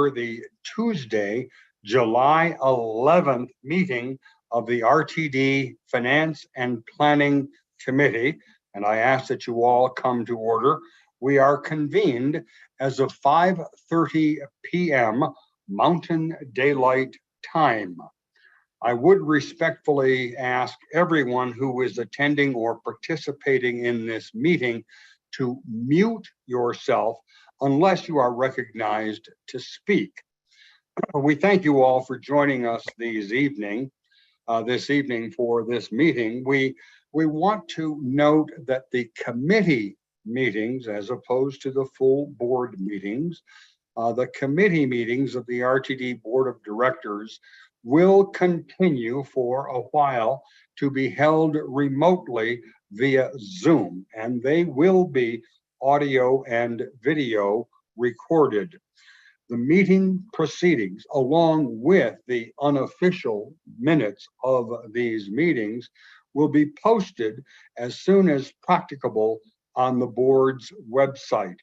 for the Tuesday, July 11th meeting of the RTD Finance and Planning Committee, and I ask that you all come to order. We are convened as of 5:30 p.m. Mountain Daylight Time. I would respectfully ask everyone who is attending or participating in this meeting to mute yourself unless you are recognized to speak. We thank you all for joining us this evening for this meeting. We want to note that the committee meetings, as opposed to the full board meetings, the committee meetings of the RTD Board of Directors will continue for a while to be held remotely via Zoom, and they will be audio and video recorded. The meeting proceedings, along with the unofficial minutes of these meetings, will be posted as soon as practicable on the board's website.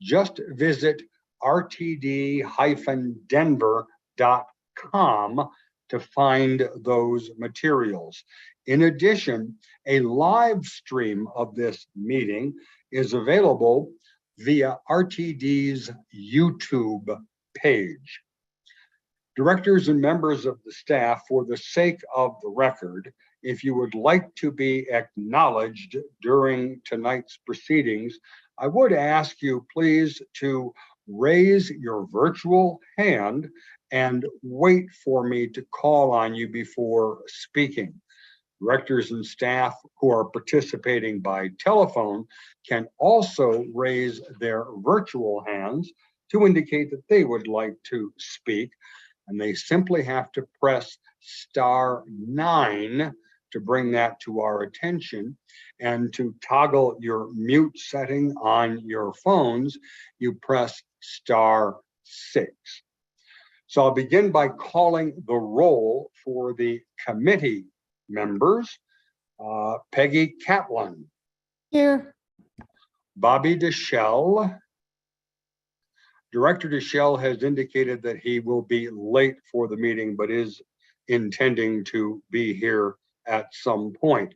Just visit rtd-denver.com to find those materials. In addition, a live stream of this meeting is available via RTD's YouTube page. Directors and members of the staff, for the sake of the record, if you would like to be acknowledged during tonight's proceedings, I would ask you please to raise your virtual hand and wait for me to call on you before speaking. Directors and staff who are participating by telephone can also raise their virtual hands to indicate that they would like to speak, and they simply have to press *9 to bring that to our attention. And to toggle your mute setting on your phones, you press *6. So I'll begin by calling the roll for the committee members. Peggy Catlin. Here. Bobby Deschel. Director Deschel has indicated that he will be late for the meeting, but is intending to be here at some point.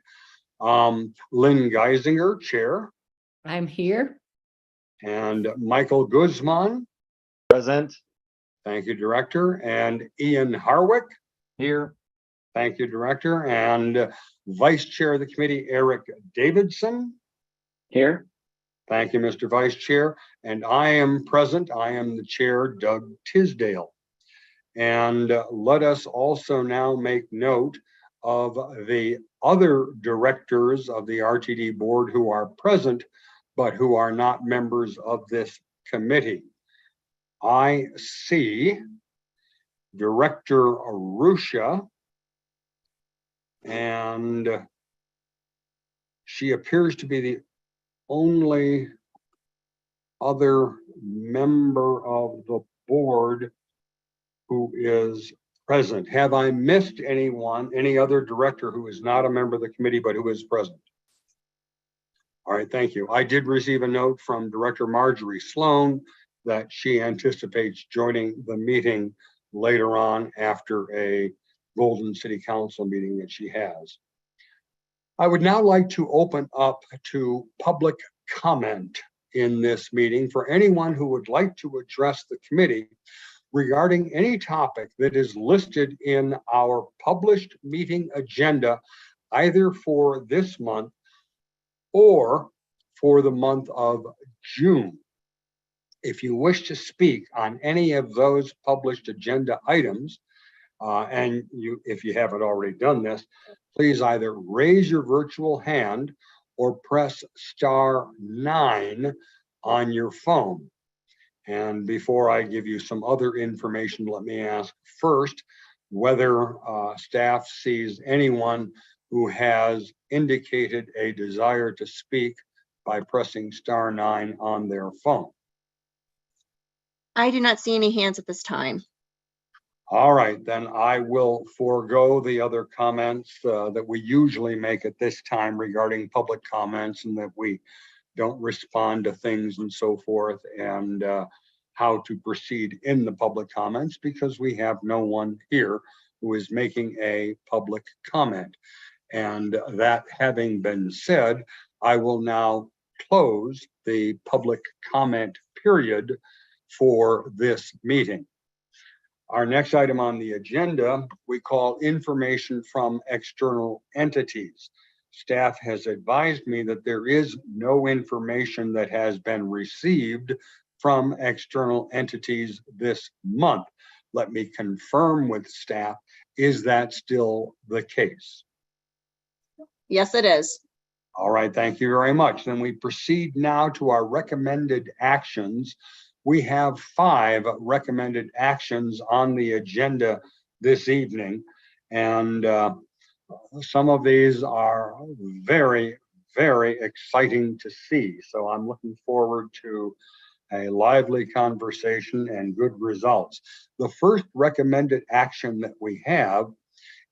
Lynn Geisinger, Chair. I'm here. And Michael Guzman. Present. Thank you, Director. And Ian Harwick. Here. Thank you, Director. And Vice Chair of the committee, Eric Davidson. Here. Thank you, Mr. Vice Chair. And I am present. I am the Chair, Doug Tisdale. And let us also now make note of the other directors of the RTD board who are present, but who are not members of this committee. I see Director Arusha, and she appears to be the only other member of the board who is present. Have I missed anyone, any other director who is not a member of the committee but who is present? All right, thank you. I did receive a note from Director Marjorie Sloan that she anticipates joining the meeting later on after a Golden City Council meeting that she has. I would now like to open up to public comment in this meeting for anyone who would like to address the committee regarding any topic that is listed in our published meeting agenda, either for this month or for the month of June. If you wish to speak on any of those published agenda items, if you haven't already done this, please either raise your virtual hand or press *9 on your phone. And before I give you some other information, let me ask first whether staff sees anyone who has indicated a desire to speak by pressing *9 on their phone. I do not see any hands at this time. All right, then I will forego the other comments that we usually make at this time regarding public comments, and that we don't respond to things and so forth, and how to proceed in the public comments because we have no one here who is making a public comment. And that having been said, I will now close the public comment period for this meeting. Our next item on the agenda, we call information from external entities. Staff has advised me that there is no information that has been received from external entities this month. Let me confirm with staff, is that still the case? Yes, it is. All right, thank you very much. Then we proceed now to our recommended actions. We have 5 recommended actions on the agenda this evening. And some of these are very, very exciting to see. So I'm looking forward to a lively conversation and good results. The first recommended action that we have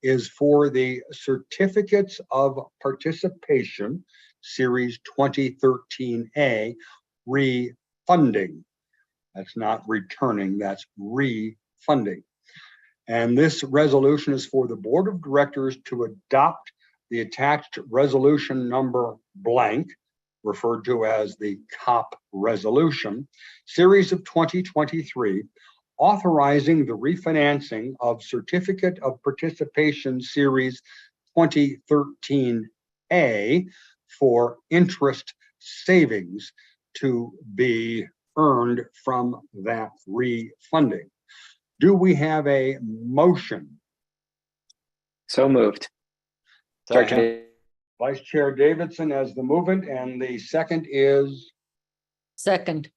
is for the Certificates of Participation, Series 2013A, refunding. That's not returning, that's refunding. And this resolution is for the Board of Directors to adopt the attached resolution number blank, referred to as the COP resolution, series of 2023, authorizing the refinancing of Certificate of Participation Series 2013A for interest savings to be earned from that refunding. Do we have a motion? So moved. Second. Vice Chair Davidson as the movement, and the second is Second.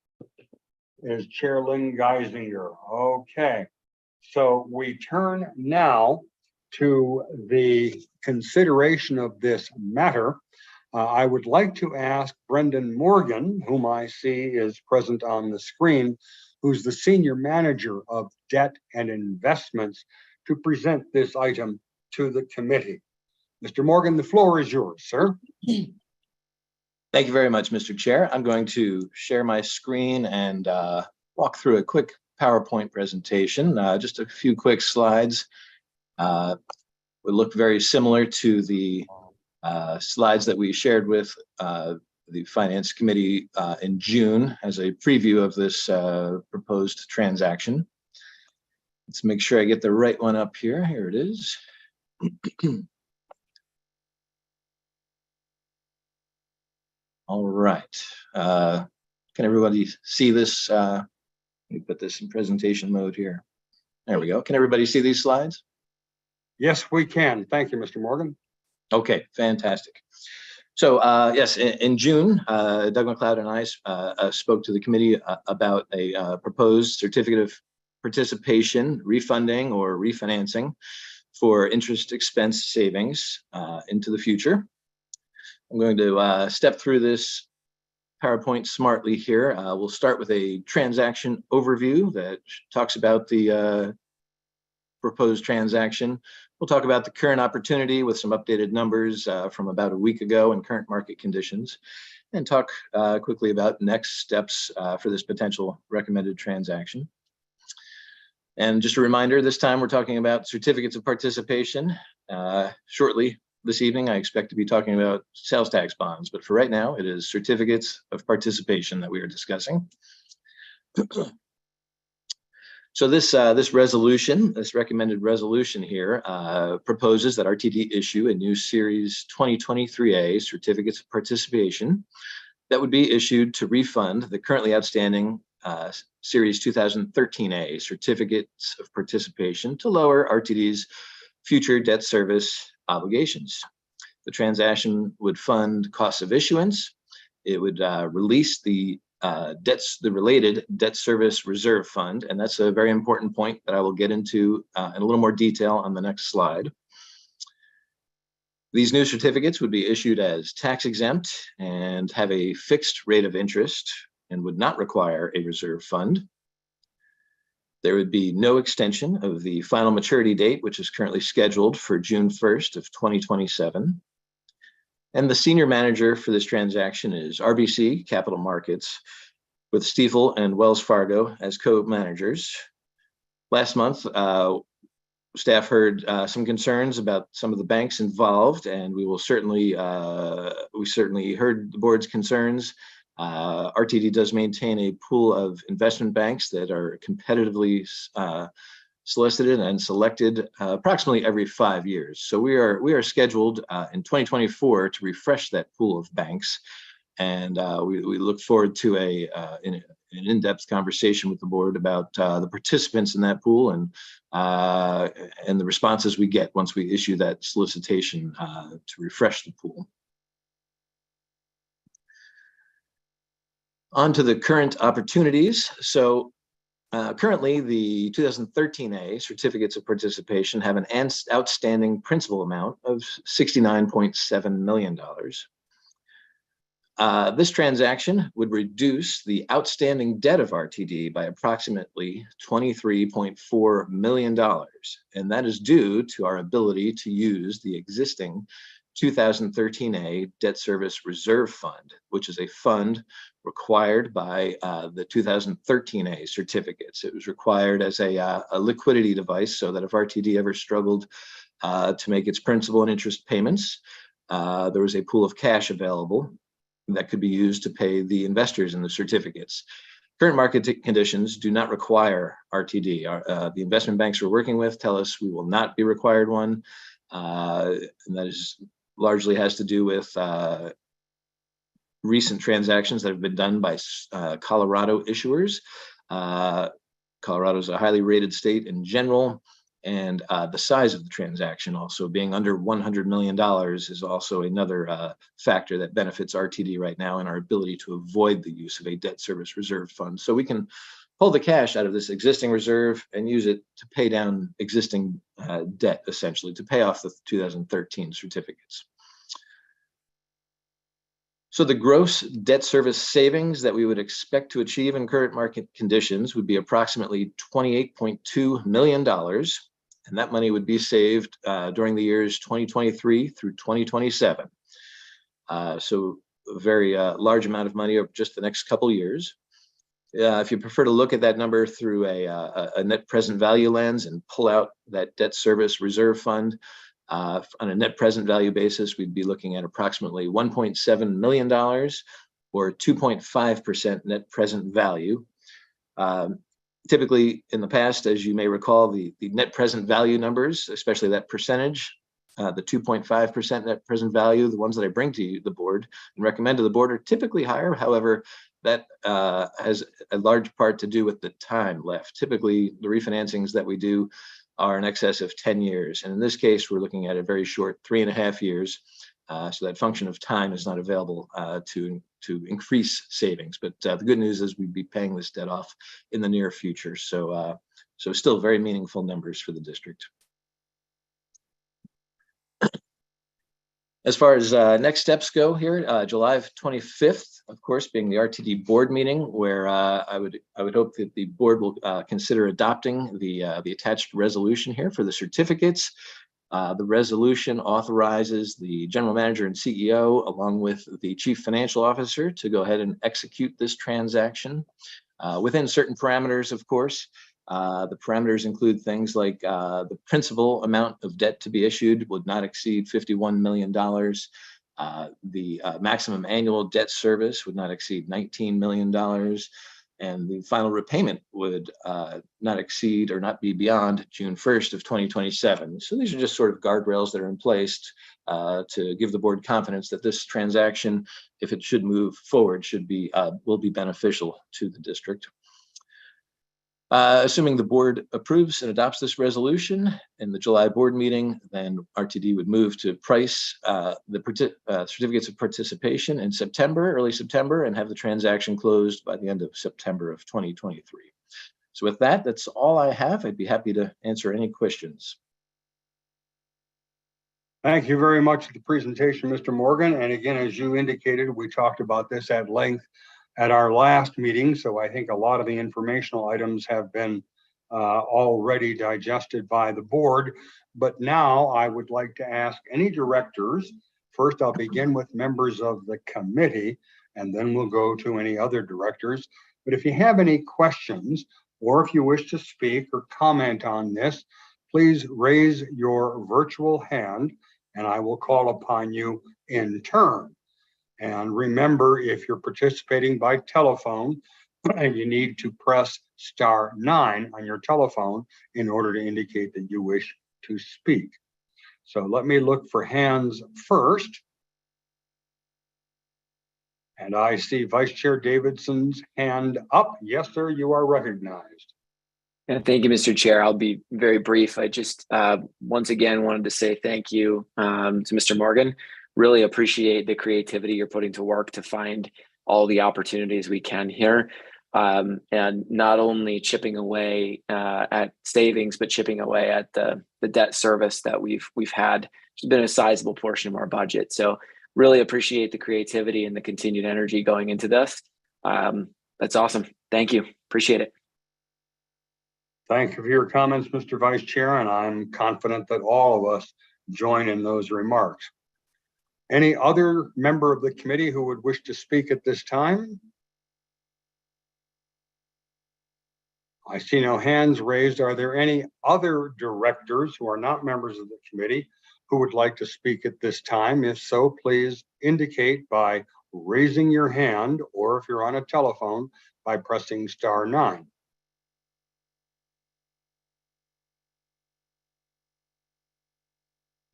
Chair Lynn Geisinger. Okay, so we turn now to the consideration of this matter. I would like to ask Brendan Morgan, whom I see is present on the screen, who's the Senior Manager of Debt and Investments, to present this item to the committee. Mr. Morgan, the floor is yours, sir. Thank you very much, Mr. Chair. I'm going to share my screen and walk through a quick PowerPoint presentation. Just a few quick slides. Would look very similar to the slides that we shared with the Finance Committee in June as a preview of this proposed transaction. Let's make sure I get the right one up here. Here it is. All right. Can everybody see this? Let me put this in presentation mode here. There we go. Can everybody see these slides? Yes, we can. Thank you, Mr. Morgan. Okay, fantastic. So yes, in June, Doug McLeod and I spoke to the committee about a proposed certificate of participation, refunding or refinancing for interest expense savings into the future. I'm going to step through this PowerPoint smartly here. We'll start with a transaction overview that talks about the proposed transaction. We'll talk about the current opportunity with some updated numbers from about a week ago and current market conditions, and talk quickly about next steps for this potential recommended transaction. And just a reminder, this time we're talking about certificates of participation. Shortly this evening, I expect to be talking about sales tax bonds, but for right now, it is certificates of participation that we are discussing. So this resolution, this recommended resolution here, proposes that RTD issue a new Series 2023A certificates of participation that would be issued to refund the currently outstanding Series 2013A certificates of participation to lower RTD's future debt service obligations. The transaction would fund costs of issuance. It would release the related debt service reserve fund, and that's a very important point that I will get into in a little more detail on the next slide. These new certificates would be issued as tax exempt and have a fixed rate of interest and would not require a reserve fund. There would be no extension of the final maturity date, which is currently scheduled for June 1st of 2027. And the senior manager for this transaction is RBC Capital Markets, with Stifel and Wells Fargo as co-managers. Last month, staff heard some concerns about some of the banks involved, and we certainly heard the board's concerns. RTD does maintain a pool of investment banks that are competitively solicited and selected approximately every 5 years. So we are scheduled in 2024 to refresh that pool of banks, and we look forward to an in-depth conversation with the board about the participants in that pool and the responses we get once we issue that solicitation to refresh the pool. On to the current opportunities. So currently, the 2013A certificates of participation have an outstanding principal amount of $69.7 million. This transaction would reduce the outstanding debt of RTD by approximately $23.4 million, and that is due to our ability to use the existing 2013A Debt Service Reserve Fund, which is a fund required by the 2013A certificates. It was required as a liquidity device so that if RTD ever struggled to make its principal and interest payments, there was a pool of cash available that could be used to pay the investors in the certificates. Current market conditions do not require RTD. The investment banks we're working with tell us we will not be required one, and that is largely has to do with recent transactions that have been done by Colorado issuers. Colorado is a highly rated state in general, and the size of the transaction also being under $100 million is also another factor that benefits RTD right now in our ability to avoid the use of a debt service reserve fund. So we can pull the cash out of this existing reserve and use it to pay down existing debt, essentially, to pay off the 2013 certificates. So the gross debt service savings that we would expect to achieve in current market conditions would be approximately $28.2 million. And that money would be saved during the years 2023 through 2027. So a very large amount of money over just the next couple years. If you prefer to look at that number through a net present value lens and pull out that debt service reserve fund, on a net present value basis, we'd be looking at approximately $1.7 million or 2.5% net present value. Typically in the past, as you may recall, the net present value numbers, especially that percentage, the 2.5% net present value, the ones that I bring to you, the board, and recommend to the board are typically higher. However, that has a large part to do with the time left. Typically, the refinancings that we do are in excess of 10 years. And in this case, we're looking at a very short 3.5 years. So that function of time is not available to increase savings. But the good news is we'd be paying this debt off in the near future. So still very meaningful numbers for the district. As far as next steps go here, July 25th, of course, being the RTD board meeting, where I would hope that the board will consider adopting the attached resolution here for the certificates. The resolution authorizes the general manager and CEO, along with the chief financial officer, to go ahead and execute this transaction within certain parameters, of course. The parameters include things like the principal amount of debt to be issued would not exceed $51 million. The maximum annual debt service would not exceed $19 million. And the final repayment would not exceed or not be beyond June 1st of 2027. So these are just sort of guardrails that are in place to give the board confidence that this transaction, if it should move forward, will be beneficial to the district. Assuming the board approves and adopts this resolution in the July board meeting, then RTD would move to price the certificates of participation in early September, and have the transaction closed by the end of September of 2023. So with that, that's all I have. I'd be happy to answer any questions. Thank you very much for the presentation, Mr. Morgan. And again, as you indicated, we talked about this at length at our last meeting. So I think a lot of the informational items have been already digested by the board. But now I would like to ask any directors. First, I'll begin with members of the committee, and then we'll go to any other directors. But if you have any questions, or if you wish to speak or comment on this, please raise your virtual hand and I will call upon you in turn. And remember, if you're participating by telephone, you need to press *9 on your telephone in order to indicate that you wish to speak. So let me look for hands first. And I see Vice Chair Davidson's hand up. Yes, sir, you are recognized. And thank you, Mr. Chair. I'll be very brief. I just once again wanted to say thank you to Mr. Morgan. Really appreciate the creativity you're putting to work to find all the opportunities we can here. And not only chipping away at savings, but chipping away at the debt service that we've had. It's been a sizable portion of our budget. So really appreciate the creativity and the continued energy going into this. That's awesome. Thank you. Appreciate it. Thank you for your comments, Mr. Vice Chair, and I'm confident that all of us join in those remarks. Any other member of the committee who would wish to speak at this time? I see no hands raised. Are there any other directors who are not members of the committee who would like to speak at this time? If so, please indicate by raising your hand, or if you're on a telephone, by pressing *9.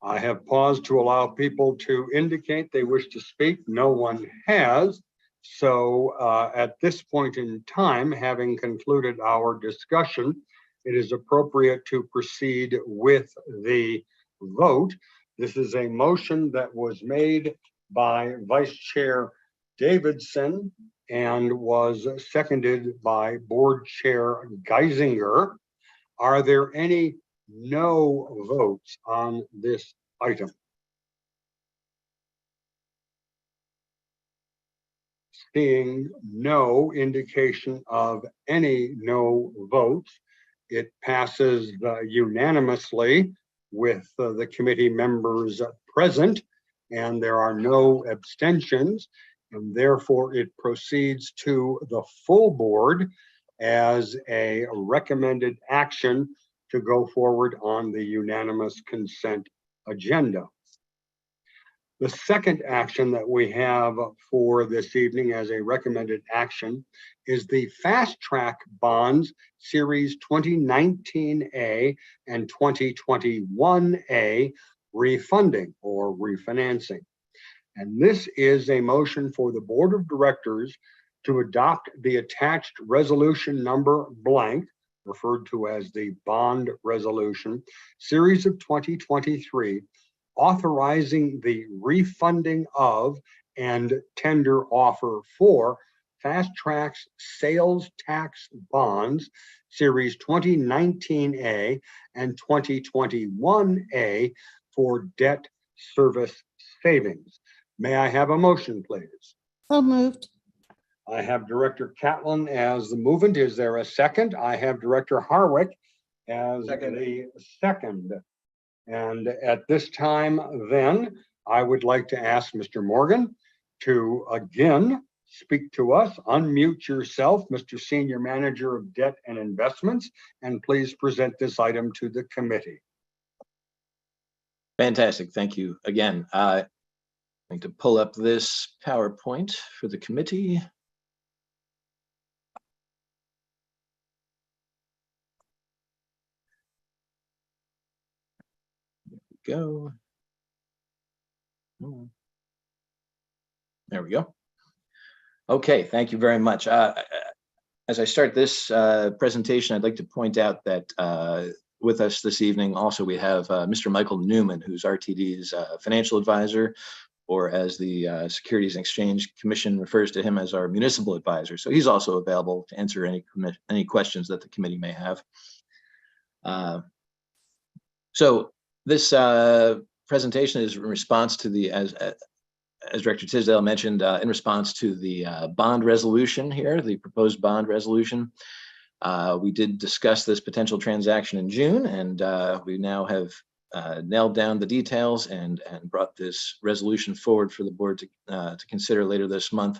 I have paused to allow people to indicate they wish to speak. No one has. So at this point in time, having concluded our discussion, it is appropriate to proceed with the vote. This is a motion that was made by Vice Chair Davidson and was seconded by Board Chair Geisinger. Are there any no votes on this item? Seeing no indication of any no votes, it passes unanimously with the committee members present, and there are no abstentions, and therefore it proceeds to the full board as a recommended action to go forward on the unanimous consent agenda. The second action that we have for this evening as a recommended action is the Fast Track Bonds Series 2019A and 2021A refunding or refinancing. And this is a motion for the Board of Directors to adopt the attached resolution number blank, referred to as the bond resolution, series of 2023, authorizing the refunding of and tender offer for Fast Track's sales tax bonds, series 2019A and 2021A for debt service savings. May I have a motion, please? So moved. I have Director Catlin as the movant. Is there a second? I have Director Harwick as the second. And at this time, then, I would like to ask Mr. Morgan to again speak to us. Unmute yourself, Mr. Senior Manager of Debt and Investments, and please present this item to the committee. Fantastic. Thank you again. I'm going to pull up this PowerPoint for the committee. Go. There we go. Okay, thank you very much. As I start this presentation, I'd like to point out that with us this evening also we have Mr. Michael Newman, who's RTD's financial advisor, or as the Securities and Exchange Commission refers to him, as our municipal advisor. So he's also available to answer any questions that the committee may have. So this presentation is in response to the, as Director Tisdale mentioned, in response to the bond resolution here, the proposed bond resolution. We did discuss this potential transaction in June, and we now have nailed down the details and brought this resolution forward for the board to consider later this month.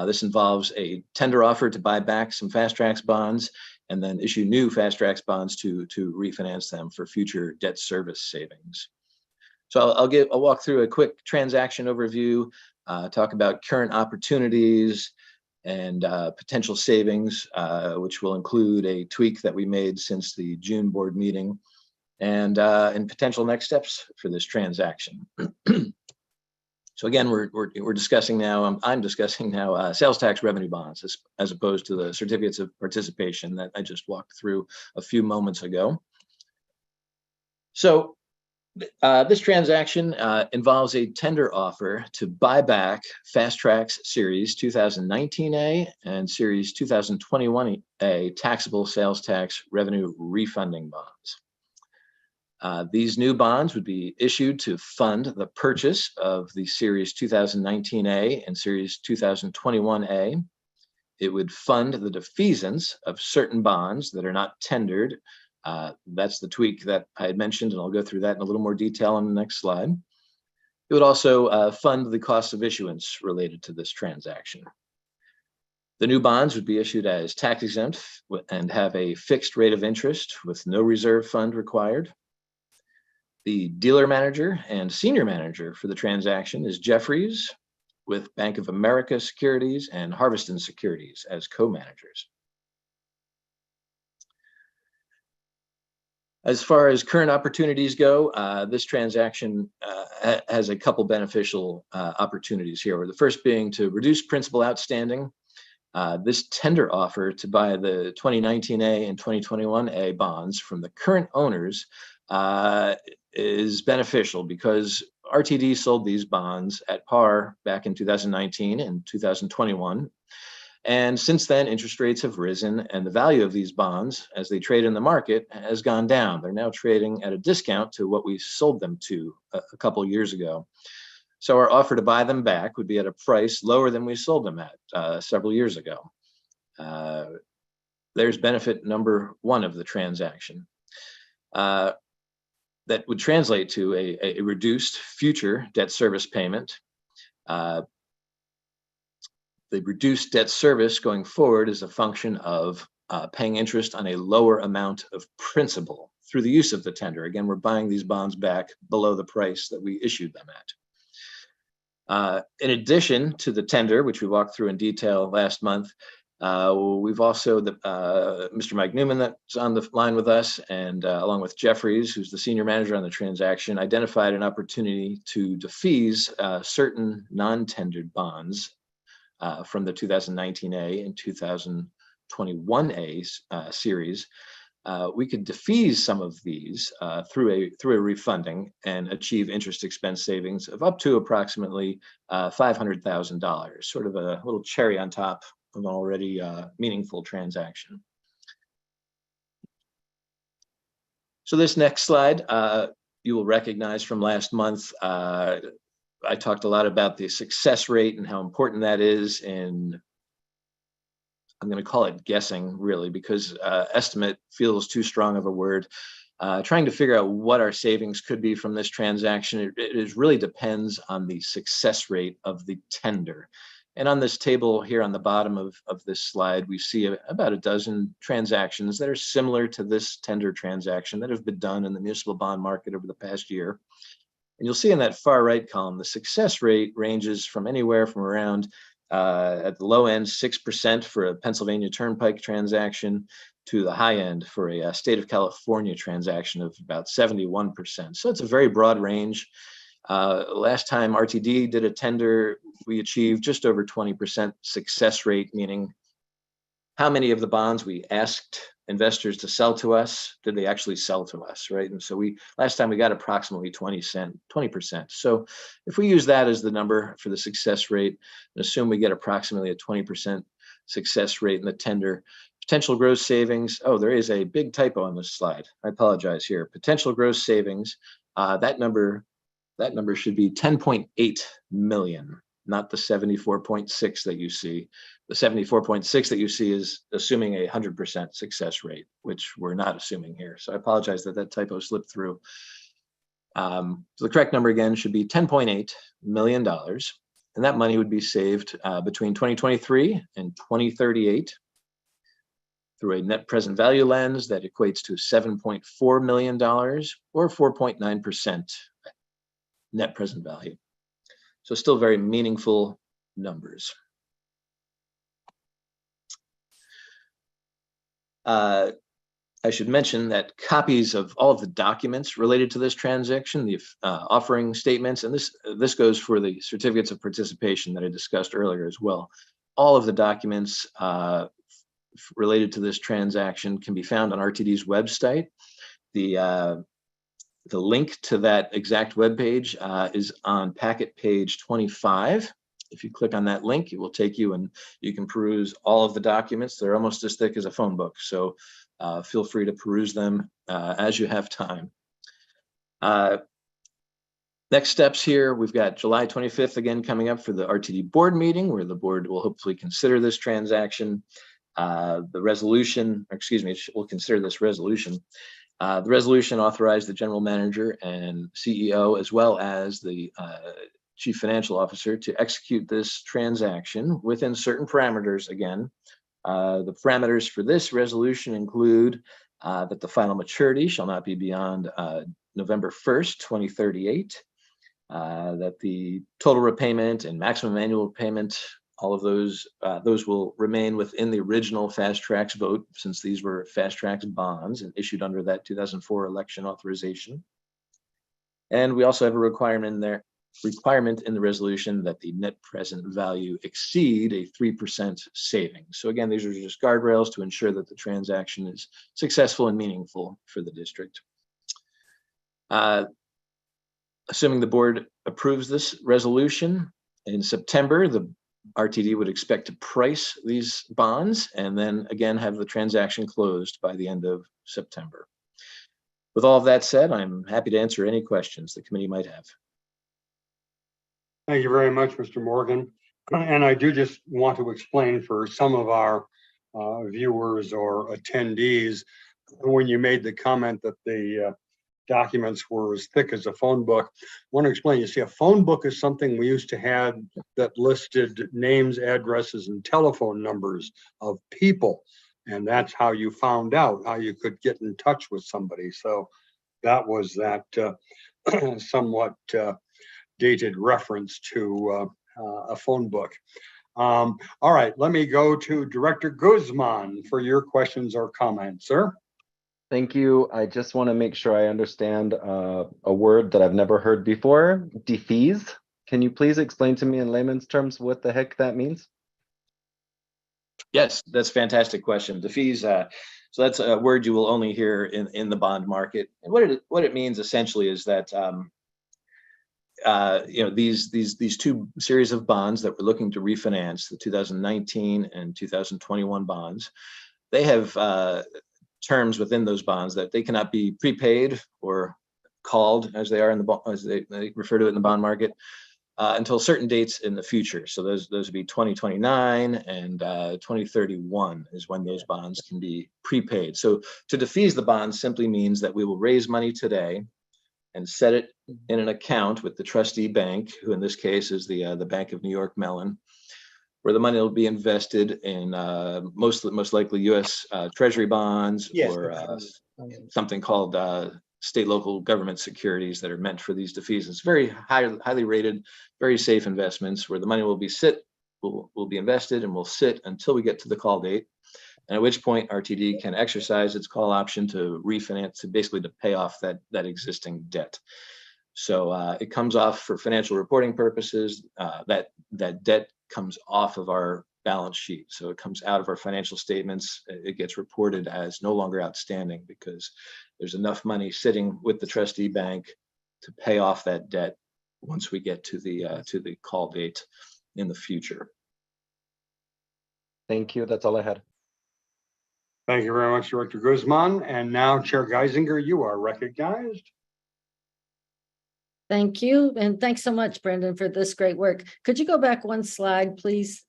This involves a tender offer to buy back some Fast Tracks bonds and then issue new Fast Tracks bonds to refinance them for future debt service savings. So I'll walk through a quick transaction overview, talk about current opportunities and potential savings, which will include a tweak that we made since the June board meeting, and potential next steps for this transaction. So again, we're discussing now. I'm discussing now sales tax revenue bonds as opposed to the certificates of participation that I just walked through a few moments ago. So this transaction involves a tender offer to buy back Fast Tracks Series 2019A and Series 2021A taxable sales tax revenue refunding bonds. These new bonds would be issued to fund the purchase of the Series 2019A and Series 2021A. It would fund the defeasance of certain bonds that are not tendered. That's the tweak that I had mentioned, and I'll go through that in a little more detail on the next slide. It would also fund the cost of issuance related to this transaction. The new bonds would be issued as tax exempt and have a fixed rate of interest with no reserve fund required. The dealer manager and senior manager for the transaction is Jefferies, with Bank of America Securities and Harveston Securities as co-managers. As far as current opportunities go, this transaction has a couple beneficial opportunities here. The first being to reduce principal outstanding. This tender offer to buy the 2019A and 2021A bonds from the current owners is beneficial because RTD sold these bonds at par back in 2019 and 2021. And since then, interest rates have risen and the value of these bonds as they trade in the market has gone down. They're now trading at a discount to what we sold them to a couple of years ago. So our offer to buy them back would be at a price lower than we sold them at several years ago. There's benefit number one of the transaction. That would translate to a reduced future debt service payment. The reduced debt service going forward is a function of paying interest on a lower amount of principal through the use of the tender. Again, we're buying these bonds back below the price that we issued them at. In addition to the tender, which we walked through in detail last month, we've also Mr. Mike Newman that's on the line with us, and along with Jefferies, who's the senior manager on the transaction, identified an opportunity to defease certain non-tendered bonds from the 2019A and 2021A series. We could defease some of these through a refunding and achieve interest expense savings of up to approximately $500,000, sort of a little cherry on top of an already meaningful transaction. So this next slide, you will recognize from last month. I talked a lot about the success rate and how important that is in, I'm going to call it guessing, really, because estimate feels too strong of a word. Trying to figure out what our savings could be from this transaction, it really depends on the success rate of the tender. And on this table here on the bottom of this slide, we see about a dozen transactions that are similar to this tender transaction that have been done in the municipal bond market over the past year. And you'll see in that far right column, the success rate ranges from anywhere from around at the low end 6% for a Pennsylvania Turnpike transaction to the high end for a state of California transaction of about 71%. So it's a very broad range. Last time RTD did a tender, we achieved just over 20% success rate, meaning how many of the bonds we asked investors to sell to us did they actually sell to us, right? And so last time we got approximately 20%. So if we use that as the number for the success rate and assume we get approximately a 20% success rate in the tender, potential gross savings, oh, there is a big typo on this slide. I apologize here. Potential gross savings, that number should be 10.8 million, not the 74.6 that you see. The 74.6 that you see is assuming a 100% success rate, which we're not assuming here. So I apologize that typo slipped through. So the correct number again should be $10.8 million. And that money would be saved between 2023 and 2038 through a net present value lens that equates to $7.4 million or 4.9% net present value. So still very meaningful numbers. I should mention that copies of all of the documents related to this transaction, the offering statements, and this goes for the certificates of participation that I discussed earlier as well. All of the documents related to this transaction can be found on RTD's website. The link to that exact webpage is on packet page 25. If you click on that link, it will take you and you can peruse all of the documents. They're almost as thick as a phone book. So feel free to peruse them as you have time. Next steps here, we've got July 25th again coming up for the RTD board meeting where the board will hopefully consider this transaction. The resolution, or excuse me, we'll consider this resolution. The resolution authorized the general manager and CEO as well as the chief financial officer to execute this transaction within certain parameters again. The parameters for this resolution include that the final maturity shall not be beyond November 1st, 2038, that the total repayment and maximum annual payment, all of those will remain within the original fast tracks vote since these were fast tracks bonds and issued under that 2004 election authorization. And we also have a requirement in the resolution that the net present value exceed a 3% saving. So again, these are just guardrails to ensure that the transaction is successful and meaningful for the district. Assuming the board approves this resolution in September, the RTD would expect to price these bonds and then again have the transaction closed by the end of September. With all of that said, I'm happy to answer any questions the committee might have. Thank you very much, Mr. Morgan. And I do just want to explain for some of our viewers or attendees, when you made the comment that the documents were as thick as a phone book, I want to explain, you see, a phone book is something we used to have that listed names, addresses, and telephone numbers of people. And that's how you found out how you could get in touch with somebody. So that was that somewhat dated reference to a phone book. All right, let me go to Director Guzman for your questions or comments, sir. Thank you. I just want to make sure I understand a word that I've never heard before, defease. Can you please explain to me in layman's terms what the heck that means? Yes, that's a fantastic question. Defease, so that's a word you will only hear in the bond market. And what it means essentially is that these two series of bonds that we're looking to refinance, the 2019 and 2021 bonds, they have terms within those bonds that they cannot be prepaid or called, as they are in the as they refer to it in the bond market, until certain dates in the future. So those would be 2029 and 2031 is when those bonds can be prepaid. So to defease the bonds simply means that we will raise money today and set it in an account with the trustee bank, who in this case is the Bank of New York Mellon, where the money will be invested in most likely U.S. Treasury bonds, yes, or something called state local government securities that are meant for these defeases. Very highly rated, very safe investments where the money will be invested and will sit until we get to the call date, and at which point RTD can exercise its call option to refinance, to basically to pay off that existing debt. So it comes off for financial reporting purposes. That debt comes off of our balance sheet. So it comes out of our financial statements. It gets reported as no longer outstanding because there's enough money sitting with the trustee bank to pay off that debt once we get to the call date in the future. Thank you. That's all I had. Thank you very much, Director Guzman. And now, Chair Geisinger, you are recognized. Thank you. And thanks so much, Brendan, for this great work. Could you go back one slide, please?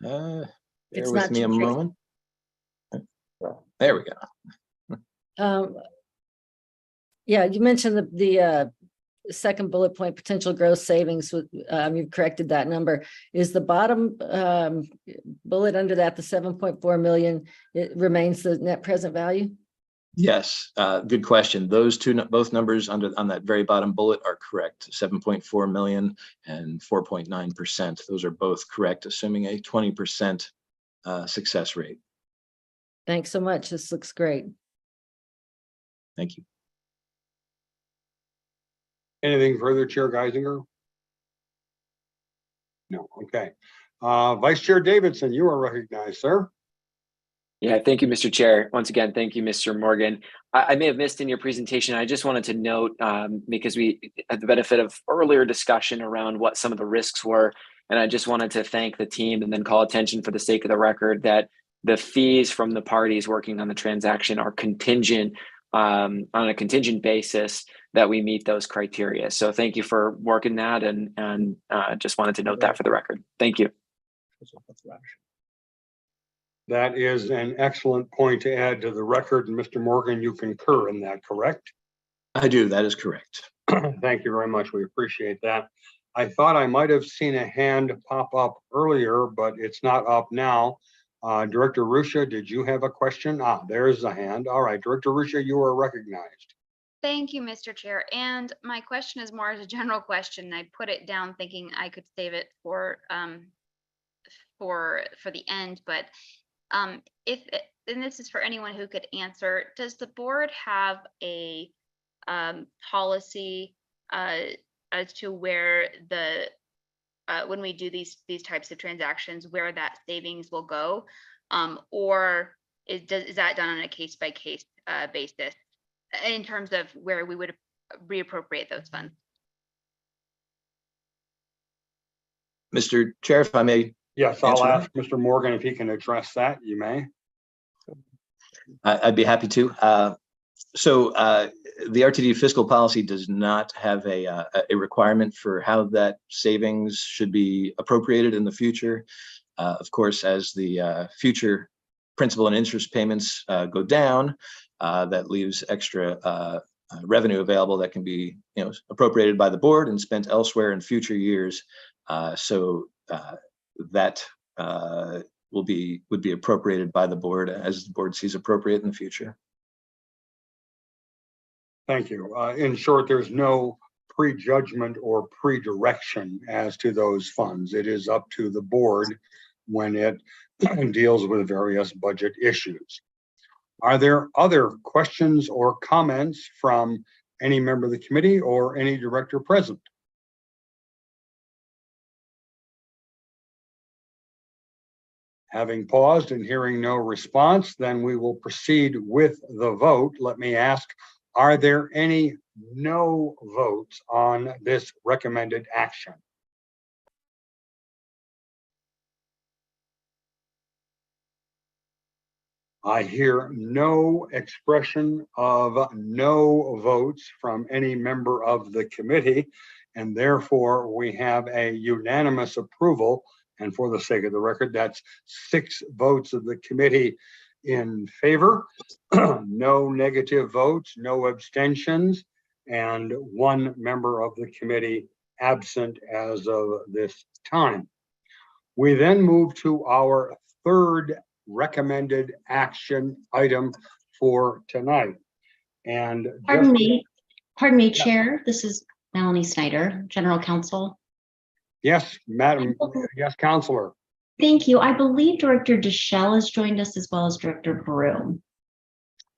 Bear It's with not me a too tricky. moment. There we go. Yeah, you mentioned the second bullet point, potential gross savings with, you've corrected that number. Is the bottom bullet under that, the 7.4 million, it remains the net present value? Yes, good question. Those two, both numbers on that very bottom bullet are correct. 7.4 million and 4.9%. Those are both correct, assuming a 20% success rate. Thanks so much. This looks great. Thank you. Anything further, Chair Geisinger? No, okay. Vice Chair Davidson, you are recognized, sir. Yeah, thank you, Mr. Chair. Once again, thank you, Mr. Morgan. I may have missed in your presentation. I just wanted to note, because we had the benefit of earlier discussion around what some of the risks were, and I just wanted to thank the team and then call attention for the sake of the record that the fees from the parties working on the transaction are contingent on a contingent basis that we meet those criteria. So thank you for working that, and just wanted to note that for the record. Thank you. That is an excellent point to add to the record. And Mr. Morgan, you concur in that, correct? I do. That is correct. Thank you very much. We appreciate that. I thought I might have seen a hand pop up earlier, but it's not up now. Director Ruscia, did you have a question? There's a hand. All right, Director Ruscia, you are recognized. Thank you, Mr. Chair. And my question is more as a general question. I put it down thinking I could save it for the end, but and this is for anyone who could answer, does the board have a policy as to where when we do these types of transactions, where that savings will go, or is that done on a case-by-case basis in terms of where we would reappropriate those funds? Mr. Chair, if I may. Yes, I'll Answer that. ask Mr. Morgan if he can address that. You may. I'd be happy to. So the RTD fiscal policy does not have a requirement for how that savings should be appropriated in the future. Of course, as the future principal and interest payments go down, that leaves extra revenue available that can be, appropriated by the board and spent elsewhere in future years. That would be appropriated by the board as the board sees appropriate in the future. Thank you. In short, there's no prejudgment or pre-direction as to those funds. It is up to the board when it deals with various budget issues. Are there other questions or comments from any member of the committee or any director present? Having paused and hearing no response, then we will proceed with the vote. Let me ask, are there any no votes on this recommended action? I hear no expression of no votes from any member of the committee, and therefore we have a unanimous approval. And for the sake of the record, that's 6 votes of the committee in favor, no negative votes, no abstentions, and 1 member of the committee absent as of this time. We then move to our 3rd recommended action item for tonight. And pardon me, Chair. This is Melanie Snyder, General Counsel. Yes, Madam. Yes, Counselor. Thank you. I believe Director Deschel has joined us as well as Director Broom.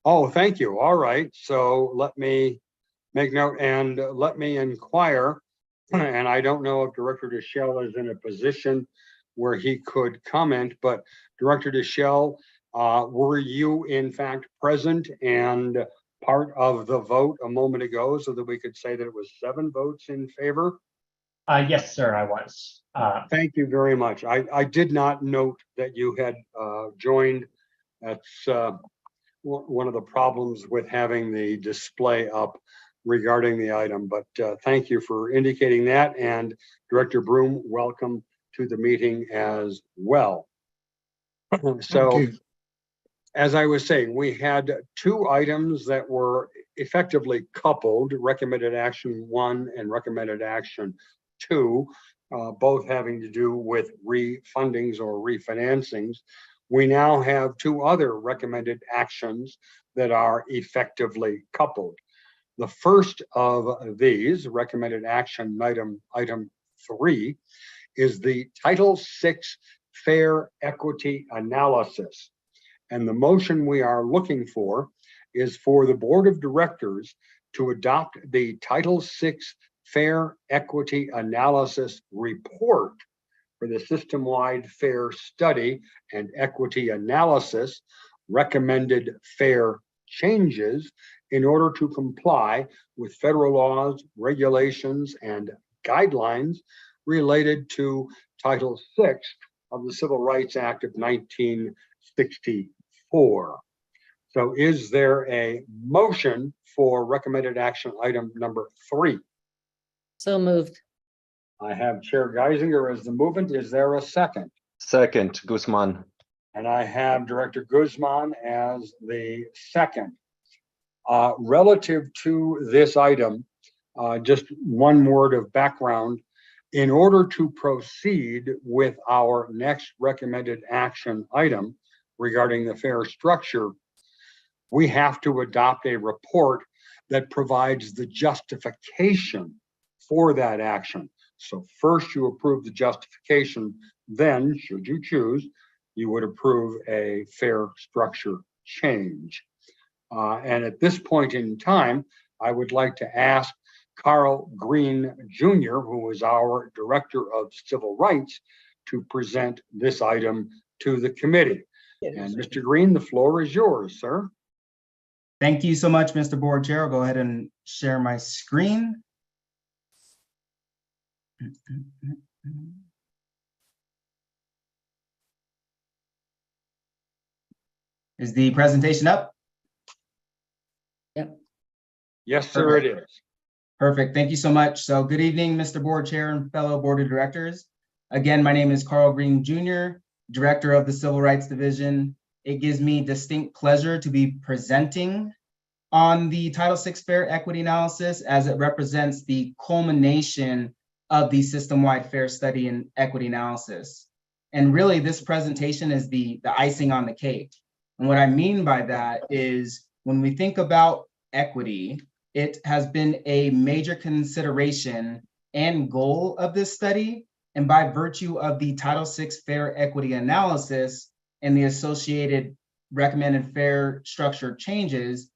Oh, thank you. All right. So let me make note and let me inquire. And I don't know if Director Deschel is in a position where he could comment, but Director Deschel, were you in fact present and part of the vote a moment ago so that we could say that it was 7 votes in favor? Yes, sir, I was. Thank you very much. I did not note that you had joined. That's one of the problems with having the display up regarding the item, but thank you for indicating that. And Director Broom, welcome to the meeting as well. So, as I was saying, we had 2 items that were effectively coupled, recommended action 1 and recommended action 2, both having to do with refundings or refinancings. We now have 2 other recommended actions that are effectively coupled. The first of these, recommended action item 3, is the Title VI Fair Equity Analysis. And the motion we are looking for is for the Board of Directors to adopt the Title VI Fair Equity Analysis Report for the System-Wide Fair Study and Equity Analysis, recommended fair changes in order to comply with federal laws, regulations, and guidelines related to Title VI of the Civil Rights Act of 1964. So is there a motion for recommended action item number 3? So moved. I have Chair Geisinger as the movement. Is there a second? Second, Guzman. And I have Director Guzman as the second. Relative to this item, just one word of background. In order to proceed with our next recommended action item regarding the fair structure, we have to adopt a report that provides the justification for that action. So first you approve the justification, then, should you choose, you would approve a fair structure change. And at this point in time, I would like to ask Carl Green Jr., who is our Director of Civil Rights, to present this item to the committee. And Mr. Green, the floor is yours, sir. Thank you so much, Mr. Board Chair. I'll go ahead and share my screen. Is the presentation up? Yep. Yes, sir, it is. Perfect. Thank you so much. So good evening, Mr. Board Chair and fellow Board of Directors. Again, my name is Carl Green Jr., Director of the Civil Rights Division. It gives me distinct pleasure to be presenting on the Title VI Fair Equity Analysis, as it represents the culmination of the system-wide fair study and equity analysis. And really, this presentation is the icing on the cake. And what I mean by that is, when we think about equity, it has been a major consideration and goal of this study. And by virtue of the Title VI Fair Equity Analysis and the associated recommended fair structure changes,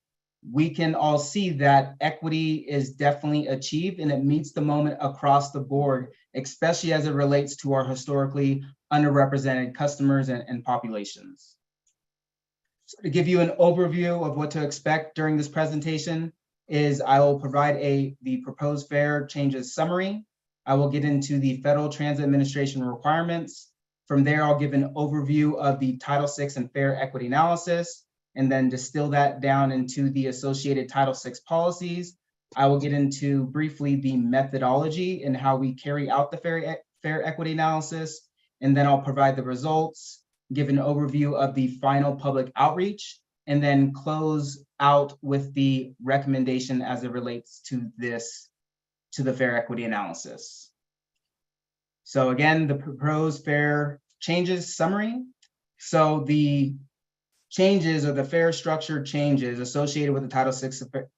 we can all see that equity is definitely achieved, and it meets the moment across the board, especially as it relates to our historically underrepresented customers and populations. So to give you an overview of what to expect during this presentation is I will provide the proposed fair changes summary. I will get into the Federal Transit Administration requirements. From there, I'll give an overview of the Title VI and Fair Equity Analysis, and then distill that down into the associated Title VI policies. I will get into briefly the methodology and how we carry out the fair equity analysis, and then I'll provide the results, give an overview of the final public outreach, and then close out with the recommendation as it relates to the fair equity analysis. So again, the proposed fair changes summary. So the changes, or the fair structure changes associated with the Title VI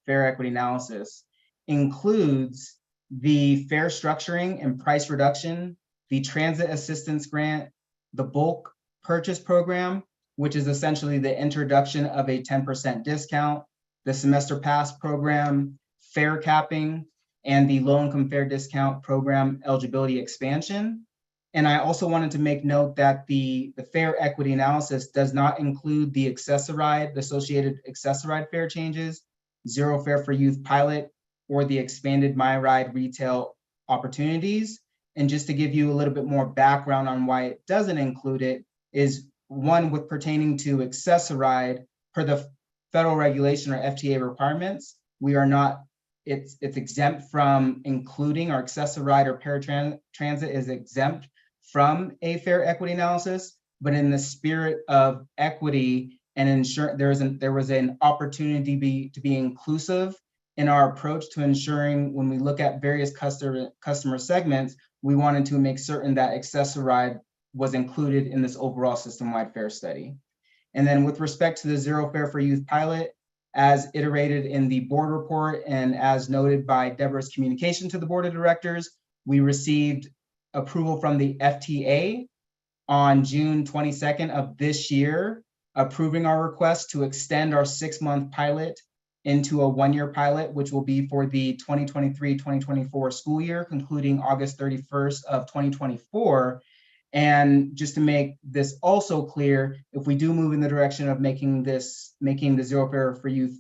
Fair Equity Analysis, includes the fair structuring and price reduction, the transit assistance grant, the bulk purchase program, which is essentially the introduction of a 10% discount, the semester pass program, fare capping, and the low-income fare discount program eligibility expansion. And I also wanted to make note that the fair equity analysis does not include the associated accessoride fare changes, zero fare for youth pilot, or the expanded MyRide retail opportunities. And just to give you a little bit more background on why it doesn't include it, is one, with pertaining to accessoride, per the federal regulation or FTA requirements, we are not, it's exempt from including, our accessoride or paratransit is exempt from a fair equity analysis, but in the spirit of equity and ensure there was an opportunity to be inclusive in our approach to ensuring when we look at various customer segments, we wanted to make certain that Access-a-Ride was included in this overall system-wide fare study. And then with respect to the Zero Fare for Youth pilot, as iterated in the board report and as noted by Deborah's communication to the board of directors, we received approval from the FTA on June 22nd of this year, approving our request to extend our 6-month pilot into a 1-year pilot, which will be for the 2023-2024 school year, concluding August 31st of 2024. And just to make this also clear, if we do move in the direction of making the Zero Fare for Youth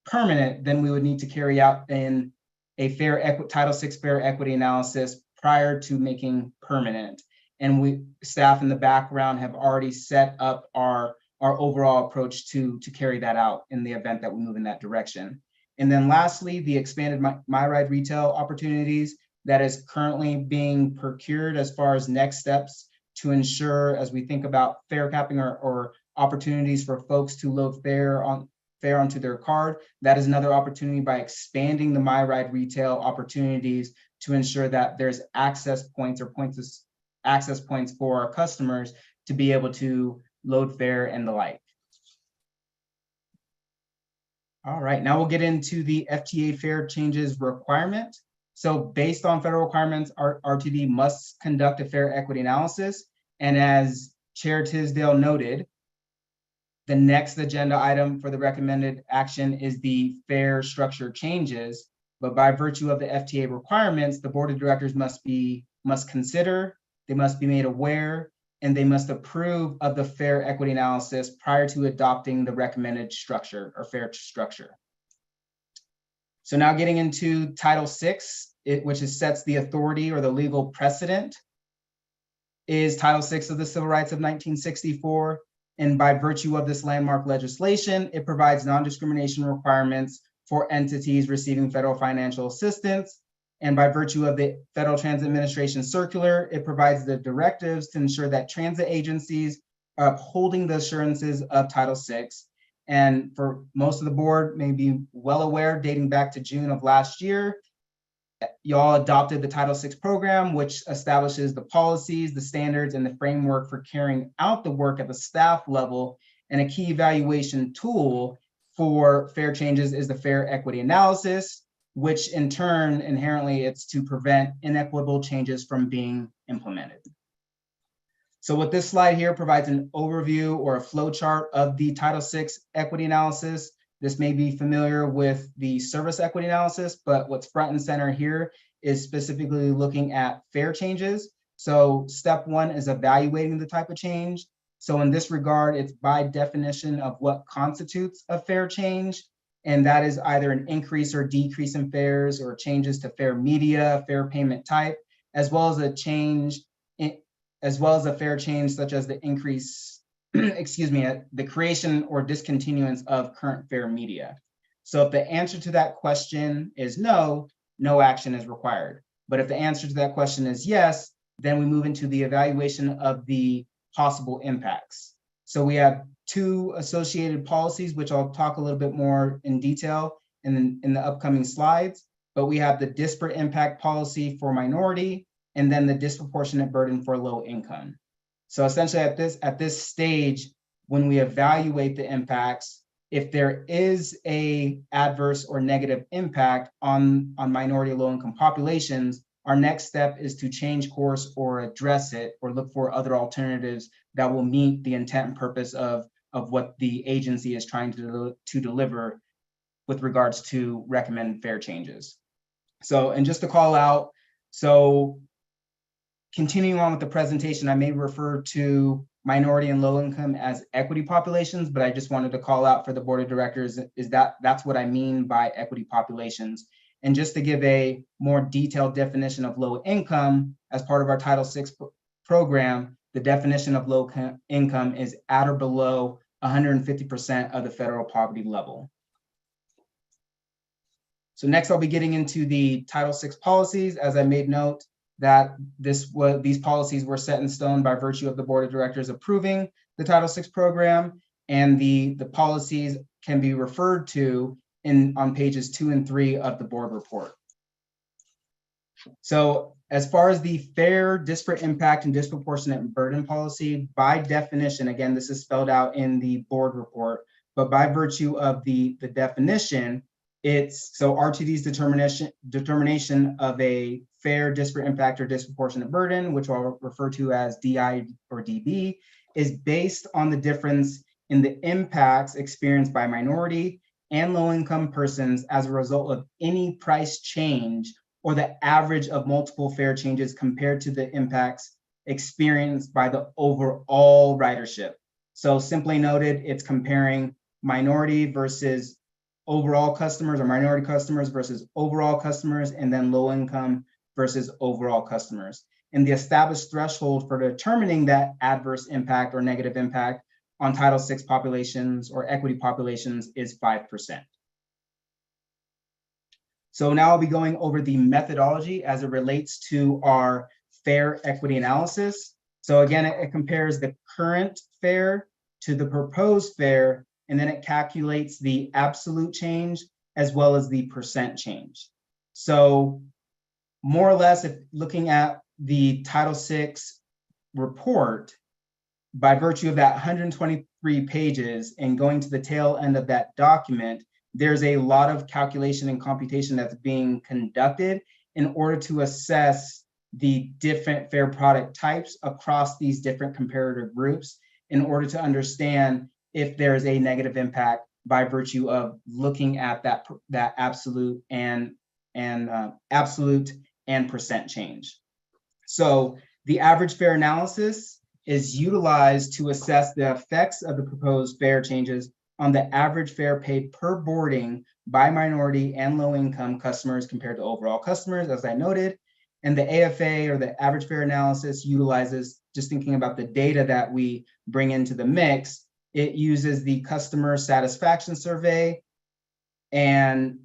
permanent, then we would need to carry out a Title VI fare equity analysis prior to making permanent. And staff in the background have already set up our overall approach to carry that out in the event that we move in that direction. And then lastly, the expanded MyRide retail opportunities that is currently being procured as far as next steps to ensure, as we think about fare capping or opportunities for folks to load fare onto their card. That is another opportunity by expanding the MyRide retail opportunities to ensure that there's access points for our customers to be able to load fare and the like. All right, now we'll get into the FTA fare changes requirement. So based on federal requirements, RTD must conduct a fare equity analysis. And as Chair Tisdale noted, the next agenda item for the recommended action is the fare structure changes. But by virtue of the FTA requirements, the board of directors must consider, they must be made aware, and they must approve of the fare equity analysis prior to adopting the recommended structure or fare structure. So now getting into Title VI, which sets the authority or the legal precedent, is Title VI of the Civil Rights of 1964. And by virtue of this landmark legislation, it provides non-discrimination requirements for entities receiving federal financial assistance. And by virtue of the Federal Transit Administration circular, it provides the directives to ensure that transit agencies are upholding the assurances of Title VI. And for most of the board may be well aware, dating back to June of last year, y'all adopted the Title VI program, which establishes the policies, the standards, and the framework for carrying out the work at the staff level. And a key evaluation tool for fare changes is the fare equity analysis, which in turn, inherently, it's to prevent inequitable changes from being implemented. So what this slide here provides an overview or a flow chart of the Title VI equity analysis. This may be familiar with the service equity analysis, but what's front and center here is specifically looking at fare changes. So step one is evaluating the type of change. So in this regard, it's by definition of what constitutes a fare change. And that is either an increase or decrease in fares or changes to fare media, fare payment type, as well as a fare change such as the increase, the creation or discontinuance of current fare media. So if the answer to that question is no, no action is required. But if the answer to that question is yes, then we move into the evaluation of the possible impacts. So we have two associated policies, which I'll talk a little bit more in detail in the upcoming slides. But we have the disparate impact policy for minority, and then the disproportionate burden for low income. So essentially at this stage, when we evaluate the impacts, if there is a adverse or negative impact on minority low income populations, our next step is to change course or address it or look for other alternatives that will meet the intent and purpose of what the agency is trying to deliver with regards to recommended fare changes. So, and just to call out, so continuing on with the presentation, I may refer to minority and low income as equity populations, but I just wanted to call out for the board of directors is that's what I mean by equity populations. And just to give a more detailed definition of low income as part of our Title VI program, the definition of low income is at or below 150% of the federal poverty level. So next I'll be getting into the Title VI policies. As I made note that these policies were set in stone by virtue of the board of directors approving the Title VI program. and the policies can be referred to on pages 2 and 3 of the board report. So as far as the fair, disparate impact, and disproportionate burden policy, by definition, again, this is spelled out in the board report, but by virtue of the definition, it's so RTD's determination of a fair, disparate impact, or disproportionate burden, which I'll refer to as DI or DB, is based on the difference in the impacts experienced by minority and low-income persons as a result of any price change or the average of multiple fare changes compared to the impacts experienced by the overall ridership. So simply noted, it's comparing minority versus overall customers, or minority customers versus overall customers, and then low income versus overall customers. And the established threshold for determining that adverse impact or negative impact on Title VI populations or equity populations is 5%. So now I'll be going over the methodology as it relates to our fare equity analysis. So again, it compares the current fare to the proposed fare, and then it calculates the absolute change as well as the percent change. So more or less, if looking at the Title VI report, by virtue of that 123 pages and going to the tail end of that document, there's a lot of calculation and computation that's being conducted in order to assess the different fare product types across these different comparator groups in order to understand if there's a negative impact by virtue of looking at that absolute and percent change. So the average fare analysis is utilized to assess the effects of the proposed fare changes on the average fare paid per boarding by minority and low-income customers compared to overall customers, as I noted. And the AFA, or the average fare analysis, utilizes, just thinking about the data that we bring into the mix, it uses the customer satisfaction survey, and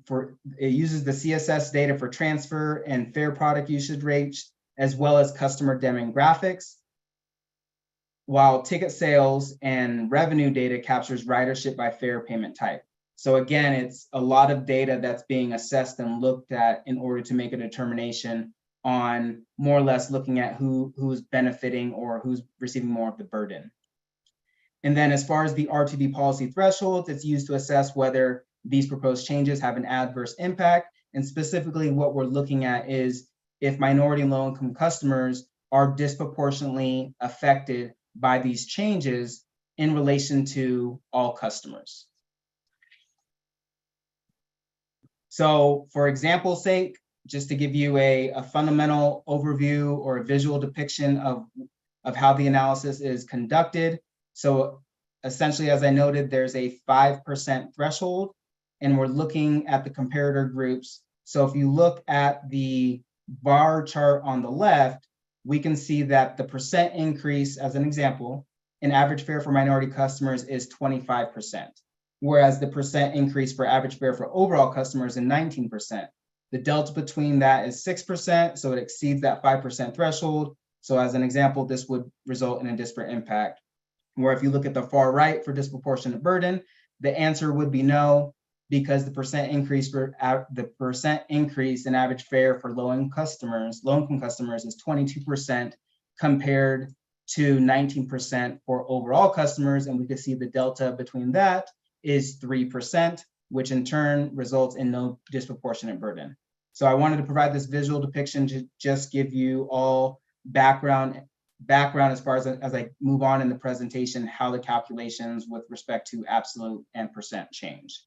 it uses the CSS data for transfer and fare product usage rates, as well as customer demographics, while ticket sales and revenue data captures ridership by fare payment type. So again, it's a lot of data that's being assessed and looked at in order to make a determination on more or less looking at who's benefiting or who's receiving more of the burden. And then as far as the RTD policy thresholds, it's used to assess whether these proposed changes have an adverse impact. And specifically what we're looking at is if minority and low-income customers are disproportionately affected by these changes in relation to all customers. So for example's sake, just to give you a fundamental overview or a visual depiction of how the analysis is conducted. So essentially, as I noted, there's a 5% threshold, and we're looking at the comparator groups. So if you look at the bar chart on the left, we can see that the percent increase, as an example, in average fare for minority customers is 25%, whereas the percent increase for average fare for overall customers is 19%. The delta between that is 6%, so it exceeds that 5% threshold. So as an example, this would result in a disparate impact. Where if you look at the far right for disproportionate burden, the answer would be no, because the percent increase in average fare for low-income customers is 22% compared to 19% for overall customers. And we can see the delta between that is 3%, which in turn results in no disproportionate burden. So I wanted to provide this visual depiction to just give you all background as far as I move on in the presentation, how the calculations with respect to absolute and percent change.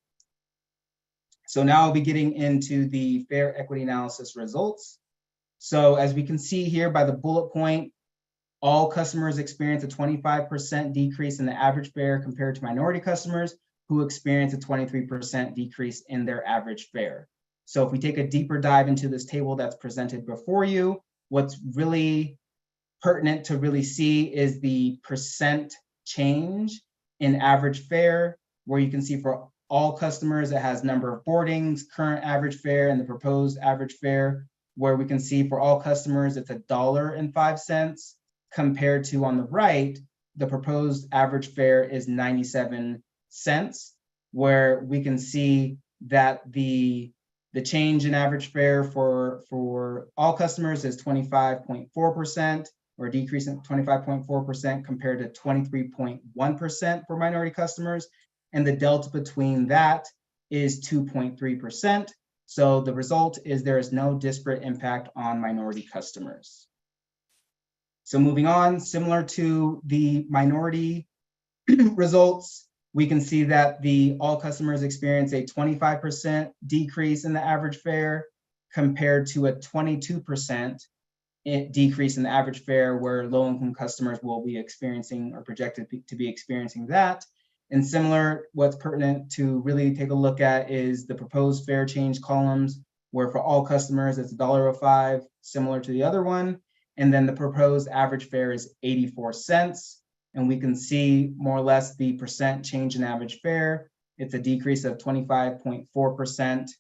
So now I'll be getting into the fare equity analysis results. So as we can see here by the bullet point, all customers experience a 25% decrease in the average fare compared to minority customers who experience a 23% decrease in their average fare. So if we take a deeper dive into this table that's presented before you, what's really pertinent to really see is the percent change in average fare, where you can see for all customers, it has number of boardings, current average fare, and the proposed average fare, where we can see for all customers, it's $1.05 compared to on the right, the proposed average fare is 97 cents, where we can see that the change in average fare for all customers is 25.4%, or a decrease in 25.4% compared to 23.1% for minority customers. And the delta between that is 2.3%. So the result is there is no disparate impact on minority customers. So moving on, similar to the minority results, we can see that the all customers experience a 25% decrease in the average fare compared to a 22% decrease in the average fare, where low-income customers will be experiencing or projected to be experiencing that. And similar, what's pertinent to really take a look at is the proposed fare change columns, where for all customers it's $1.05, similar to the other one. And then the proposed average fare is 84 cents. And we can see more or less the percent change in average fare. It's a decrease of 25.4%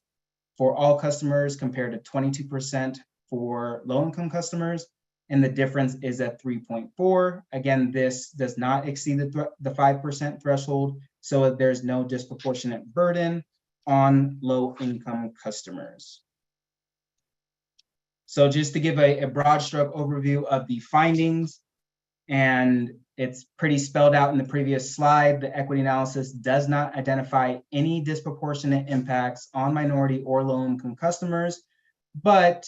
for all customers compared to 22% for low-income customers. And the difference is at 3.4. Again, this does not exceed the 5% threshold, so there's no disproportionate burden on low-income customers. So just to give a broad stroke overview of the findings, and it's pretty spelled out in the previous slide, the equity analysis does not identify any disproportionate impacts on minority or low-income customers, but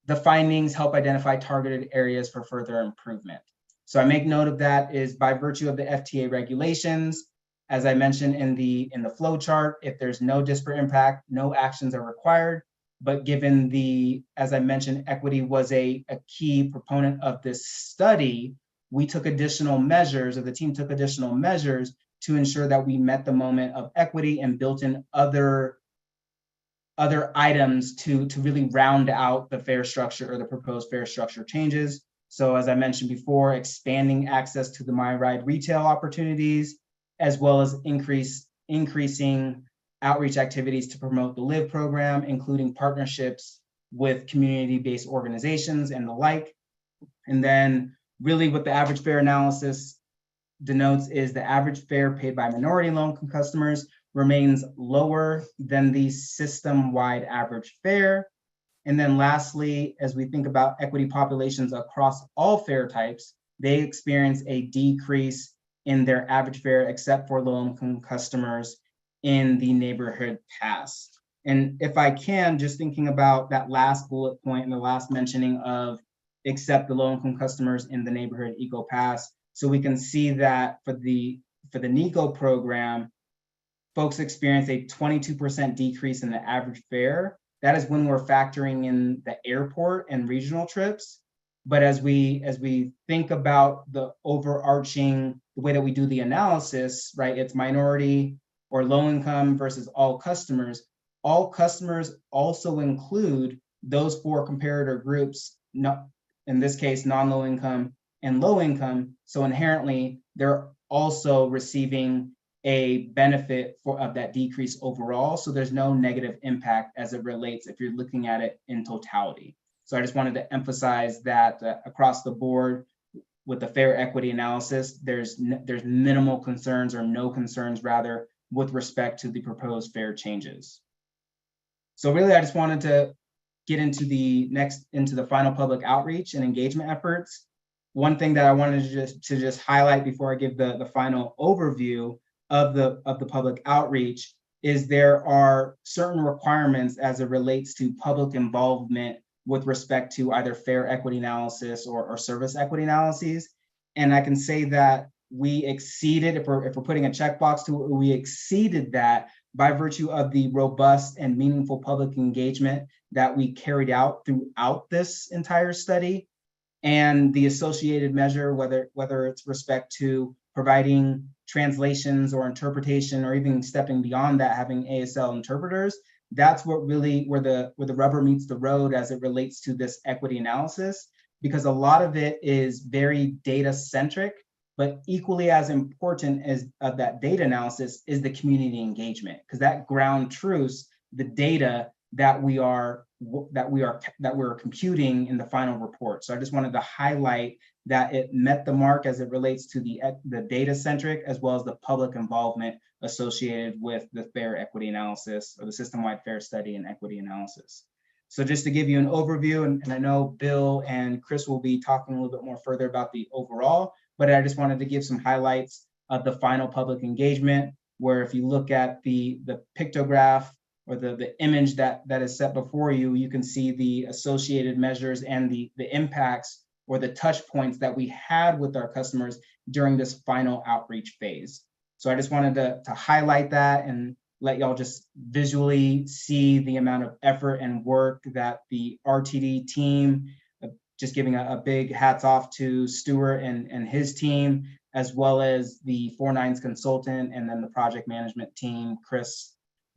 the findings help identify targeted areas for further improvement. So I make note of that is by virtue of the FTA regulations, as I mentioned in the flow chart, if there's no disparate impact, no actions are required. But given the, as I mentioned, equity was a key proponent of this study, we took additional measures, or the team took additional measures to ensure that we met the moment of equity and built in other items to really round out the fare structure or the proposed fare structure changes. So as I mentioned before, expanding access to the MyRide retail opportunities, as well as increasing outreach activities to promote the LIVE program, including partnerships with community-based organizations and the like. And then really what the average fare analysis denotes is the average fare paid by minority and low-income customers remains lower than the system-wide average fare. And then lastly, as we think about equity populations across all fare types, they experience a decrease in their average fare except for low-income customers in the neighborhood pass. And if I can, just thinking about that last bullet point and the last mentioning of except the low-income customers in the neighborhood eco pass. So we can see that for the NECO program, folks experience a 22% decrease in the average fare. That is when we're factoring in the airport and regional trips. But as we think about the overarching, the way that we do the analysis, right, it's minority or low income versus all customers. All customers also include those four comparator groups, in this case, non-low income and low income. So inherently, they're also receiving a benefit of that decrease overall. So there's no negative impact as it relates if you're looking at it in totality. So I just wanted to emphasize that across the board with the fare equity analysis, there's minimal concerns, or no concerns rather, with respect to the proposed fare changes. So really, I just wanted to get into the final public outreach and engagement efforts. One thing that I wanted to just highlight before I give the final overview of the public outreach is there are certain requirements as it relates to public involvement with respect to either fare equity analysis or service equity analyses. And I can say that we exceeded, if we're putting a checkbox to it, we exceeded that by virtue of the robust and meaningful public engagement that we carried out throughout this entire study, and the associated measure, whether it's respect to providing translations or interpretation, or even stepping beyond that, having ASL interpreters. That's what really where the rubber meets the road as it relates to this equity analysis, because a lot of it is very data centric, but equally as important as of that data analysis is the community engagement, because that ground truths the data that we are that we're computing in the final report. So I just wanted to highlight that it met the mark as it relates to the data centric as well as the public involvement associated with the fair equity analysis or the system-wide fair study and equity analysis. So just to give you an overview, and I know Bill and Chris will be talking a little bit more further about the overall, but I just wanted to give some highlights of the final public engagement, where if you look at the pictograph or the image that is set before you, you can see the associated measures and the impacts or the touch points that we had with our customers during this final outreach phase. So I just wanted to highlight that and let y'all just visually see the amount of effort and work that the RTD team, just giving a big hats off to Stuart and his team, as well as the 49's consultant and then the project management team, Chris,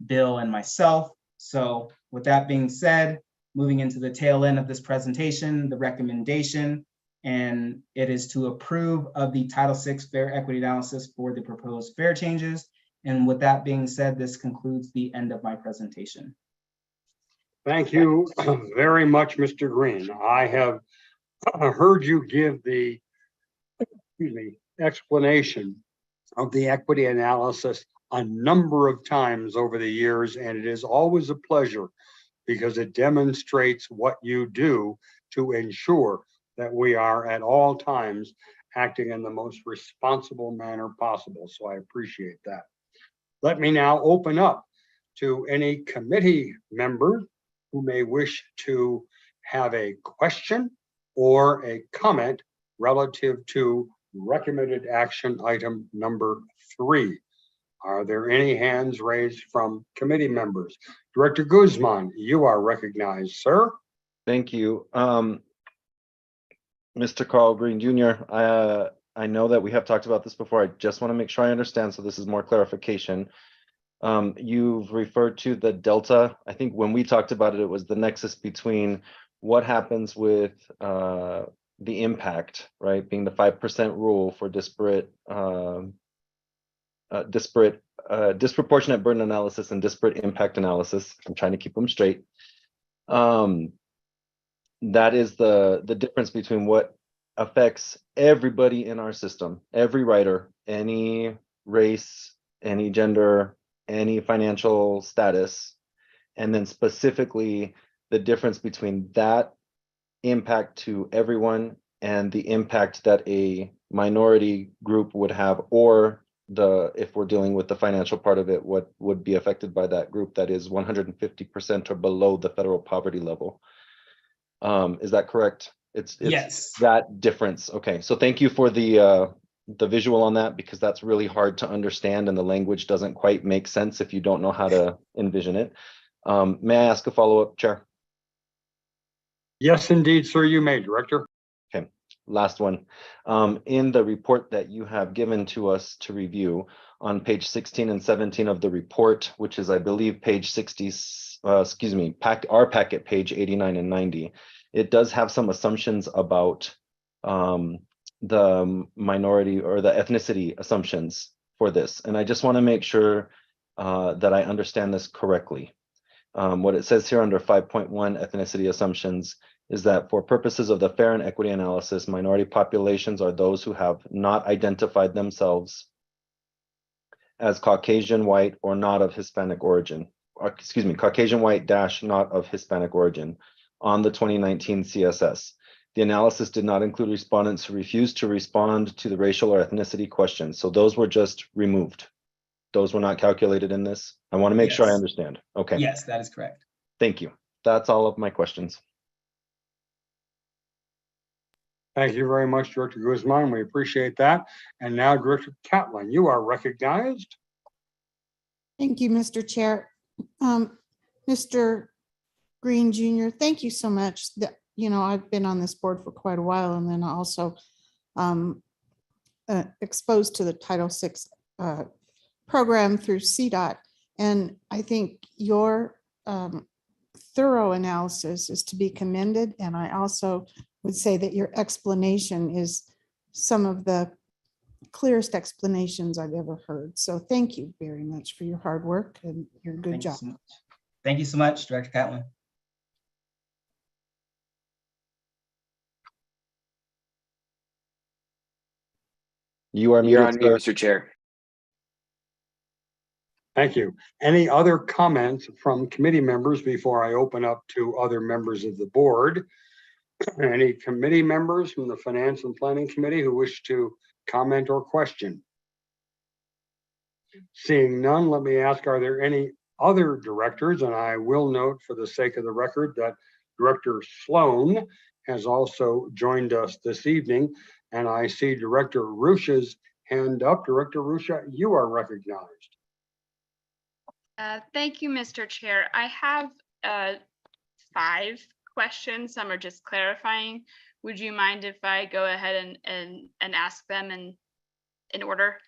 Bill, and myself. So with that being said, moving into the tail end of this presentation, the recommendation, and it is to approve of the Title VI fair equity analysis for the proposed fare changes. And with that being said, this concludes the end of my presentation. Thank you very much, Mr. Green. I have heard you give the explanation of the equity analysis a number of times over the years, and it is always a pleasure because it demonstrates what you do to ensure that we are at all times acting in the most responsible manner possible. So I appreciate that. Let me now open up to any committee member who may wish to have a question or a comment relative to recommended action item number 3. Are there any hands raised from committee members? Director Guzman, you are recognized, sir. Thank you. Mr. Carl Green Jr., I know that we have talked about this before. I just want to make sure I understand, so this is more clarification. You've referred to the delta. I think when we talked about it, it was the nexus between what happens with the impact, right, being the 5% rule for disproportionate burden analysis and disparate impact analysis. I'm trying to keep them straight. That is the difference between what affects everybody in our system, every writer, any race, any gender, any financial status, and then specifically the difference between that impact to everyone and the impact that a minority group would have, or if we're dealing with the financial part of it, what would be affected by that group that is 150% or below the federal poverty level. Is that correct? It's yes, that difference. Okay, so thank you for the visual on that, because that's really hard to understand and the language doesn't quite make sense if you don't know how to envision it. May I ask a follow-up, Chair? Yes, indeed, sir, you may, Director. Okay, last one. In the report that you have given to us to review on page 16 and 17 of the report, which is, I believe, page 60, our packet, page 89 and 90, it does have some assumptions about the minority or the ethnicity assumptions for this. And I just want to make sure that I understand this correctly. What it says here under 5.1 ethnicity assumptions is that for purposes of the fair and equity analysis, minority populations are those who have not identified themselves as Caucasian, white, or not of Hispanic origin, or, excuse me, Caucasian, white, not of Hispanic origin on the 2019 CSS. The analysis did not include respondents who refused to respond to the racial or ethnicity questions. So those were just removed. Those were not calculated in this. I want to make sure I understand. Okay. Yes, that is correct. Thank you. That's all of my questions. Thank you very much, Director Guzman. We appreciate that. And now, Director Catlin, you are recognized. Thank you, Mr. Chair. Mr. Green Jr., thank you so much. I've been on this board for quite a while, and then also exposed to the Title VI program through CDOT. And I think your thorough analysis is to be commended. And I also would say that your explanation is some of the clearest explanations I've ever heard. So thank you very much for your hard work and your good job. Thank you so much, Director Catlin. You are You're on muted, mute, sir. Mr. Chair. Thank you. Any other comments from committee members before I open up to other members of the board? Any committee members from the Finance and Planning Committee who wish to comment or question? Seeing none, let me ask, are there any other directors? And I will note for the sake of the record that Director Sloan has also joined us this evening. And I see Director Rusha's hand up. Director Rusha, you are recognized. Thank you, Mr. Chair. I have 5 questions. Some are just clarifying. Would you mind if I go ahead and ask them in order?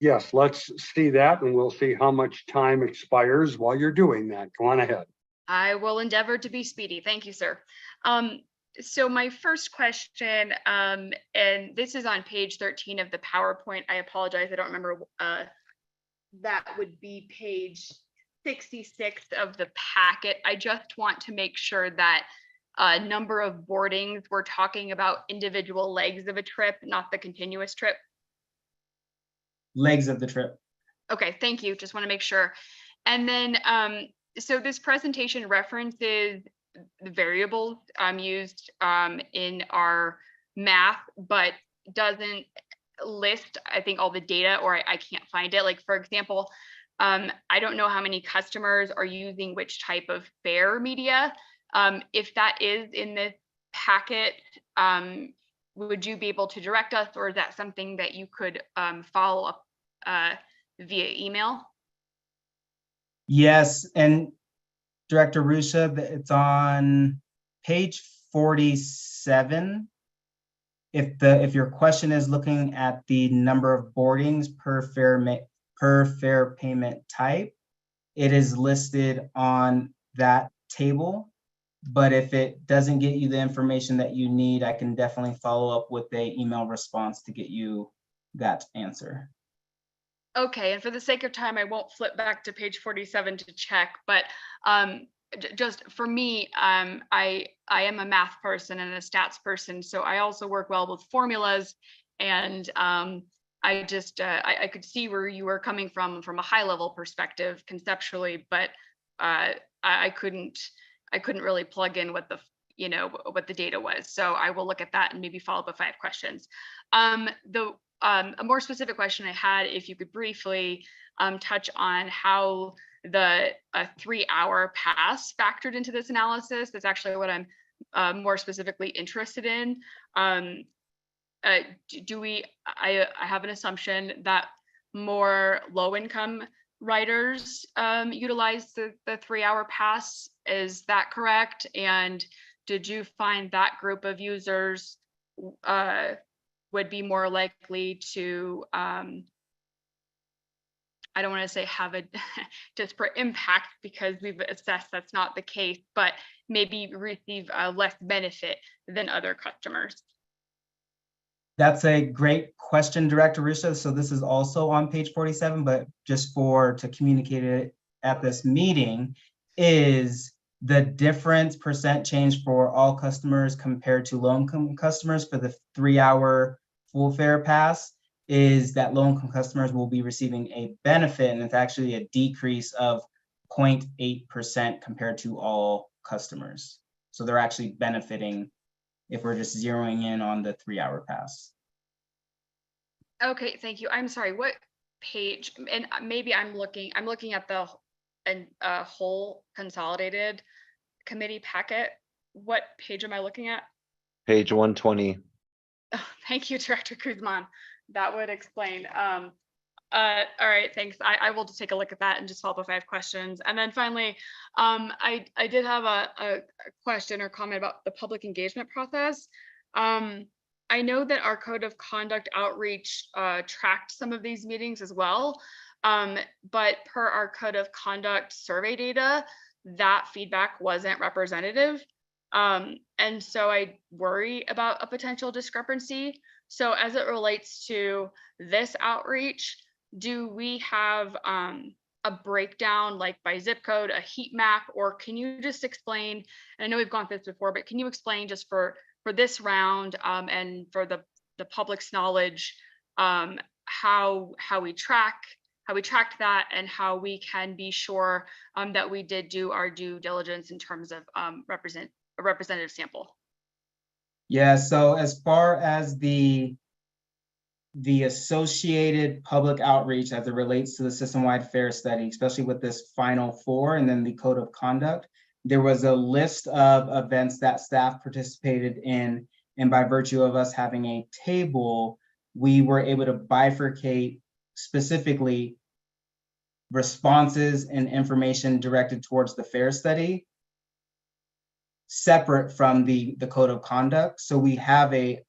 Yes, let's see that and we'll see how much time expires while you're doing that. Go on ahead. I will endeavor to be speedy. Thank you, sir. So my first question, and this is on page 13 of the PowerPoint. I apologize, I don't remember. That would be page 66 of the packet. I just want to make sure that number of boardings, we're talking about individual legs of a trip, not the continuous trip. Legs of the trip. Okay, thank you. Just want to make sure. And then, so this presentation references the variables used in our math, but doesn't list, I think, all the data, or I can't find it. Like, for example, I don't know how many customers are using which type of fare media. If that is in this packet, would you be able to direct us, or is that something that you could follow up via email? Yes, and Director Rusha, it's on page 47. If your question is looking at the number of boardings per fare payment type, it is listed on that table. But if it doesn't get you the information that you need, I can definitely follow up with an email response to get you that answer. Okay, and for the sake of time, I won't flip back to page 47 to check, but just for me, I am a math person and a stats person, so I also work well with formulas, and I just I could see where you were coming from a high level perspective conceptually, but I couldn't really plug in what the what the data was. So I will look at that and maybe follow up with 5 questions. A more specific question I had, if you could briefly touch on how the 3-hour pass factored into this analysis. That's actually what I'm more specifically interested in. I have an assumption that more low-income riders utilize the 3-hour pass. Is that correct? And did you find that group of users would be more likely to, I don't want to say have a disparate impact, because we've assessed that's not the case, but maybe receive less benefit than other customers? That's a great question, Director Rusha. So this is also on page 47, but just to communicate it at this meeting, is the difference percent change for all customers compared to low-income customers for the 3-hour full fare pass is that low-income customers will be receiving a benefit, and it's actually a decrease of 0.8% compared to all customers. So they're actually benefiting if we're just zeroing in on the 3-hour pass. Okay, thank you. I'm sorry, what page? And maybe I'm looking at the whole consolidated committee packet. What page am I looking at? Page 120. Oh, thank you, Director Guzman. That would explain. All right, thanks. I will just take a look at that and just follow up if I have questions. And then finally, I did have a question or comment about the public engagement process. I know that our code of conduct outreach tracked some of these meetings as well, but per our code of conduct survey data, that feedback wasn't representative. And so I worry about a potential discrepancy. So as it relates to this outreach, do we have a breakdown, like by zip code, a heat map, or can you just explain, and I know we've gone through this before, but can you explain just for this round and for the public's knowledge, how we tracked that, and how we can be sure that we did do our due diligence in terms of a representative sample. Yeah, so as far as the associated public outreach as it relates to the system-wide fair study, especially with this final 4 and then the code of conduct, there was a list of events that staff participated in. And by virtue of us having a table, we were able to bifurcate specifically responses and information directed towards the fair study separate from the code of conduct. So we have a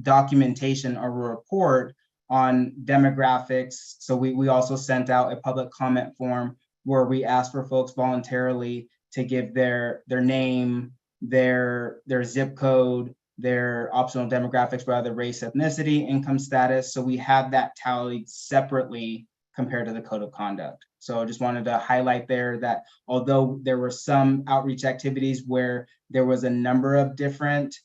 documentation or a report on demographics. So we also sent out a public comment form where we asked for folks voluntarily to give their name, their zip code, their optional demographics, rather race, ethnicity, income status. So we have that tallied separately compared to the code of conduct. So I just wanted to highlight there that although there were some outreach activities where there was a number of different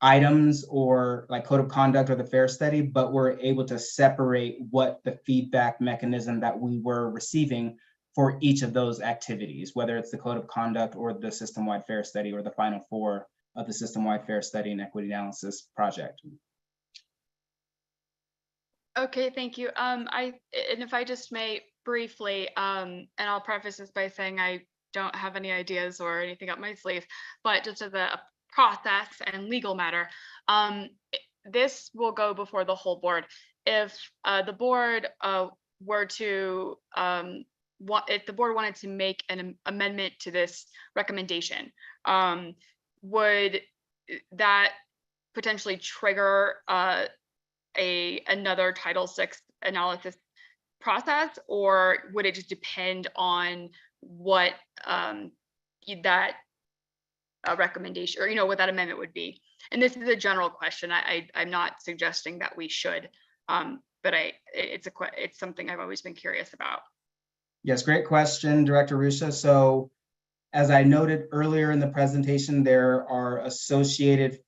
items or like code of conduct or the fair study, but we're able to separate what the feedback mechanism that we were receiving for each of those activities, whether it's the code of conduct or the system-wide fair study or the final 4 of the system-wide fair study and equity analysis project. Okay, thank you. And if I just may briefly, and I'll preface this by saying I don't have any ideas or anything up my sleeve, but just as a process and legal matter, this will go before the whole board. If the board were to, if the board wanted to make an amendment to this recommendation, would that potentially trigger another Title VI analysis process, or would it just depend on what that recommendation, or what that amendment would be? And this is a general question. I'm not suggesting that we should, but it's something I've always been curious about. Yes, great question, Director Rusha. So as I noted earlier in the presentation, there are associated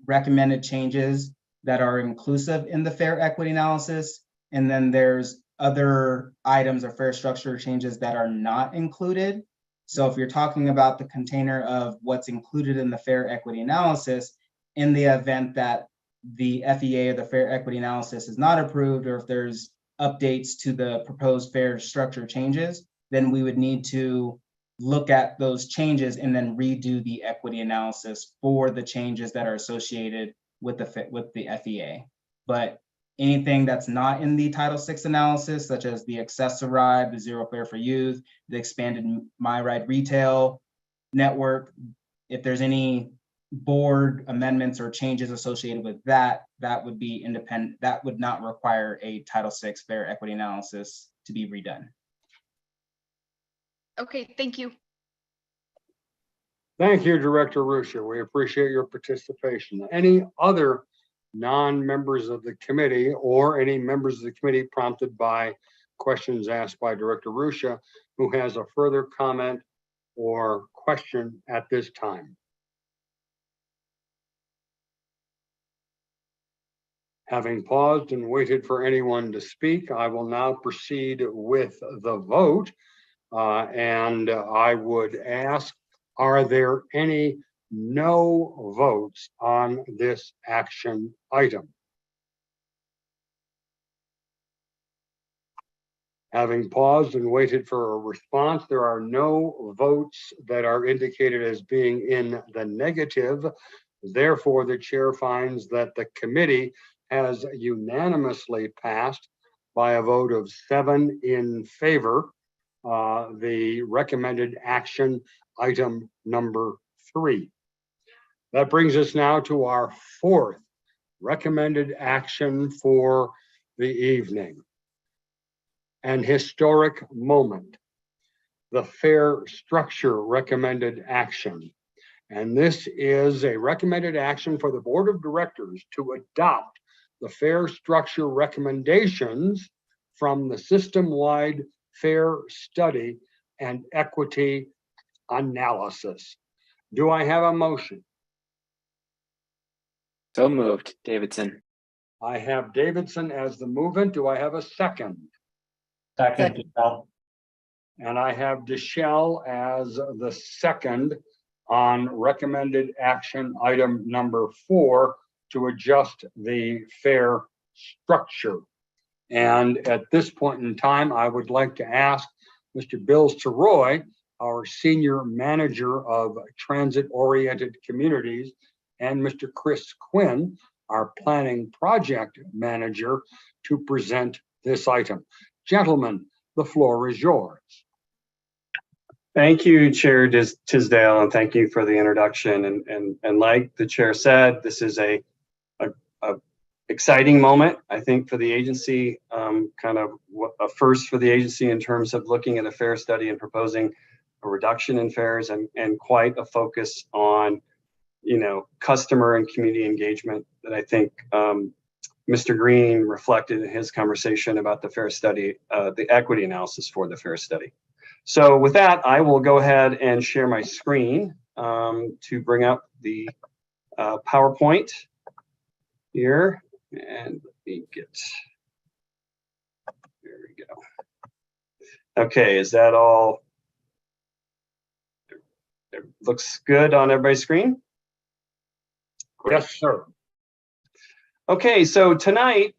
recommended changes that are inclusive in the fair equity analysis. And then there's other items or fair structure changes that are not included. So if you're talking about the container of what's included in the fair equity analysis, in the event that the FEA or the fair equity analysis is not approved, or if there's updates to the proposed fair structure changes, then we would need to look at those changes and then redo the equity analysis for the changes that are associated with the FEA. But anything that's not in the Title VI analysis, such as the Access-a-Ride, the Zero Fare for Youth, the expanded MyRide retail network, if there's any board amendments or changes associated with that, that would be independent. That would not require a Title VI fair equity analysis to be redone. Okay, thank you. Thank you, Director Rusha. We appreciate your participation. Any other non-members of the committee or any members of the committee prompted by questions asked by Director Rusha who has a further comment or question at this time? Having paused and waited for anyone to speak, I will now proceed with the vote. And I would ask, are there any no votes on this action item? Having paused and waited for a response, there are no votes that are indicated as being in the negative. Therefore, the chair finds that the committee has unanimously passed by a vote of 7 in favor the recommended action item number 3. That brings us now to our 4th recommended action for the evening. An historic moment, the fair structure recommended action. And this is a recommended action for the board of directors to adopt the fair structure recommendations from the system-wide fair study and equity analysis. Do I have a motion? So moved, Davidson. I have Davidson as the movement. Do I have a second? Second, Deschel. And I have Deschel as the second on recommended action item number 4 to adjust the fare structure. And at this point in time, I would like to ask Mr. Bill Soroy, our Senior Manager of Transit-Oriented Communities, and Mr. Chris Quinn, our Planning Project Manager, to present this item. Gentlemen, the floor is yours. Thank you, Chair Tisdale, and thank you for the introduction. And like the chair said, this is a exciting moment, I think, for the agency, kind of a first for the agency in terms of looking at a fare study and proposing a reduction in fares, and quite a focus on, customer and community engagement that I think Mr. Green reflected in his conversation about the fare study, the equity analysis for the fare study. So with that, I will go ahead and share my screen to bring up the PowerPoint here. And let me get, there we go. Okay, is that all? It looks good on everybody's screen? Yes, sir. Okay, so tonight,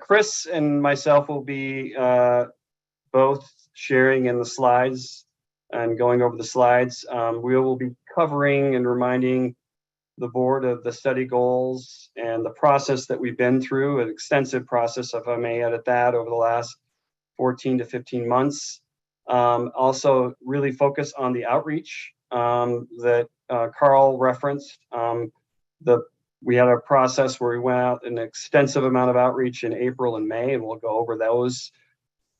Chris and myself will be both sharing in the slides and going over the slides. We will be covering and reminding the board of the study goals and the process that we've been through, an extensive process, if I may add at that, over the last 14 to 15 months. Also really focus on the outreach that Carl referenced. We had a process where we went out an extensive amount of outreach in April and May, and we'll go over those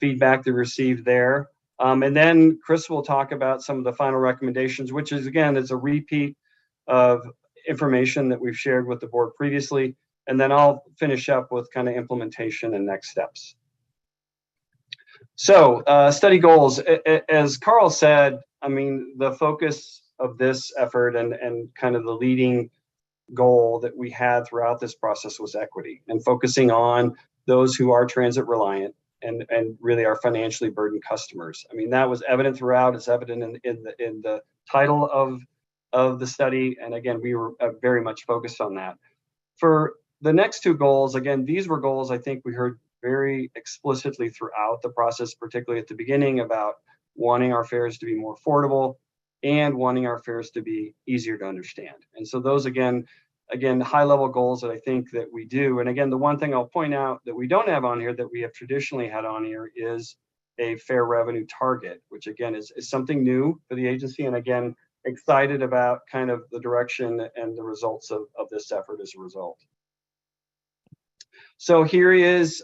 feedback that we received there. And then Chris will talk about some of the final recommendations, which is, again, is a repeat of information that we've shared with the board previously. And then I'll finish up with kind of implementation and next steps. So study goals, as Carl said, I mean, the focus of this effort and kind of the leading goal that we had throughout this process was equity, and focusing on those who are transit reliant and really are financially burdened customers. I mean, that was evident throughout. It's evident in the title of the study. And again, we were very much focused on that. For the next two goals, again, these were goals I think we heard very explicitly throughout the process, particularly at the beginning, about wanting our fares to be more affordable and wanting our fares to be easier to understand. And so those, again, high level goals that I think that we do. And again, the one thing I'll point out that we don't have on here that we have traditionally had on here is a fare revenue target, which again is something new for the agency. And again, excited about kind of the direction and the results of this effort as a result. So here is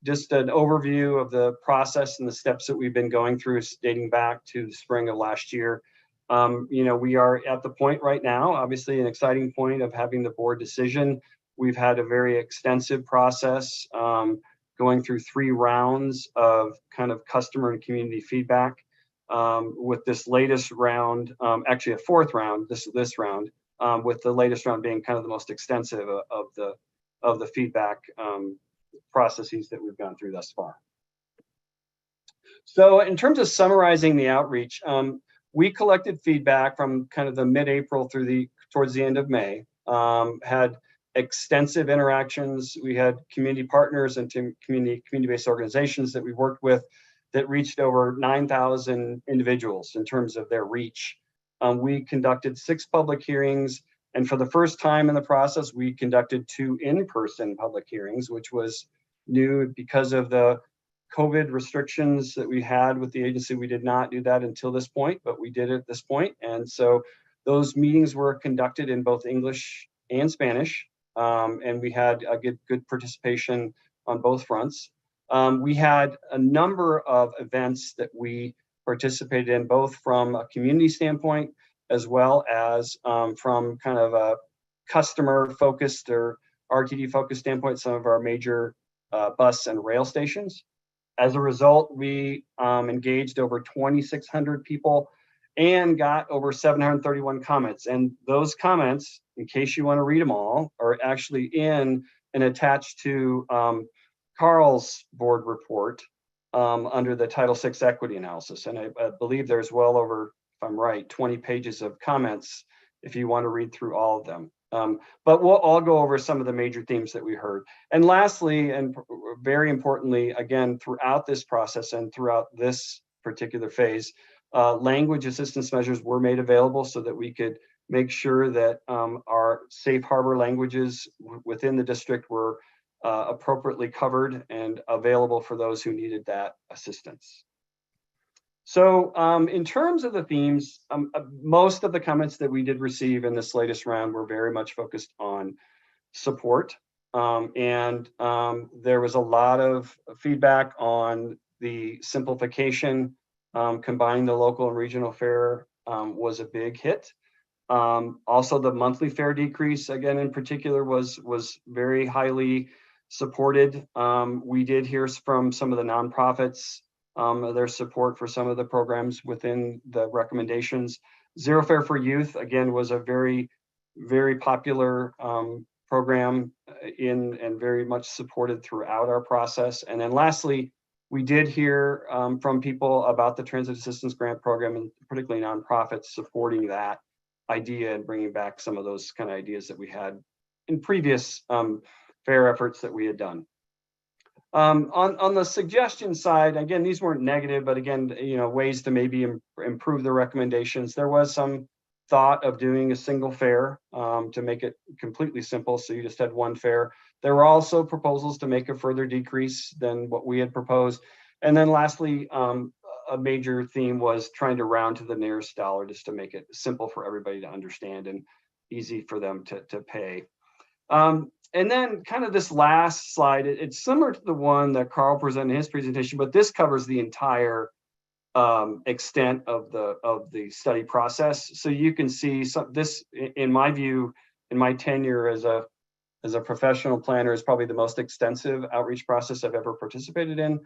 just an overview of the process and the steps that we've been going through dating back to the spring of last year. We are at the point right now, obviously an exciting point of having the board decision. We've had a very extensive process going through 3 rounds of kind of customer and community feedback. With this latest round, actually a 4th round, this round, with the latest round being kind of the most extensive of the feedback processes that we've gone through thus far. So in terms of summarizing the outreach, we collected feedback from kind of the mid-April through towards the end of May, had extensive interactions. We had community partners and community-based organizations that we worked with that reached over 9,000 individuals in terms of their reach. We conducted 6 public hearings, and for the first time in the process, we conducted 2 in-person public hearings, which was new because of the COVID restrictions that we had with the agency. We did not do that until this point, but we did it at this point. And so those meetings were conducted in both English and Spanish, and we had a good participation on both fronts. We had a number of events that we participated in, both from a community standpoint, as well as from kind of a customer-focused or RTD-focused standpoint, some of our major bus and rail stations. As a result, we engaged over 2,600 people and got over 731 comments. And those comments, in case you want to read them all, are actually in and attached to Carl's board report under the Title VI equity analysis. And I believe there's well over, if I'm right, 20 pages of comments if you want to read through all of them. But we'll all go over some of the major themes that we heard. And lastly, and very importantly, again, throughout this process and throughout this particular phase, language assistance measures were made available so that we could make sure that our safe harbor languages within the district were appropriately covered and available for those who needed that assistance. So in terms of the themes, most of the comments that we did receive in this latest round were very much focused on support. And there was a lot of feedback on the simplification. Combining the local and regional fare was a big hit. Also, the monthly fare decrease, again, in particular, was very highly supported. We did hear from some of the nonprofits, their support for some of the programs within the recommendations. Zero Fare for Youth, again, was a very, very popular program and very much supported throughout our process. And then lastly, we did hear from people about the Transit Assistance Grant Program, and particularly nonprofits supporting that idea and bringing back some of those kind of ideas that we had in previous fare efforts that we had done. On the suggestion side, again, these weren't negative, but again, ways to maybe improve the recommendations. There was some thought of doing a single fare to make it completely simple, so you just had one fare. There were also proposals to make a further decrease than what we had proposed. And then lastly, a major theme was trying to round to the nearest dollar just to make it simple for everybody to understand and easy for them to pay. And then kind of this last slide, it's similar to the one that Carl presented in his presentation, but this covers the entire extent of the study process. So you can see this, in my view, in my tenure as a professional planner, is probably the most extensive outreach process I've ever participated in.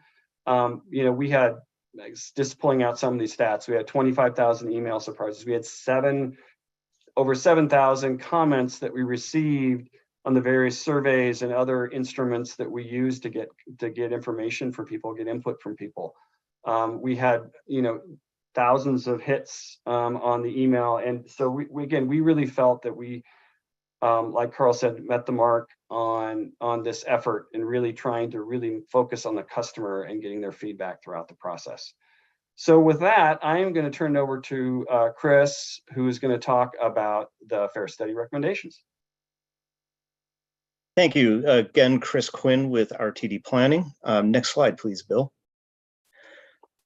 We had, just pulling out some of these stats, we had 25,000 email surprises. We had over 7,000 comments that we received on the various surveys and other instruments that we use to get information for people, get input from people. We had, thousands of hits on the email. And so we really felt that we, like Carl said, met the mark on this effort and really trying to really focus on the customer and getting their feedback throughout the process. So with that, I am going to turn it over to Chris, who is going to talk about the fare study recommendations. Thank you. Again, Chris Quinn with RTD Planning. Next slide, please, Bill.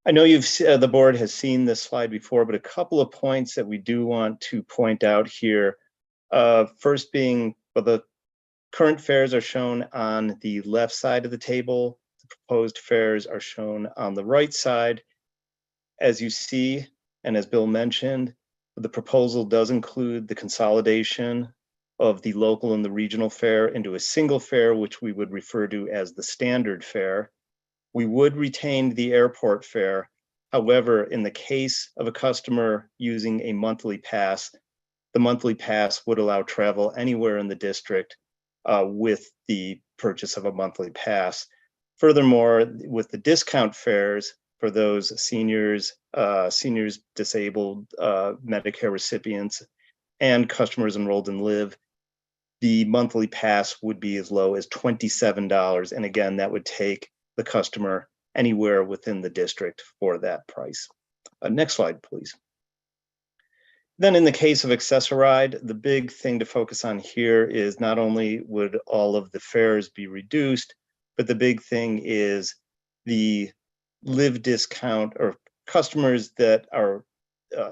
I know the board has seen this slide before, but a couple of points that we do want to point out here. First being, well, the current fares are shown on the left side of the table. The proposed fares are shown on the right side. As you see, and as Bill mentioned, the proposal does include the consolidation of the local and the regional fare into a single fare, which we would refer to as the standard fare. We would retain the airport fare. However, in the case of a customer using a monthly pass, the monthly pass would allow travel anywhere in the district with the purchase of a monthly pass. Furthermore, with the discount fares for those seniors, disabled, Medicare recipients, and customers enrolled in LIV, the monthly pass would be as low as $27. And again, that would take the customer anywhere within the district for that price. Next slide, please. Then in the case of Access-a-Ride, the big thing to focus on here is not only would all of the fares be reduced, but the big thing is the LIV discount, or customers that are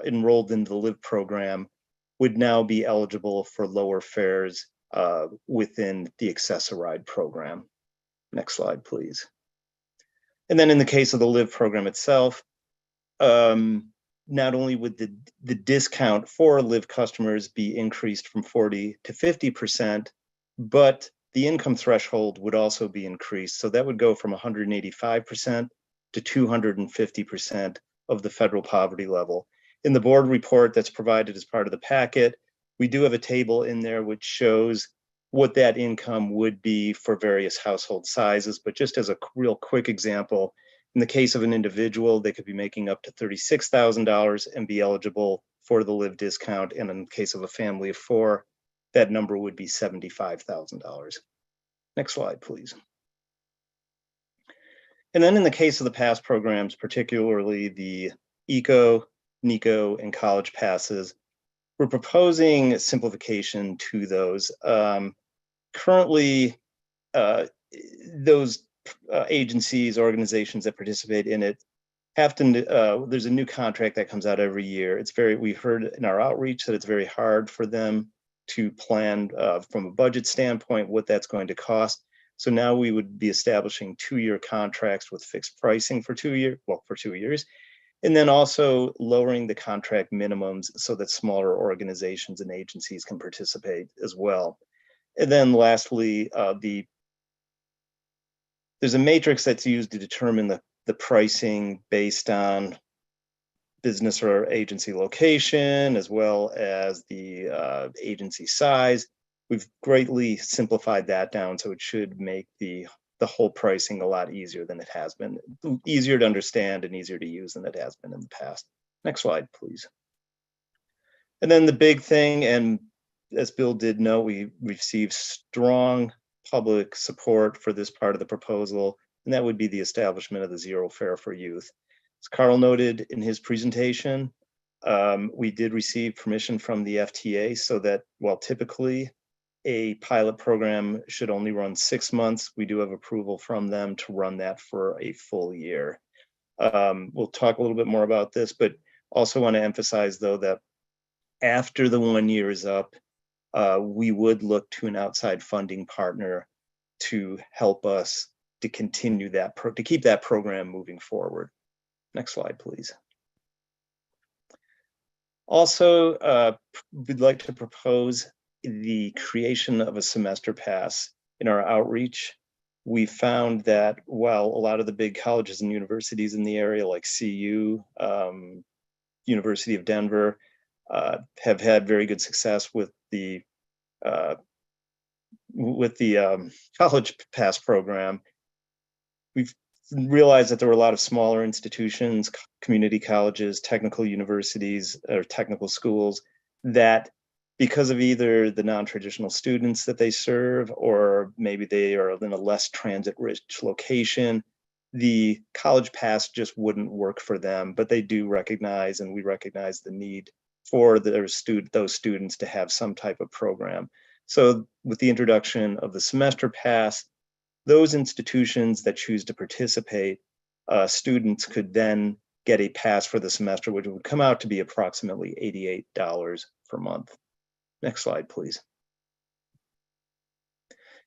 enrolled in the LIV program would now be eligible for lower fares within the Access-a-Ride program. Next slide, please. And then in the case of the LIV program itself, not only would the discount for LIV customers be increased from 40% to 50%, but the income threshold would also be increased. So that would go from 185% to 250% of the federal poverty level. In the board report that's provided as part of the packet, we do have a table in there which shows what that income would be for various household sizes. But just as a real quick example, in the case of an individual, they could be making up to $36,000 and be eligible for the live discount. And in the case of a family of 4, that number would be $75,000. Next slide, please. And then in the case of the pass programs, particularly the ECO, NECO, and college passes, we're proposing simplification to those. Currently, those agencies, organizations that participate in it have to, there's a new contract that comes out every year. We heard in our outreach that it's very hard for them to plan from a budget standpoint what that's going to cost. So now we would be establishing 2-year contracts with fixed pricing for 2 years, and then also lowering the contract minimums so that smaller organizations and agencies can participate as well. And then lastly, there's a matrix that's used to determine the pricing based on business or agency location, as well as the agency size. We've greatly simplified that down, so it should make the whole pricing a lot easier than it has been, easier to understand and easier to use than it has been in the past. Next slide, please. And then the big thing, and as Bill did note, we received strong public support for this part of the proposal, and that would be the establishment of the zero fare for youth. As Carl noted in his presentation, we did receive permission from the FTA so that while typically a pilot program should only run 6 months, we do have approval from them to run that for a full year. We'll talk a little bit more about this, but also want to emphasize though that after the 1 year is up, we would look to an outside funding partner to help us to continue that, to keep that program moving forward. Next slide, please. Also, we'd like to propose the creation of a semester pass. In our outreach, we found that while a lot of the big colleges and universities in the area, like CU, University of Denver, have had very good success with the college pass program, we've realized that there were a lot of smaller institutions, community colleges, technical universities, or technical schools that, because of either the non-traditional students that they serve, or maybe they are in a less transit-rich location, the college pass just wouldn't work for them. But they do recognize, and we recognize the need for those students to have some type of program. So with the introduction of the semester pass, those institutions that choose to participate, students could then get a pass for the semester, which would come out to be approximately $88 per month. Next slide, please.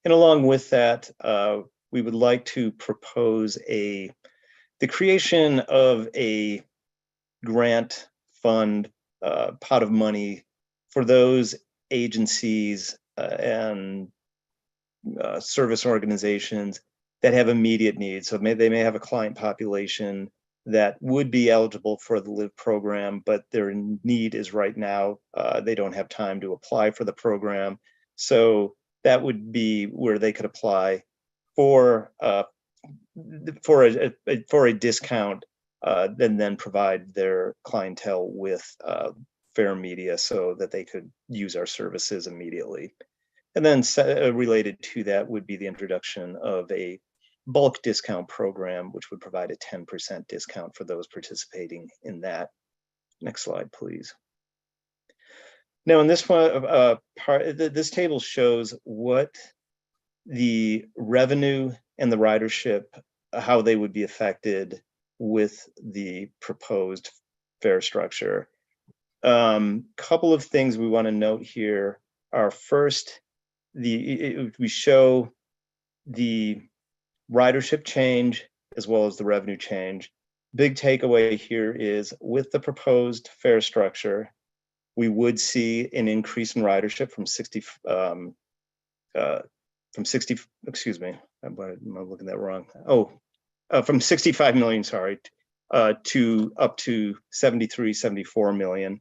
And along with that, we would like to propose the creation of a grant fund pot of money for those agencies and service organizations that have immediate needs. So they may have a client population that would be eligible for the LIVE program, but their need is right now, they don't have time to apply for the program. So that would be where they could apply for a discount, then provide their clientele with fair media so that they could use our services immediately. And then related to that would be the introduction of a bulk discount program, which would provide a 10% discount for those participating in that. Next slide, please. Now, in this one, this table shows what the revenue and the ridership, how they would be affected with the proposed fare structure. Couple of things we want to note here are, first, we show the ridership change as well as the revenue change. Big takeaway here is, with the proposed fare structure, we would see an increase in ridership from 60, excuse me, am I looking at that wrong? Oh, from 65 million, sorry, to up to 73, 74 million.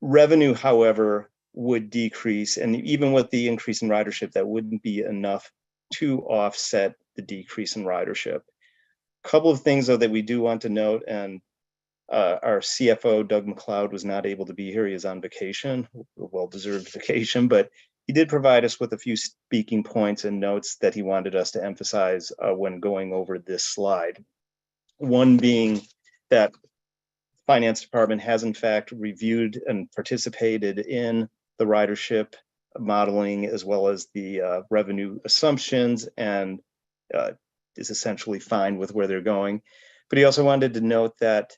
Revenue, however, would decrease, and even with the increase in ridership, that wouldn't be enough to offset the decrease in ridership. A couple of things, though, that we do want to note, and our CFO, Doug McLeod, was not able to be here. He is on vacation, a well-deserved vacation, but he did provide us with a few speaking points and notes that he wanted us to emphasize when going over this slide. One being that Finance Department has in fact reviewed and participated in the ridership modeling as well as the revenue assumptions, and is essentially fine with where they're going. But he also wanted to note that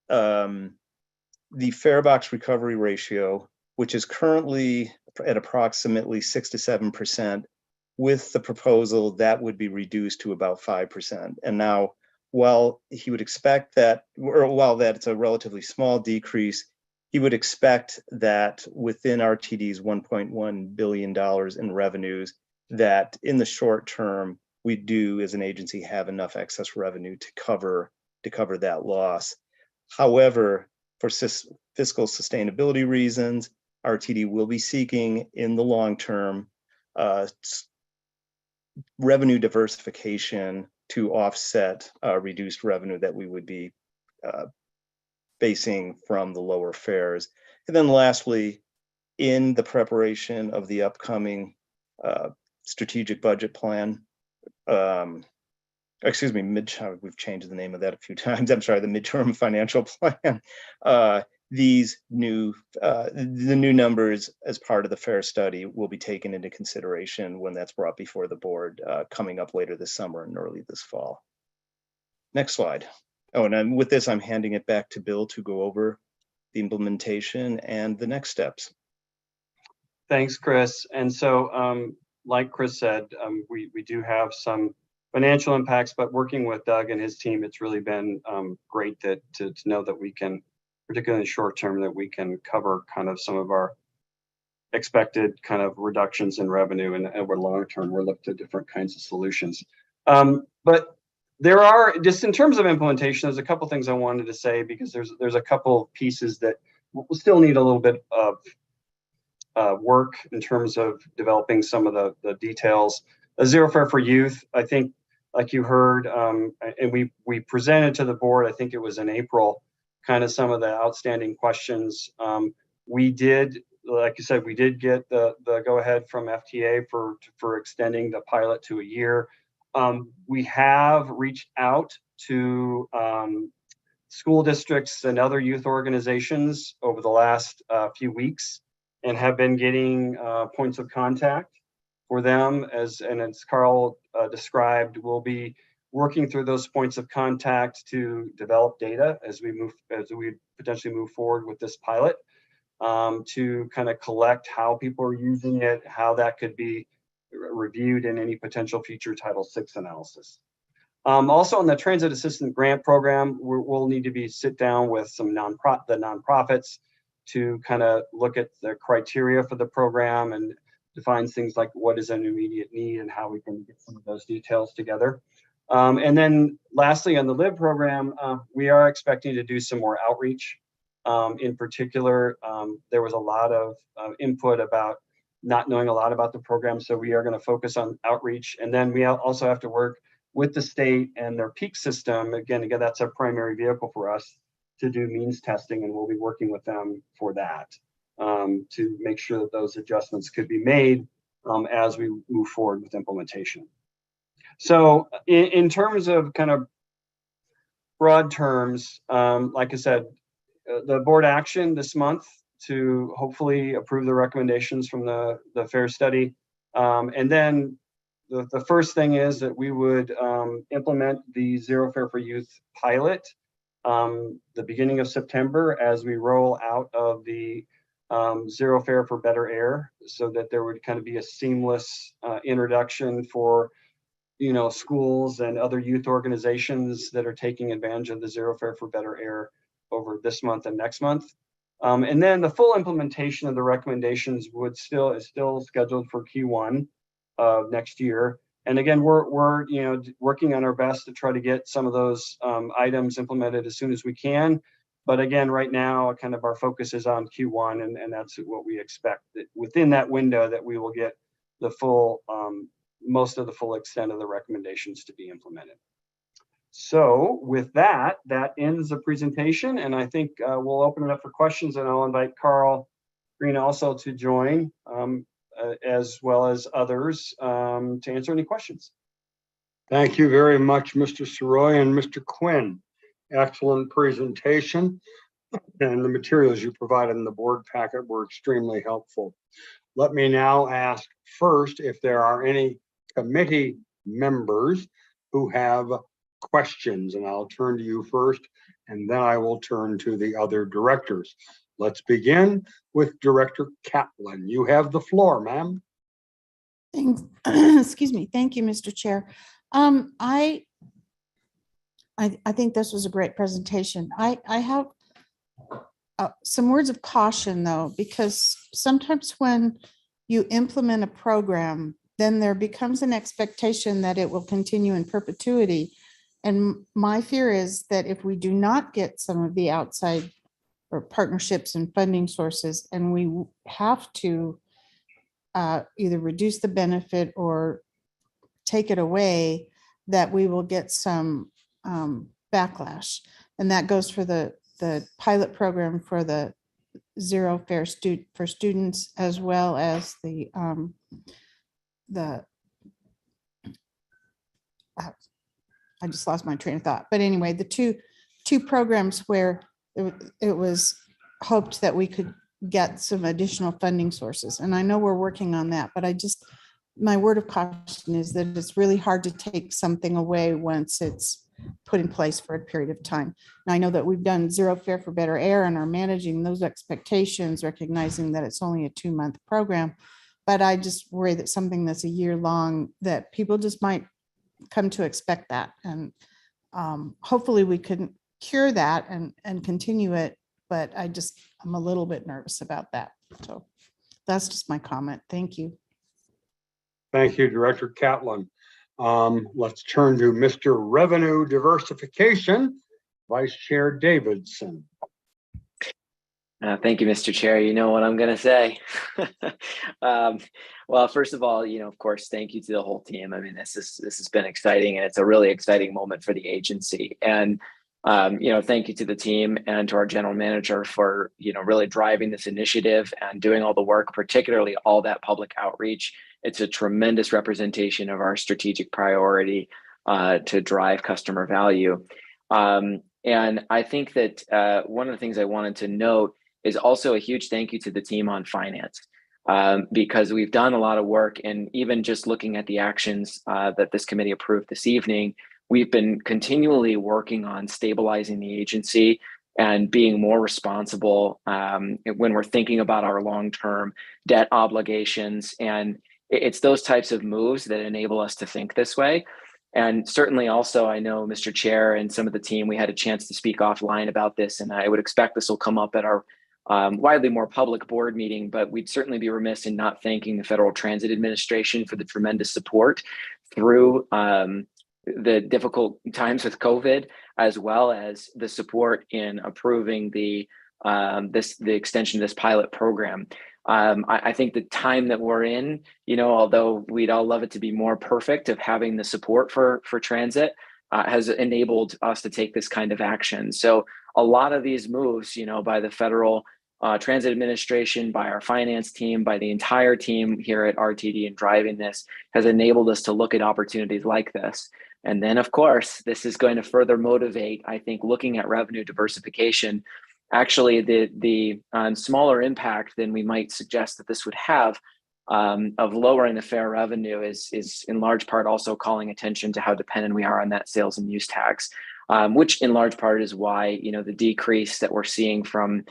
the fare box recovery ratio, which is currently at approximately 6 to 7%, with the proposal that would be reduced to about 5%. And now, while he would expect that, or while that's a relatively small decrease, he would expect that within RTD's $1.1 billion in revenues, that in the short term, we do as an agency have enough excess revenue to cover that loss. However, for fiscal sustainability reasons, RTD will be seeking in the long term revenue diversification to offset reduced revenue that we would be facing from the lower fares. And then lastly, in the preparation of the upcoming strategic budget plan, excuse me, we've changed the name of that a few times. I'm sorry, the midterm financial plan. The new numbers as part of the fare study will be taken into consideration when that's brought before the board coming up later this summer and early this fall. Next slide. Oh, and with this, I'm handing it back to Bill to go over the implementation and the next steps. Thanks, Chris. And so, like Chris said, we do have some financial impacts, but working with Doug and his team, it's really been great to know that we can, particularly in the short term, that we can cover kind of some of our expected kind of reductions in revenue, and over long term, we're looking at different kinds of solutions. But there are, just in terms of implementation, there's a couple things I wanted to say, because there's a couple pieces that will still need a little bit of work in terms of developing some of the details. A zero fare for youth, I think, like you heard, and we presented to the board, I think it was in April, kind of some of the outstanding questions. We did, like you said, we did get the go ahead from FTA for extending the pilot to a year. We have reached out to school districts and other youth organizations over the last few weeks, and have been getting points of contact for them. As Carl described, we'll be working through those points of contact to develop data as we potentially move forward with this pilot, to kind of collect how people are using it, how that could be reviewed in any potential future Title VI analysis. Also, on the Transit Assistant Grant Program, we'll need to sit down with some nonprofits to kind of look at the criteria for the program and define things like what is an immediate need and how we can get some of those details together. And then lastly, on the LIVE program, we are expecting to do some more outreach. In particular, there was a lot of input about not knowing a lot about the program, so we are going to focus on outreach. And then we also have to work with the state and their peak system. Again, that's a primary vehicle for us to do means testing, and we'll be working with them for that, to make sure that those adjustments could be made as we move forward with implementation. So in terms of kind of broad terms, like I said, the board action this month to hopefully approve the recommendations from the fare study. And then the first thing is that we would implement the Zero Fare for Youth pilot the beginning of September, as we roll out of the Zero Fare for Better Air, so that there would kind of be a seamless introduction for schools and other youth organizations that are taking advantage of the Zero Fare for Better Air over this month and next month. And then the full implementation of the recommendations is still scheduled for Q1 of next year. And again, we're working on our best to try to get some of those items implemented as soon as we can. But again, right now, kind of our focus is on Q1, and that's what we expect, that within that window that we will get the full, most of the full extent of the recommendations to be implemented. So with that, that ends the presentation, and I think we'll open it up for questions, and I'll invite Carl Green also to join, as well as others, to answer any questions. Thank you very much, Mr. Soroy and Mr. Quinn. Excellent presentation, and the materials you provided in the board packet were extremely helpful. Let me now ask first if there are any committee members who have questions, and I'll turn to you first, and then I will turn to the other directors. Let's begin with Director Kaplan. You have the floor, ma'am. Thanks. Excuse me. Thank you, Mr. Chair. I think this was a great presentation. I have some words of caution, though, because sometimes when you implement a program, then there becomes an expectation that it will continue in perpetuity. And my fear is that if we do not get some of the outside or partnerships and funding sources, and we have to either reduce the benefit or take it away, that we will get some backlash. And that goes for the pilot program for the zero fare for students, as well as I just lost my train of thought. But anyway, the two programs where it was hoped that we could get some additional funding sources. And I know we're working on that, but my word of caution is that it's really hard to take something away once it's put in place for a period of time. Now, I know that we've done zero fare for better air and are managing those expectations, recognizing that it's only a 2-month program. But I just worry that something that's a year long, that people just might come to expect that. And hopefully we can cure that and continue it. But I'm a little bit nervous about that. So that's just my comment. Thank you. Thank you, Director Kaplan. Let's turn to Mr. Revenue Diversification, Vice Chair Davidson. Thank you, Mr. Chair. You know what I'm going to say. Well, first of all, of course, thank you to the whole team. I mean, this has been exciting, and it's a really exciting moment for the agency. And thank you to the team and to our general manager for really driving this initiative and doing all the work, particularly all that public outreach. It's a tremendous representation of our strategic priority to drive customer value. And I think that one of the things I wanted to note is also a huge thank you to the team on finance, because we've done a lot of work, and even just looking at the actions that this committee approved this evening, we've been continually working on stabilizing the agency and being more responsible when we're thinking about our long-term debt obligations. And it's those types of moves that enable us to think this way. And certainly also, I know Mr. Chair and some of the team, we had a chance to speak offline about this, and I would expect this will come up at our widely more public board meeting, but we'd certainly be remiss in not thanking the Federal Transit Administration for the tremendous support through the difficult times with COVID, as well as the support in approving the extension of this pilot program. I think the time that we're in, although we'd all love it to be more perfect, of having the support for transit has enabled us to take this kind of action. So a lot of these moves, by the Federal Transit Administration, by our finance team, by the entire team here at RTD and driving this, has enabled us to look at opportunities like this. And then, of course, this is going to further motivate, I think, looking at revenue diversification. Actually, the smaller impact than we might suggest that this would have of lowering the fare revenue is in large part also calling attention to how dependent we are on that sales and use tax, which in large part is why the decrease that we're seeing from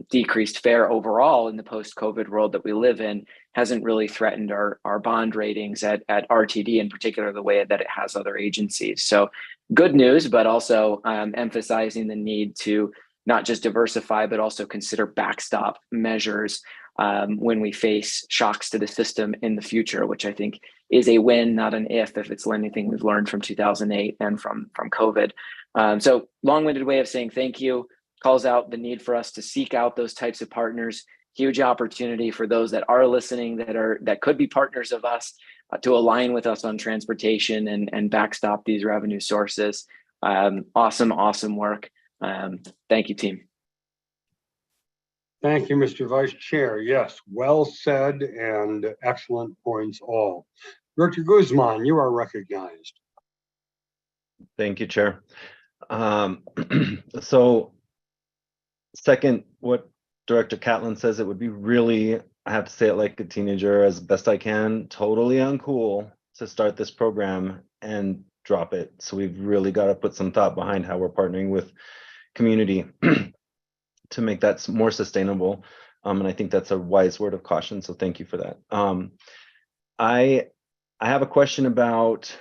decreased fare overall in the post-COVID world that we live in hasn't really threatened our bond ratings at RTD, in particular, the way that it has other agencies. So good news, but also emphasizing the need to not just diversify, but also consider backstop measures when we face shocks to the system in the future, which I think is a win, not an if it's anything we've learned from 2008 and from COVID. So long-winded way of saying thank you, calls out the need for us to seek out those types of partners. Huge opportunity for those that are listening that could be partners of us to align with us on transportation and backstop these revenue sources. Awesome work. Thank you, team. Thank you, Mr. Vice Chair. Yes, well said and excellent points all. Director Guzman, you are recognized. Thank you, Chair. So second, what Director Catlin says, it would be really, I have to say it like a teenager as best I can, totally uncool to start this program and drop it. So we've really got to put some thought behind how we're partnering with community to make that more sustainable. And I think that's a wise word of caution. So thank you for that. I have a question about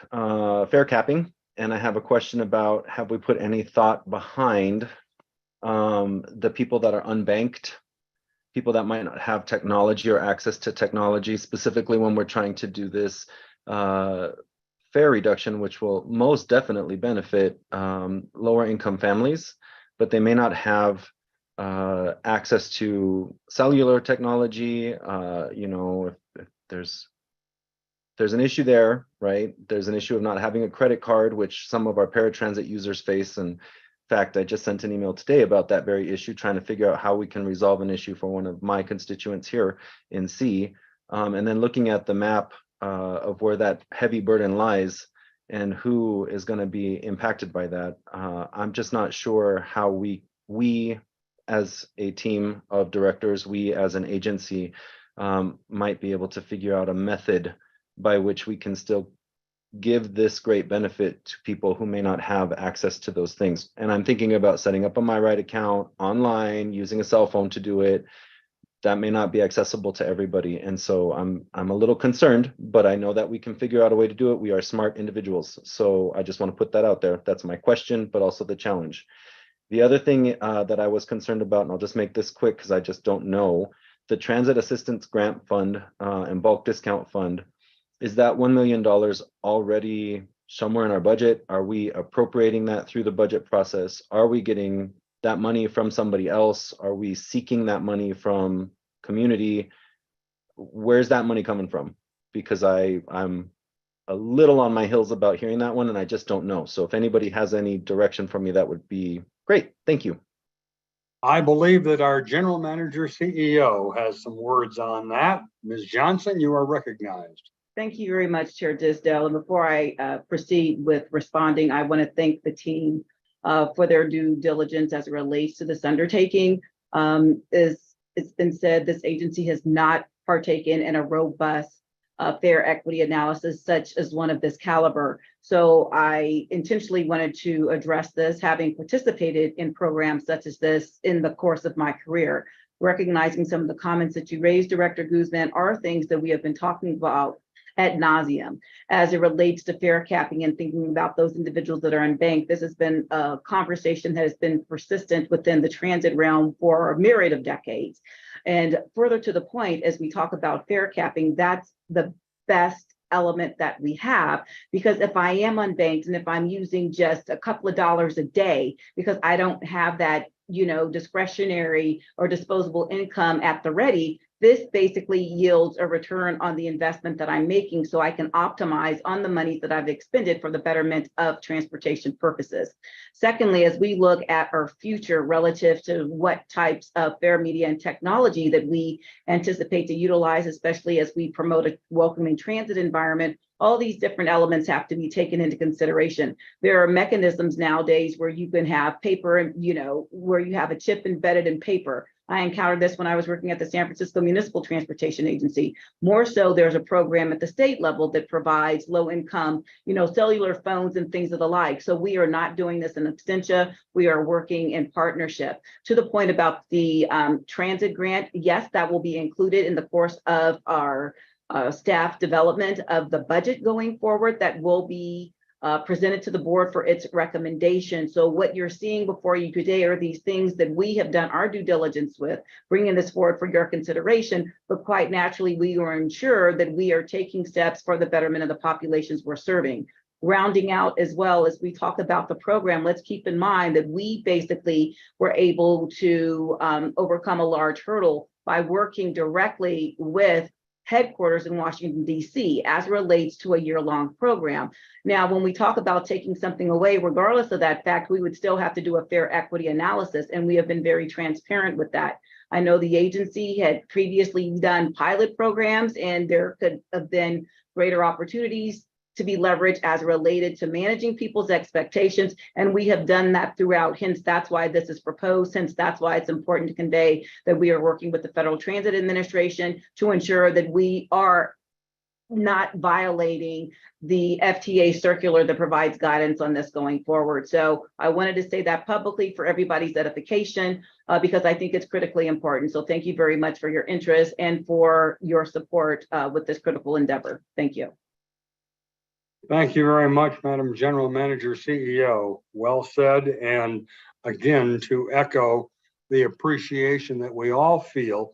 fare capping, and I have a question about, have we put any thought behind the people that are unbanked, people that might not have technology or access to technology, specifically when we're trying to do this fare reduction, which will most definitely benefit lower income families, but they may not have access to cellular technology. If there's an issue there, right? There's an issue of not having a credit card, which some of our paratransit users face. And in fact, I just sent an email today about that very issue, trying to figure out how we can resolve an issue for one of my constituents here in C. And then looking at the map of where that heavy burden lies and who is going to be impacted by that. I'm just not sure how we as a team of directors, we as an agency might be able to figure out a method by which we can still give this great benefit to people who may not have access to those things. And I'm thinking about setting up a MyRide account online, using a cell phone to do it. That may not be accessible to everybody. And so I'm a little concerned, but I know that we can figure out a way to do it. We are smart individuals. So I just want to put that out there. That's my question, but also the challenge. The other thing that I was concerned about, and I'll just make this quick because I just don't know, the Transit Assistance Grant Fund and Bulk Discount Fund, is that $1 million already somewhere in our budget? Are we appropriating that through the budget process? Are we getting that money from somebody else? Are we seeking that money from community? Where's that money coming from? Because I'm a little on my heels about hearing that one, and I just don't know. So if anybody has any direction for me, that would be great. Thank you. I believe that our General Manager CEO has some words on that. Ms. Johnson, you are recognized. Thank you very much, Chair Disdale. And before I proceed with responding, I want to thank the team for their due diligence as it relates to this undertaking. As it's been said, this agency has not partaken in a robust fare equity analysis such as one of this caliber. So I intentionally wanted to address this, having participated in programs such as this in the course of my career. Recognizing some of the comments that you raised, Director Guzman, are things that we have been talking about ad nauseum as it relates to fare capping and thinking about those individuals that are unbanked. This has been a conversation that has been persistent within the transit realm for a myriad of decades. And further to the point, as we talk about fare capping, that's the best element that we have, because if I am unbanked and if I'm using just a couple of dollars a day because I don't have that, discretionary or disposable income at the ready, this basically yields a return on the investment that I'm making so I can optimize on the money that I've expended for the betterment of transportation purposes. Secondly, as we look at our future relative to what types of fare media and technology that we anticipate to utilize, especially as we promote a welcoming transit environment, all these different elements have to be taken into consideration. There are mechanisms nowadays where you can have paper and, where you have a chip embedded in paper. I encountered this when I was working at the San Francisco Municipal Transportation Agency. More so, there's a program at the state level that provides low income, cellular phones and things of the like. So we are not doing this in absentia. We are working in partnership. To the point about the transit grant, yes, that will be included in the course of our staff development of the budget going forward. That will be presented to the board for its recommendation. So what you're seeing before you today are these things that we have done our due diligence with, bringing this forward for your consideration, but quite naturally, we will ensure that we are taking steps for the betterment of the populations we're serving. Rounding out as well as we talk about the program, let's keep in mind that we basically were able to overcome a large hurdle by working directly with headquarters in Washington, D.C. as relates to a year-long program. Now, when we talk about taking something away, regardless of that fact, we would still have to do a fair equity analysis, and we have been very transparent with that. I know the agency had previously done pilot programs, and there could have been greater opportunities to be leveraged as related to managing people's expectations. And we have done that throughout. Hence, that's why this is proposed. Hence, that's why it's important to convey that we are working with the Federal Transit Administration to ensure that we are not violating the FTA circular that provides guidance on this going forward. So I wanted to say that publicly for everybody's edification, because I think it's critically important. So thank you very much for your interest and for your support with this critical endeavor. Thank you. Thank you very much, Madam General Manager, CEO. Well said. And again, to echo the appreciation that we all feel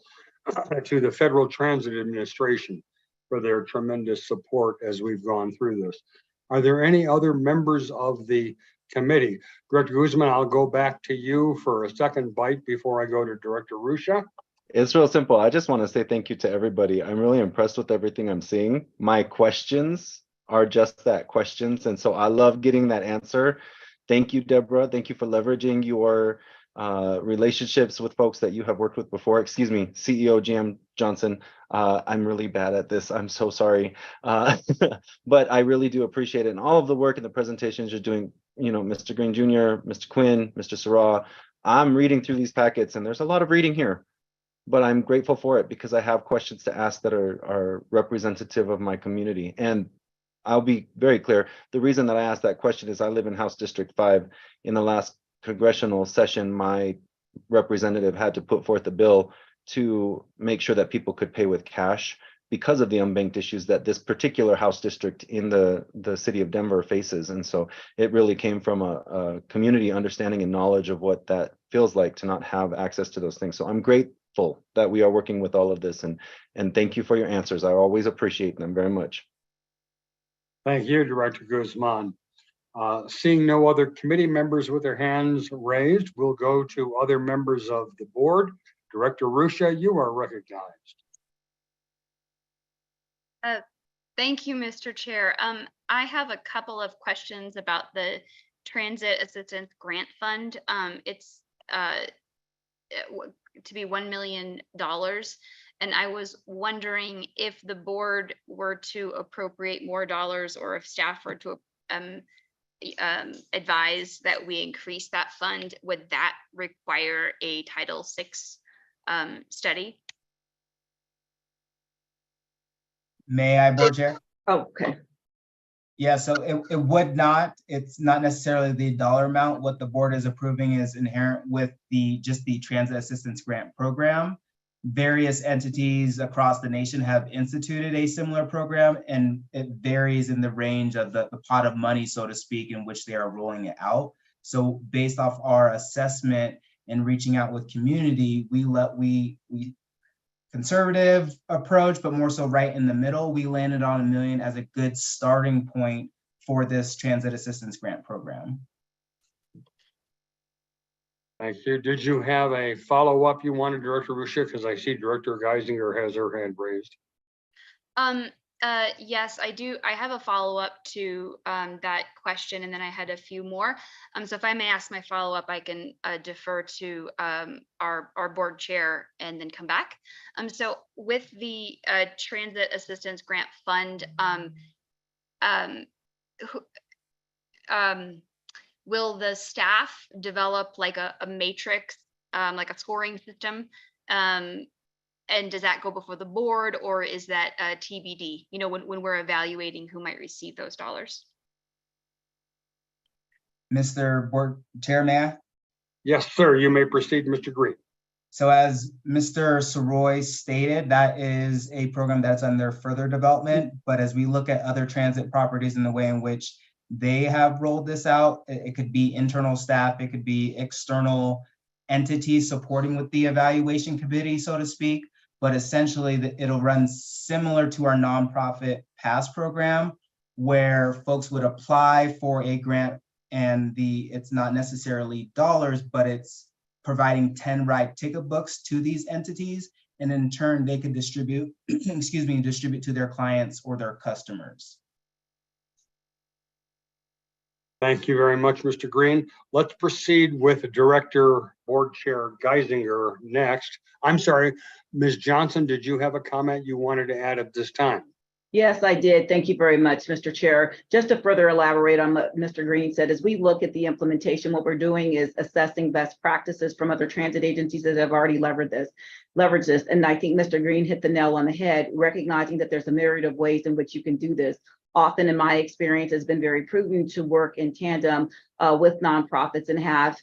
to the Federal Transit Administration for their tremendous support as we've gone through this. Are there any other members of the committee? Director Guzman, I'll go back to you for a second bite before I go to Director Ruscia. It's real simple. I just want to say thank you to everybody. I'm really impressed with everything I'm seeing. My questions are just that, questions. And so I love getting that answer. Thank you, Deborah. Thank you for leveraging your relationships with folks that you have worked with before. Excuse me, CEO GM Johnson. I'm really bad at this. I'm so sorry. But I really do appreciate it. And all of the work and the presentations you're doing, you know, Mr. Green Jr., Mr. Quinn, Mr. Sarah. I'm reading through these packets and there's a lot of reading here, but I'm grateful for it because I have questions to ask that are representative of my community. And I'll be very clear. The reason that I asked that question is I live in House District 5. In the last congressional session, my representative had to put forth a bill to make sure that people could pay with cash because of the unbanked issues that this particular House district in the city of Denver faces. And so it really came from a community understanding and knowledge of what that feels like to not have access to those things. So I'm grateful that we are working with all of this, and thank you for your answers. I always appreciate them very much. Thank you, Director Guzman. Seeing no other committee members with their hands raised, we'll go to other members of the board. Director Ruscia, you are recognized. Thank you, Mr. Chair. I have a couple of questions about the Transit Assistance Grant Fund. It's to be $1 million. And I was wondering if the board were to appropriate more dollars or if staff were to advise that we increase that fund, would that require a Title VI study? May I, Board Chair? Oh, okay. Yeah, so it would not, it's not necessarily the dollar amount. What the board is approving is inherent with just the Transit Assistance Grant Program. Various entities across the nation have instituted a similar program, and it varies in the range of the pot of money, so to speak, in which they are rolling it out. So based off our assessment and reaching out with community, we conservative approach, but more so right in the middle, we landed on $1 million as a good starting point for this Transit Assistance Grant Program. Thank you. Did you have a follow-up you wanted, Director Ruscia? Because I see Director Geisinger has her hand raised. Yes, I do. I have a follow-up to that question, and then I had a few more. So if I may ask my follow-up, I can defer to our board chair and then come back. So with the Transit Assistance Grant Fund, will the staff develop like a matrix, like a scoring system? And does that go before the board, or is that TBD, you know, when we're evaluating who might receive those dollars? Mr. Board Chair, may I? Yes, sir. You may proceed, Mr. Green. So as Mr. Soroy stated, that is a program that's under further development. But as we look at other transit properties and the way in which they have rolled this out. It could be internal staff, it could be external entities supporting with the evaluation committee, so to speak. But essentially, it'll run similar to our nonprofit pass program, where folks would apply for a grant, and it's not necessarily dollars, but it's providing 10 ride ticket books to these entities, and in turn they could distribute, distribute to their clients or their customers. Thank you very much, Mr. Green. Let's proceed with Director Board Chair Geisinger next. I'm sorry, Ms. Johnson, did you have a comment you wanted to add at this time? Yes, I did. Thank you very much, Mr. Chair. Just to further elaborate on what Mr. Green said, as we look at the implementation, what we're doing is assessing best practices from other transit agencies that have already leveraged this. And I think Mr. Green hit the nail on the head, recognizing that there's a myriad of ways in which you can do this. Often in my experience has been very prudent to work in tandem with nonprofits and have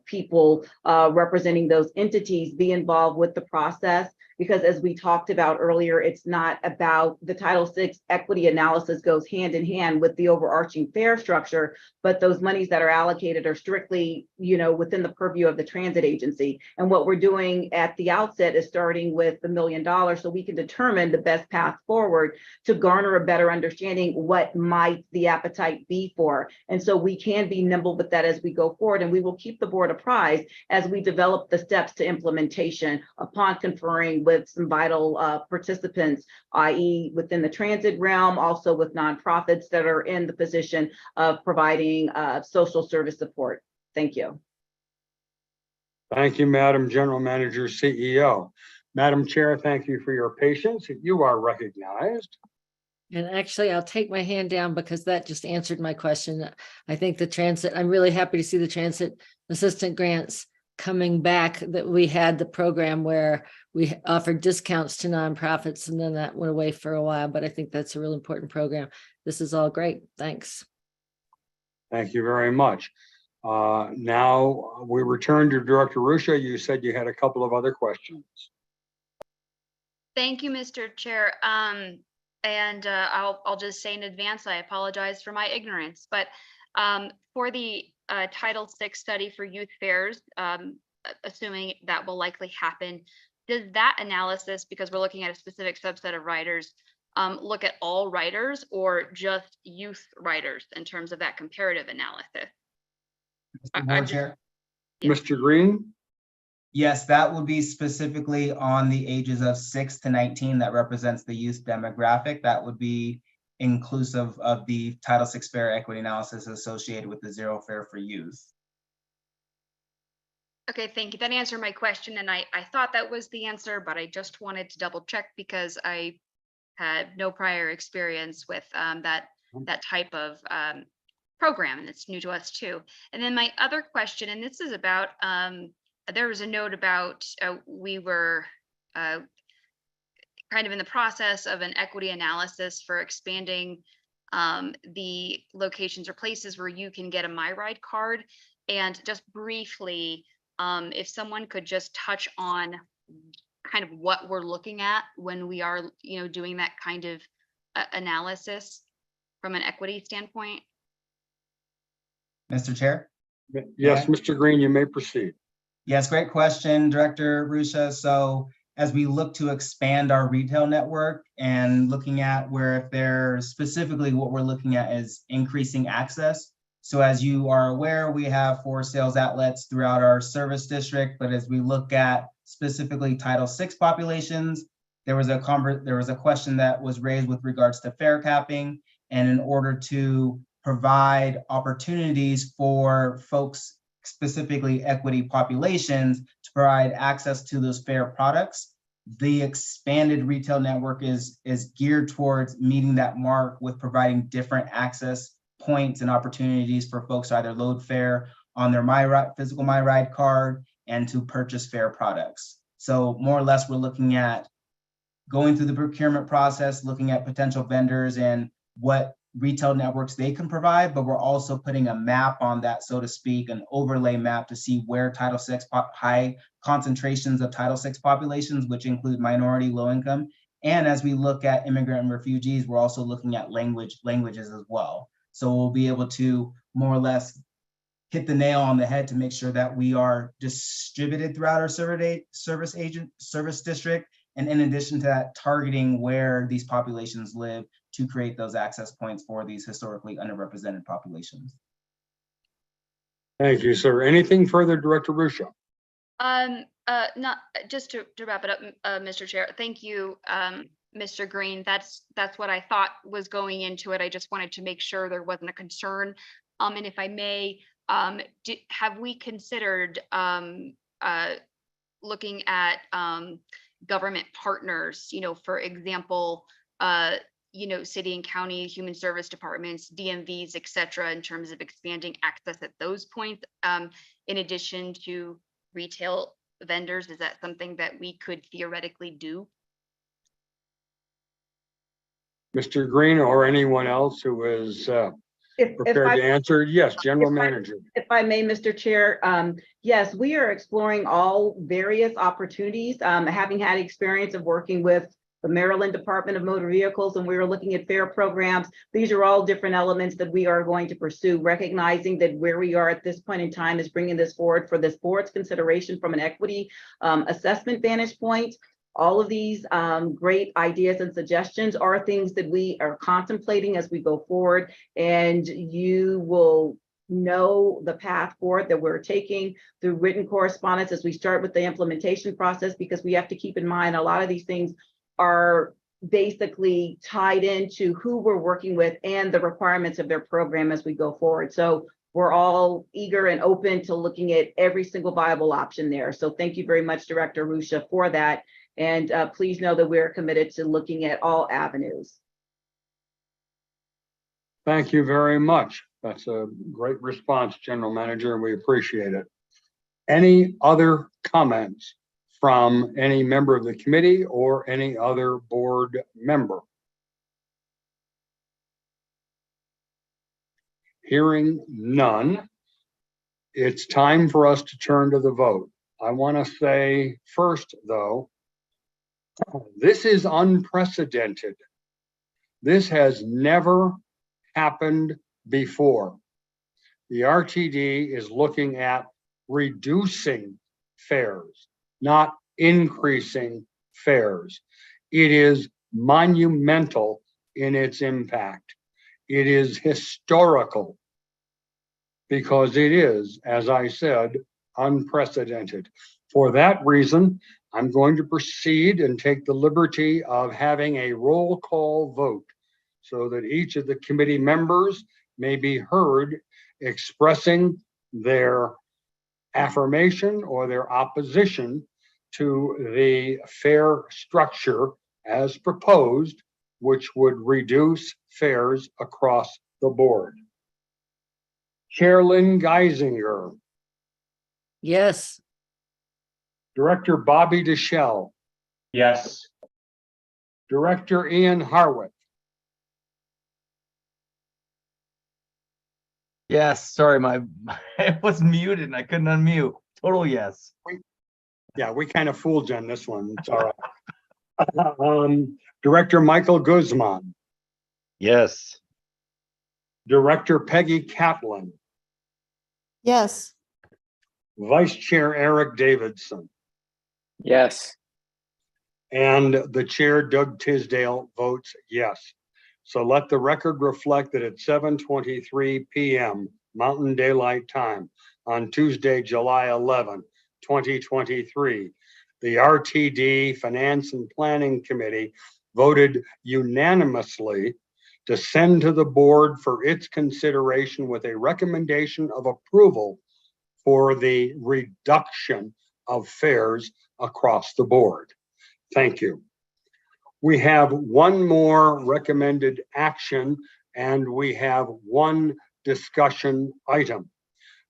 people representing those entities be involved with the process. Because as we talked about earlier, it's not about the Title VI equity analysis goes hand in hand with the overarching fare structure, but those monies that are allocated are strictly, within the purview of the transit agency. And what we're doing at the outset is starting with $1 million so we can determine the best path forward to garner a better understanding what might the appetite be for. And so we can be nimble with that as we go forward, and we will keep the board apprised as we develop the steps to implementation upon conferring with some vital participants, i.e. within the transit realm, also with nonprofits that are in the position of providing social service support. Thank you. Thank you, Madam General Manager, CEO. Madam Chair, thank you for your patience. You are recognized. And actually, I'll take my hand down because that just answered my question. I think I'm really happy to see the transit assistant grants coming back, that we had the program where we offered discounts to nonprofits, and then that went away for a while, but I think that's a really important program. This is all great. Thanks. Thank you very much. Now we return to Director Ruscia. You said you had a couple of other questions. Thank you, Mr. Chair. I'll just say in advance, I apologize for my ignorance, but for the Title VI study for youth fares, assuming that will likely happen, does that analysis, because we're looking at a specific subset of riders, look at all riders or just youth riders in terms of that comparative analysis? Mr. Board Chair? Mr. Green? Yes, that will be specifically on the ages of 6 to 19 that represents the youth demographic. That would be inclusive of the Title VI fare equity analysis associated with the zero fare for youth. Okay, thank you. That answered my question, and I thought that was the answer, but I just wanted to double check because I had no prior experience with that type of program, and it's new to us too. And then my other question, and this is about, there was a note about we were kind of in the process of an equity analysis for expanding the locations or places where you can get a MyRide card. And just briefly, if someone could just touch on kind of what we're looking at when we are, doing that kind of analysis from an equity standpoint. Mr. Chair? Yes, Mr. Green, you may proceed. Yes, great question, Director Ruscia. So as we look to expand our retail network and looking at where if there's specifically what we're looking at is increasing access. So as you are aware, we have 4 sales outlets throughout our service district, but as we look at specifically Title VI populations, there was a question that was raised with regards to fare capping, and in order to provide opportunities for folks, specifically equity populations, to provide access to those fare products, the expanded retail network is geared towards meeting that mark with providing different access points and opportunities for folks to either load fare on their MyRide, physical MyRide card, and to purchase fare products. So more or less, we're looking at going through the procurement process, looking at potential vendors and what retail networks they can provide, but we're also putting a map on that, so to speak, an overlay map to see where Title VI high concentrations of Title VI populations, which include minority, low income. And as we look at immigrant and refugees, we're also looking at languages as well. So we'll be able to more or less hit the nail on the head to make sure that we are distributed throughout our service district. And in addition to that, targeting where these populations live to create those access points for these historically underrepresented populations. Thank you, sir. Anything further, Director Rusha? Not just to wrap it up, Mr. Chair. Thank you, Mr. Green. That's what I thought was going into it. I just wanted to make sure there wasn't a concern. And if I may, have we considered looking at government partners? You know, for example, you know, city and county human service departments, DMVs, et cetera, in terms of expanding access at those points, in addition to retail vendors? Is that something that we could theoretically do? Mr. Green or anyone else who is prepared to answer? Yes, General Manager. If I may, Mr. Chair, yes, we are exploring all various opportunities, having had experience of working with the Maryland Department of Motor Vehicles, and we were looking at fare programs. These are all different elements that we are going to pursue, recognizing that where we are at this point in time is bringing this forward for this board's consideration from an equity assessment vantage point. All of these great ideas and suggestions are things that we are contemplating as we go forward, and you will know the path forward that we're taking through written correspondence as we start with the implementation process, because we have to keep in mind a lot of these things are basically tied into who we're working with and the requirements of their program as we go forward. So we're all eager and open to looking at every single viable option there. So thank you very much, Director Rusha, for that. And please know that we're committed to looking at all avenues. Thank you very much. That's a great response, General Manager, and we appreciate it. Any other comments from any member of the committee or any other board member? Hearing none, it's time for us to turn to the vote. I want to say first, though, this is unprecedented. This has never happened before. The RTD is looking at reducing fares, not increasing fares. It is monumental in its impact. It is historical because it is, as I said, unprecedented. For that reason, I'm going to proceed and take the liberty of having a roll call vote so that each of the committee members may be heard expressing their affirmation or their opposition to the fare structure as proposed, which would reduce fares across the board. Chair Lynn Geisinger. Yes. Director Bobby Deshelle. Yes. Director Ian Harwood. Yes, sorry, it was muted and I couldn't unmute. Total yes. Yeah, we kind of fooled you on this one. It's all right. Director Michael Guzman. Yes. Director Peggy Catlin. Yes. Vice Chair Eric Davidson. Yes. And the chair, Doug Tisdale, votes yes. So let the record reflect that at 7:23 p.m. Mountain Daylight Time on Tuesday, July 11, 2023, the RTD Finance and Planning Committee voted unanimously to send to the board for its consideration with a recommendation of approval for the reduction of fares across the board. Thank you. We have one more recommended action and we have one discussion item.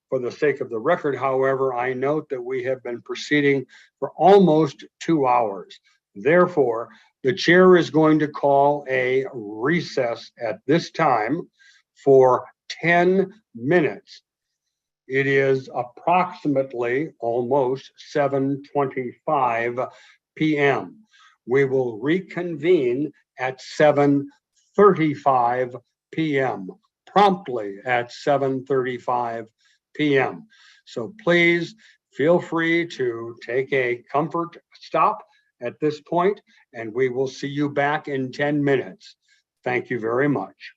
For the sake of the record, however, I note that we have been proceeding for almost 2 hours. Therefore, the chair is going to call a recess at this time for 10 minutes. It is approximately almost 7:25 p.m. We will reconvene at 7:35 p.m. promptly at 7:35 p.m. So please feel free to take a comfort stop at this point, and we will see you back in 10 minutes. Thank you very much.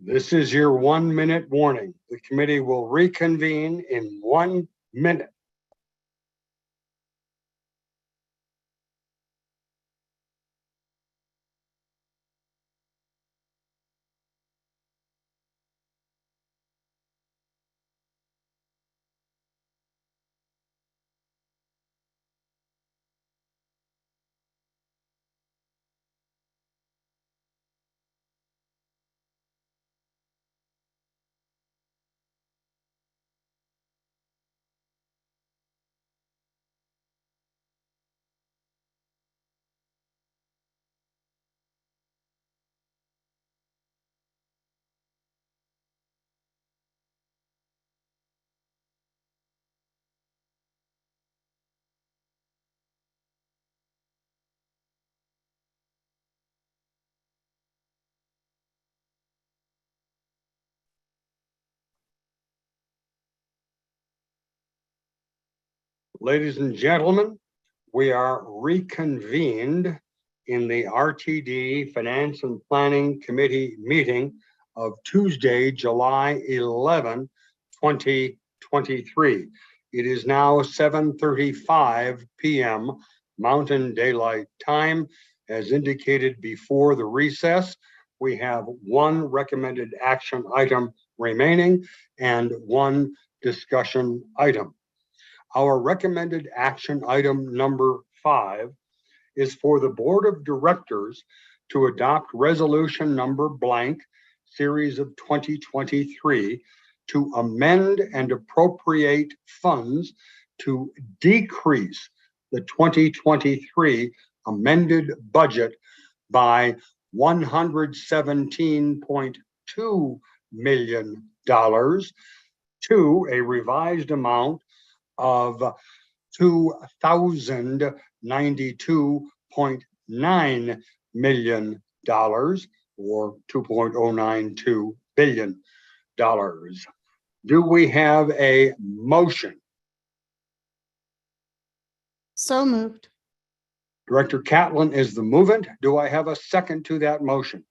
This is your 1-minute warning. The committee will reconvene in 1 minute. Ladies and gentlemen, we are reconvened in the RTD Finance and Planning Committee meeting of Tuesday, July 11, 2023. It is now 7:35 p.m. Mountain Daylight Time. As indicated before the recess, we have one recommended action item remaining and one discussion item. Our recommended action item number 5 is for the Board of Directors to adopt resolution number blank, series of 2023, to amend and appropriate funds to decrease the 2023 amended budget by $117.2 million to a revised amount of $2,092.9 million, or $2.092 billion. Do we have a motion? So moved. Director Catlin is the movant. Do I have a second to that motion?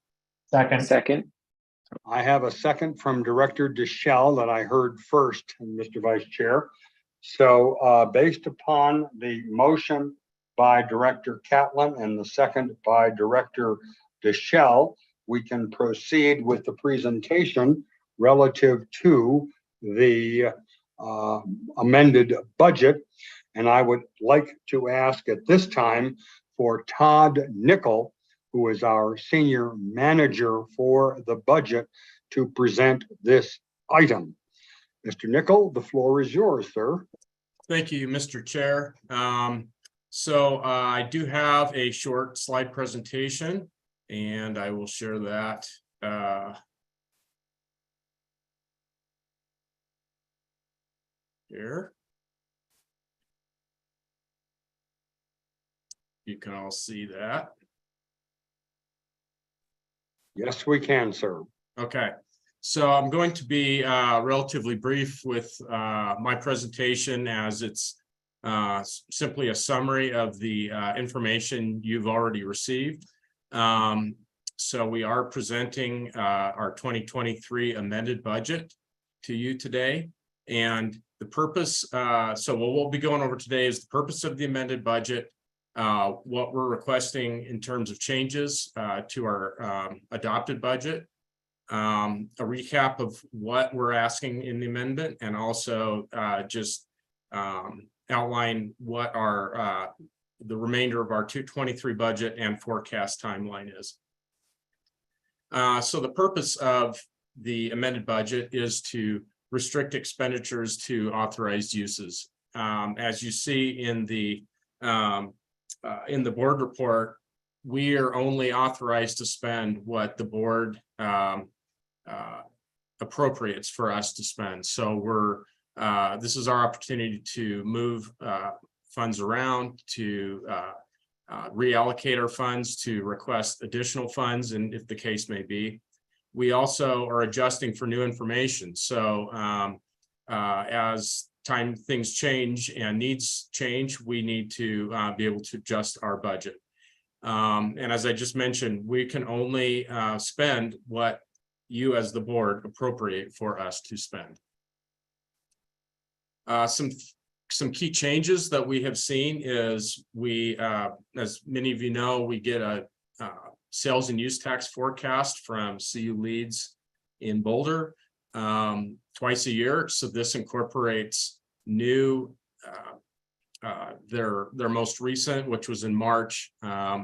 Second. I have a second from Director Deschel that I heard first, Mr. Vice Chair. So based upon the motion by Director Catlin and the second by Director Deschel, we can proceed with the presentation relative to the amended budget. And I would like to ask at this time for Todd Nickel, who is our senior manager for the budget, to present this item. Mr. Nickel, the floor is yours, sir. Thank you, Mr. Chair. So I do have a short slide presentation, and I will share that. Here. You can all see that. Yes, we can, sir. Okay, so I'm going to be relatively brief with my presentation, as it's simply a summary of the information you've already received. So we are presenting our 2023 amended budget to you today. And the purpose, so what we'll be going over today is the purpose of the amended budget, what we're requesting in terms of changes to our adopted budget, a recap of what we're asking in the amendment, and also just outline what our the remainder of our 2023 budget and forecast timeline is. So the purpose of the amended budget is to restrict expenditures to authorized uses. As you see in the board report, we are only authorized to spend what the board appropriates for us to spend. So we're this is our opportunity to move funds around, to reallocate our funds, to request additional funds, and if the case may be. We also are adjusting for new information. So as things change and needs change, we need to be able to adjust our budget. And as I just mentioned, we can only spend what you as the board appropriate for us to spend. Some key changes that we have seen is we, as many of you know, we get a sales and use tax forecast from CU Leads in Boulder twice a year. So this incorporates new, their most recent, which was in March,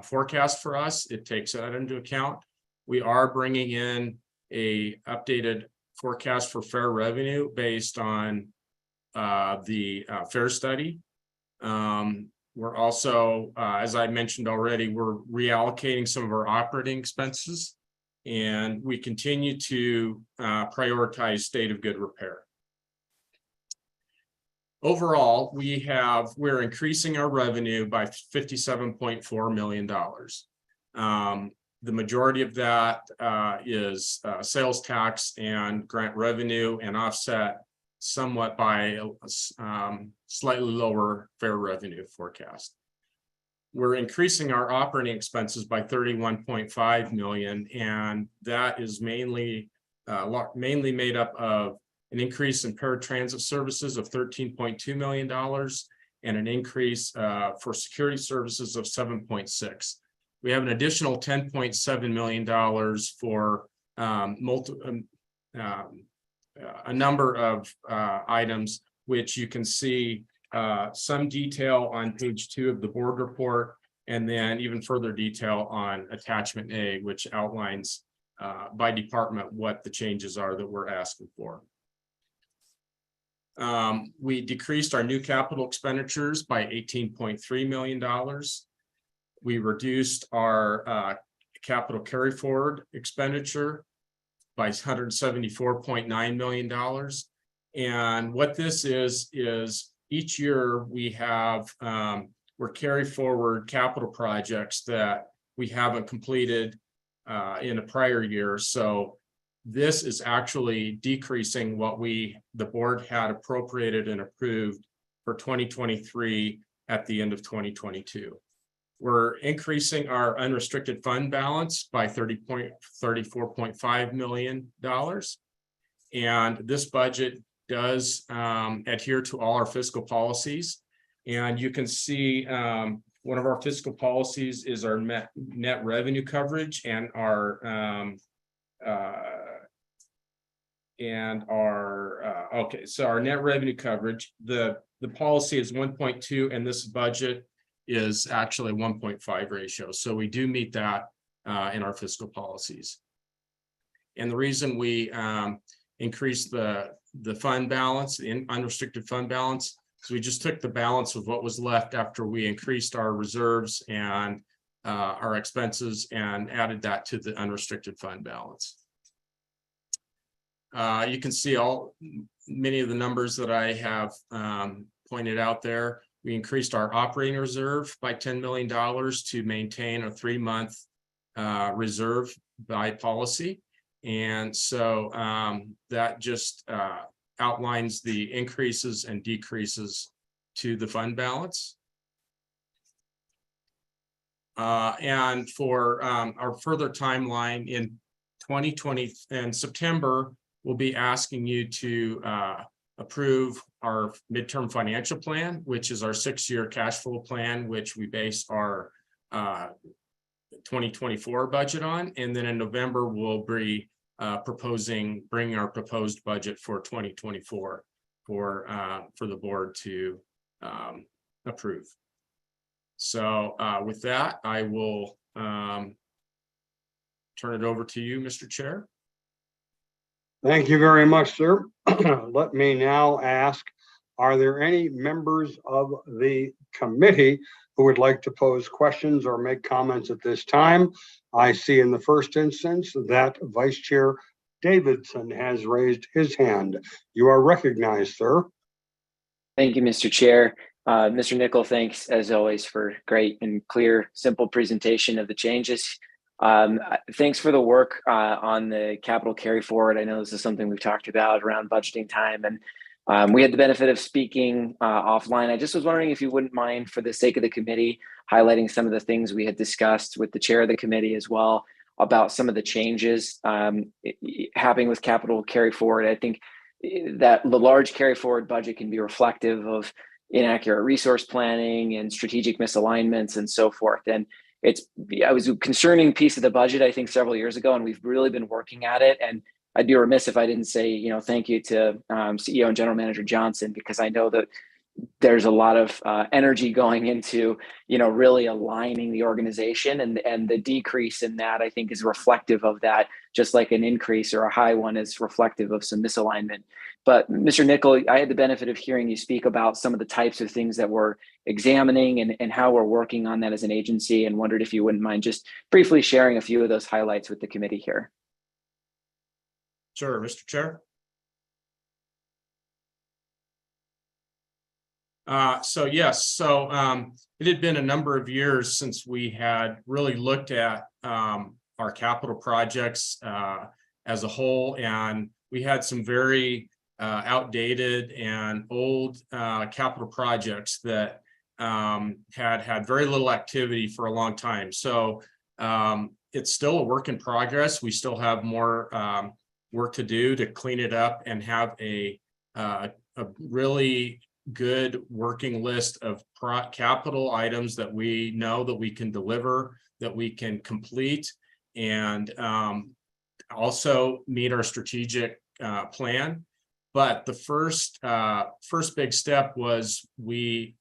forecast for us. It takes that into account. We are bringing in a updated forecast for fair revenue based on the fair study. We're also, as I mentioned already, we're reallocating some of our operating expenses, and we continue to prioritize state of good repair. Overall, we're increasing our revenue by $57.4 million. The majority of that is sales tax and grant revenue, and offset somewhat by slightly lower fair revenue forecast. We're increasing our operating expenses by $31.5 million, and that is mainly made up of an increase in paratransit services of $13.2 million and an increase for security services of 7.6. We have an additional $10.7 million for a number of items, which you can see some detail on page 2 of the board report, and then even further detail on attachment A, which outlines by department what the changes are that we're asking for. We decreased our new capital expenditures by $18.3 million. We reduced our capital carry forward expenditure by $174.9 million. And what this is each year we have, we're carry forward capital projects that we haven't completed in a prior year. So this is actually decreasing what the board had appropriated and approved for 2023 at the end of 2022. We're increasing our unrestricted fund balance by $34.5 million. And this budget does adhere to all our fiscal policies. And you can see one of our fiscal policies is our net revenue coverage, and our okay, so our net revenue coverage, the policy is 1.2, and this budget is actually 1.5 ratio. So we do meet that in our fiscal policies. And the reason we increased the fund balance, the unrestricted fund balance, so we just took the balance of what was left after we increased our reserves and our expenses and added that to the unrestricted fund balance. You can see many of the numbers that I have pointed out there. We increased our operating reserve by $10 million to maintain a 3-month reserve by policy. And so that just outlines the increases and decreases to the fund balance. And for our further timeline in 2020 and September, we'll be asking you to approve our midterm financial plan, which is our 6-year cash flow plan, which we base our 2024 budget on. And then in November, we'll be bringing our proposed budget for 2024 for the board to approve. So with that, I will turn it over to you, Mr. Chair. Thank you very much, sir. Let me now ask, are there any members of the committee who would like to pose questions or make comments at this time? I see in the first instance that Vice Chair Davidson has raised his hand. You are recognized, sir. Thank you, Mr. Chair. Mr. Nickel, thanks as always for great and clear, simple presentation of the changes. Thanks for the work on the capital carry forward. I know this is something we've talked about around budgeting time, and we had the benefit of speaking offline. I just was wondering if you wouldn't mind, for the sake of the committee, highlighting some of the things we had discussed with the chair of the committee as well about some of the changes happening with capital carry forward. I think that the large carry forward budget can be reflective of inaccurate resource planning and strategic misalignments and so forth. And it was a concerning piece of the budget, I think, several years ago, and we've really been working at it. And I'd be remiss if I didn't say, thank you to CEO and General Manager Johnson, because I know that there's a lot of energy going into, really aligning the organization, and the decrease in that, I think, is reflective of that, just like an increase or a high one is reflective of some misalignment. But Mr. Nickel, I had the benefit of hearing you speak about some of the types of things that we're examining and how we're working on that as an agency, and wondered if you wouldn't mind just briefly sharing a few of those highlights with the committee here. Sure, Mr. Chair. It had been a number of years since we had really looked at our capital projects as a whole, and we had some very outdated and old capital projects that had very little activity for a long time. So it's still a work in progress. We still have more work to do to clean it up and have a really good working list of capital items that we know that we can deliver, that we can complete, and also meet our strategic plan. But the first big step was we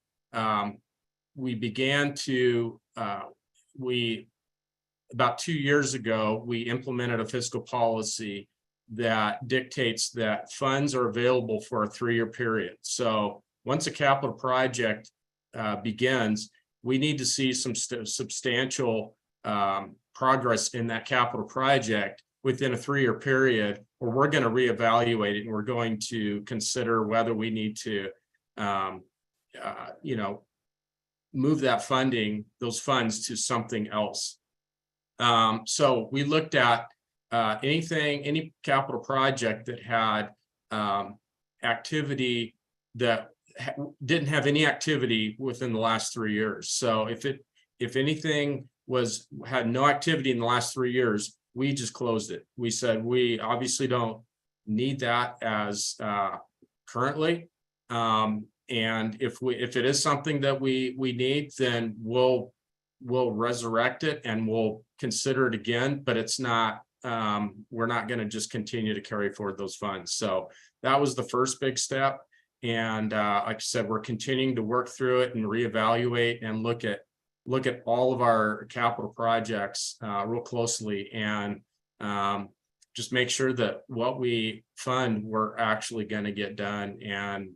began to about 2 years ago, we implemented a fiscal policy that dictates that funds are available for a 3-year period. So once a capital project begins, we need to see some substantial progress in that capital project within a 3-year period, or we're going to reevaluate it, and we're going to consider whether we need to, move that funding, those funds, to something else. So we looked at any capital project that had activity that didn't have any activity within the last 3 years. So if anything had no activity in the last 3 years, we just closed it. We said we obviously don't need that as currently, and if it is something that we need, then we'll resurrect it and we'll consider it again. But it's not, we're not going to just continue to carry forward those funds. So that was the first big step. And like I said, we're continuing to work through it and reevaluate and look at all of our capital projects real closely, and just make sure that what we fund, we're actually going to get done, and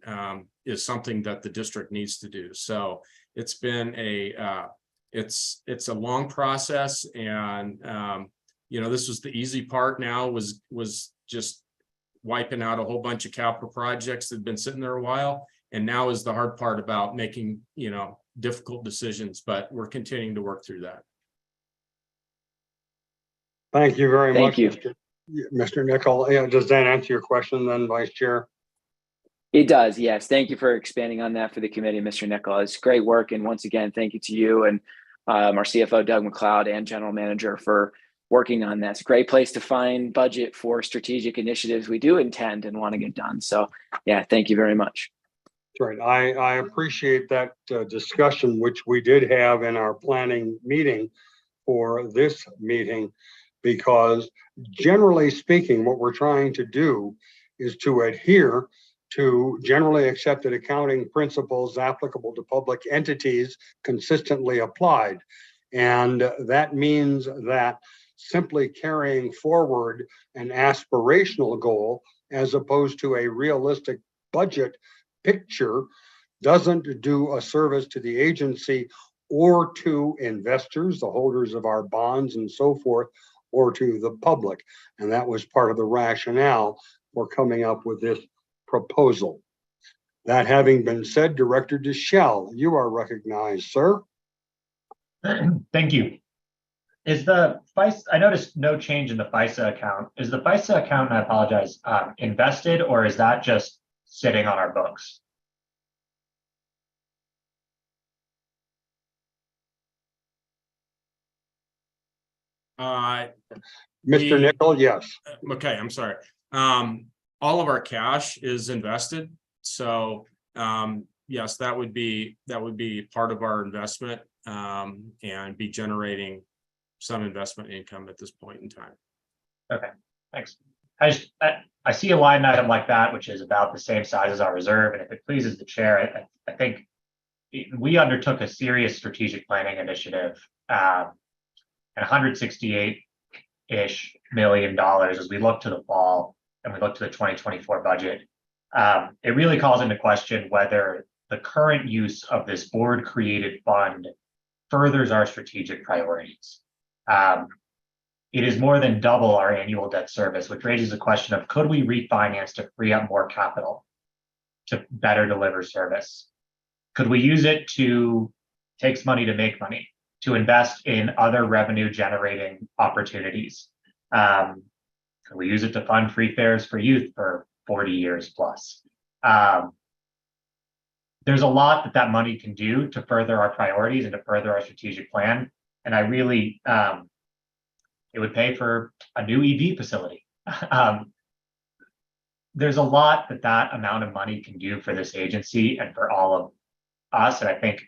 is something that the district needs to do. So it's been it's a long process, and this was the easy part. Now was just wiping out a whole bunch of capital projects that have been sitting there a while, and now is the hard part about making difficult decisions, but we're continuing to work through that. Thank you very much, Thank you. Mr. Nickel. Yeah, does that answer your question then, Vice Chair? It does, yes. Thank you for expanding on that for the committee, Mr. Nickel. It's great work, and once again, thank you to you and our CFO, Doug McLeod, and General Manager for working on this. Great place to find budget for strategic initiatives we do intend and want to get done. So yeah, thank you very much. That's right. I appreciate that discussion, which we did have in our planning meeting for this meeting, because generally speaking, what we're trying to do is to adhere to generally accepted accounting principles applicable to public entities consistently applied. And that means that simply carrying forward an aspirational goal as opposed to a realistic budget picture doesn't do a service to the agency or to investors, the holders of our bonds and so forth, or to the public. And that was part of the rationale for coming up with this proposal. That having been said, Director Deschel, you are recognized, sir. Thank you. Is the FISA, I noticed no change in the FISA account. Is the FISA account, and I apologize, invested, or is that just sitting on our books? Mr. Nickel, yes. Okay, I'm sorry. All of our cash is invested. So yes, that would be part of our investment and be generating some investment income at this point in time. Okay, thanks. I see a line item like that, which is about the same size as our reserve, and if it pleases the chair, I think we undertook a serious strategic planning initiative, and 168-ish million dollars as we look to the fall and we look to the 2024 budget. It really calls into question whether the current use of this board-created fund furthers our strategic priorities. It is more than double our annual debt service, which raises the question of, could we refinance to free up more capital to better deliver service? Could we use it to take money to make money, to invest in other revenue generating opportunities? Could we use it to fund free fares for youth for 40 years plus? There's a lot that money can do to further our priorities and to further our strategic plan. And I really, it would pay for a new EV facility. There's a lot that amount of money can do for this agency and for all of us. And I think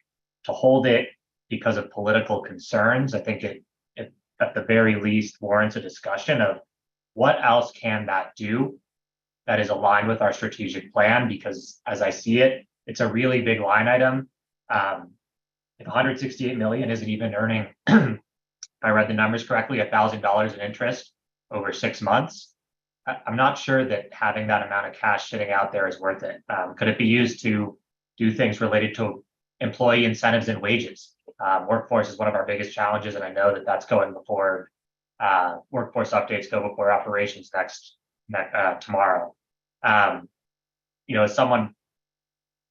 to hold it because of political concerns, I think it at the very least warrants a discussion of what else can that do that is aligned with our strategic plan, because as I see it, it's a really big line item. If 168 million isn't even earning, if I read the numbers correctly, $1,000 in interest over 6 months, I'm not sure that having that amount of cash sitting out there is worth it. Could it be used to do things related to employee incentives and wages? Workforce is one of our biggest challenges, and I know that's going before workforce updates go before operations tomorrow. As someone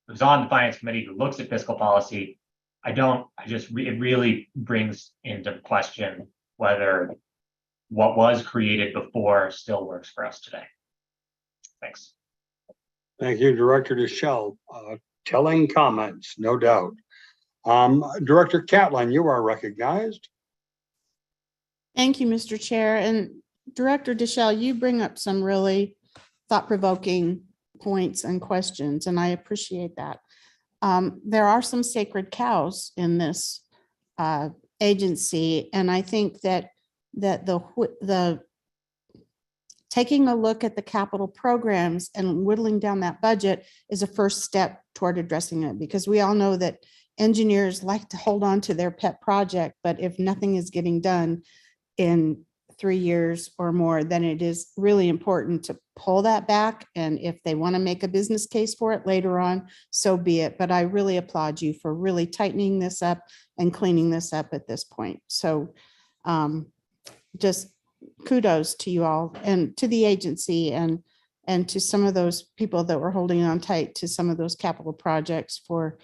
who's on the finance committee who looks at fiscal policy, it really brings into question whether what was created before still works for us today. Thanks. Thank you, Director Deschel. Telling comments, no doubt. Director Catlin, you are recognized. Thank you, Mr. Chair. And Director Deschel, you bring up some really thought-provoking points and questions, and I appreciate that. There are some sacred cows in this agency, and I think that the taking a look at the capital programs and whittling down that budget is a first step toward addressing it, because we all know that engineers like to hold on to their pet project, but if nothing is getting done in 3 years or more, then it is really important to pull that back. And if they want to make a business case for it later on, so be it. But I really applaud you for really tightening this up and cleaning this up at this point. So just kudos to you all and to the agency and to some of those people that were holding on tight to some of those capital projects for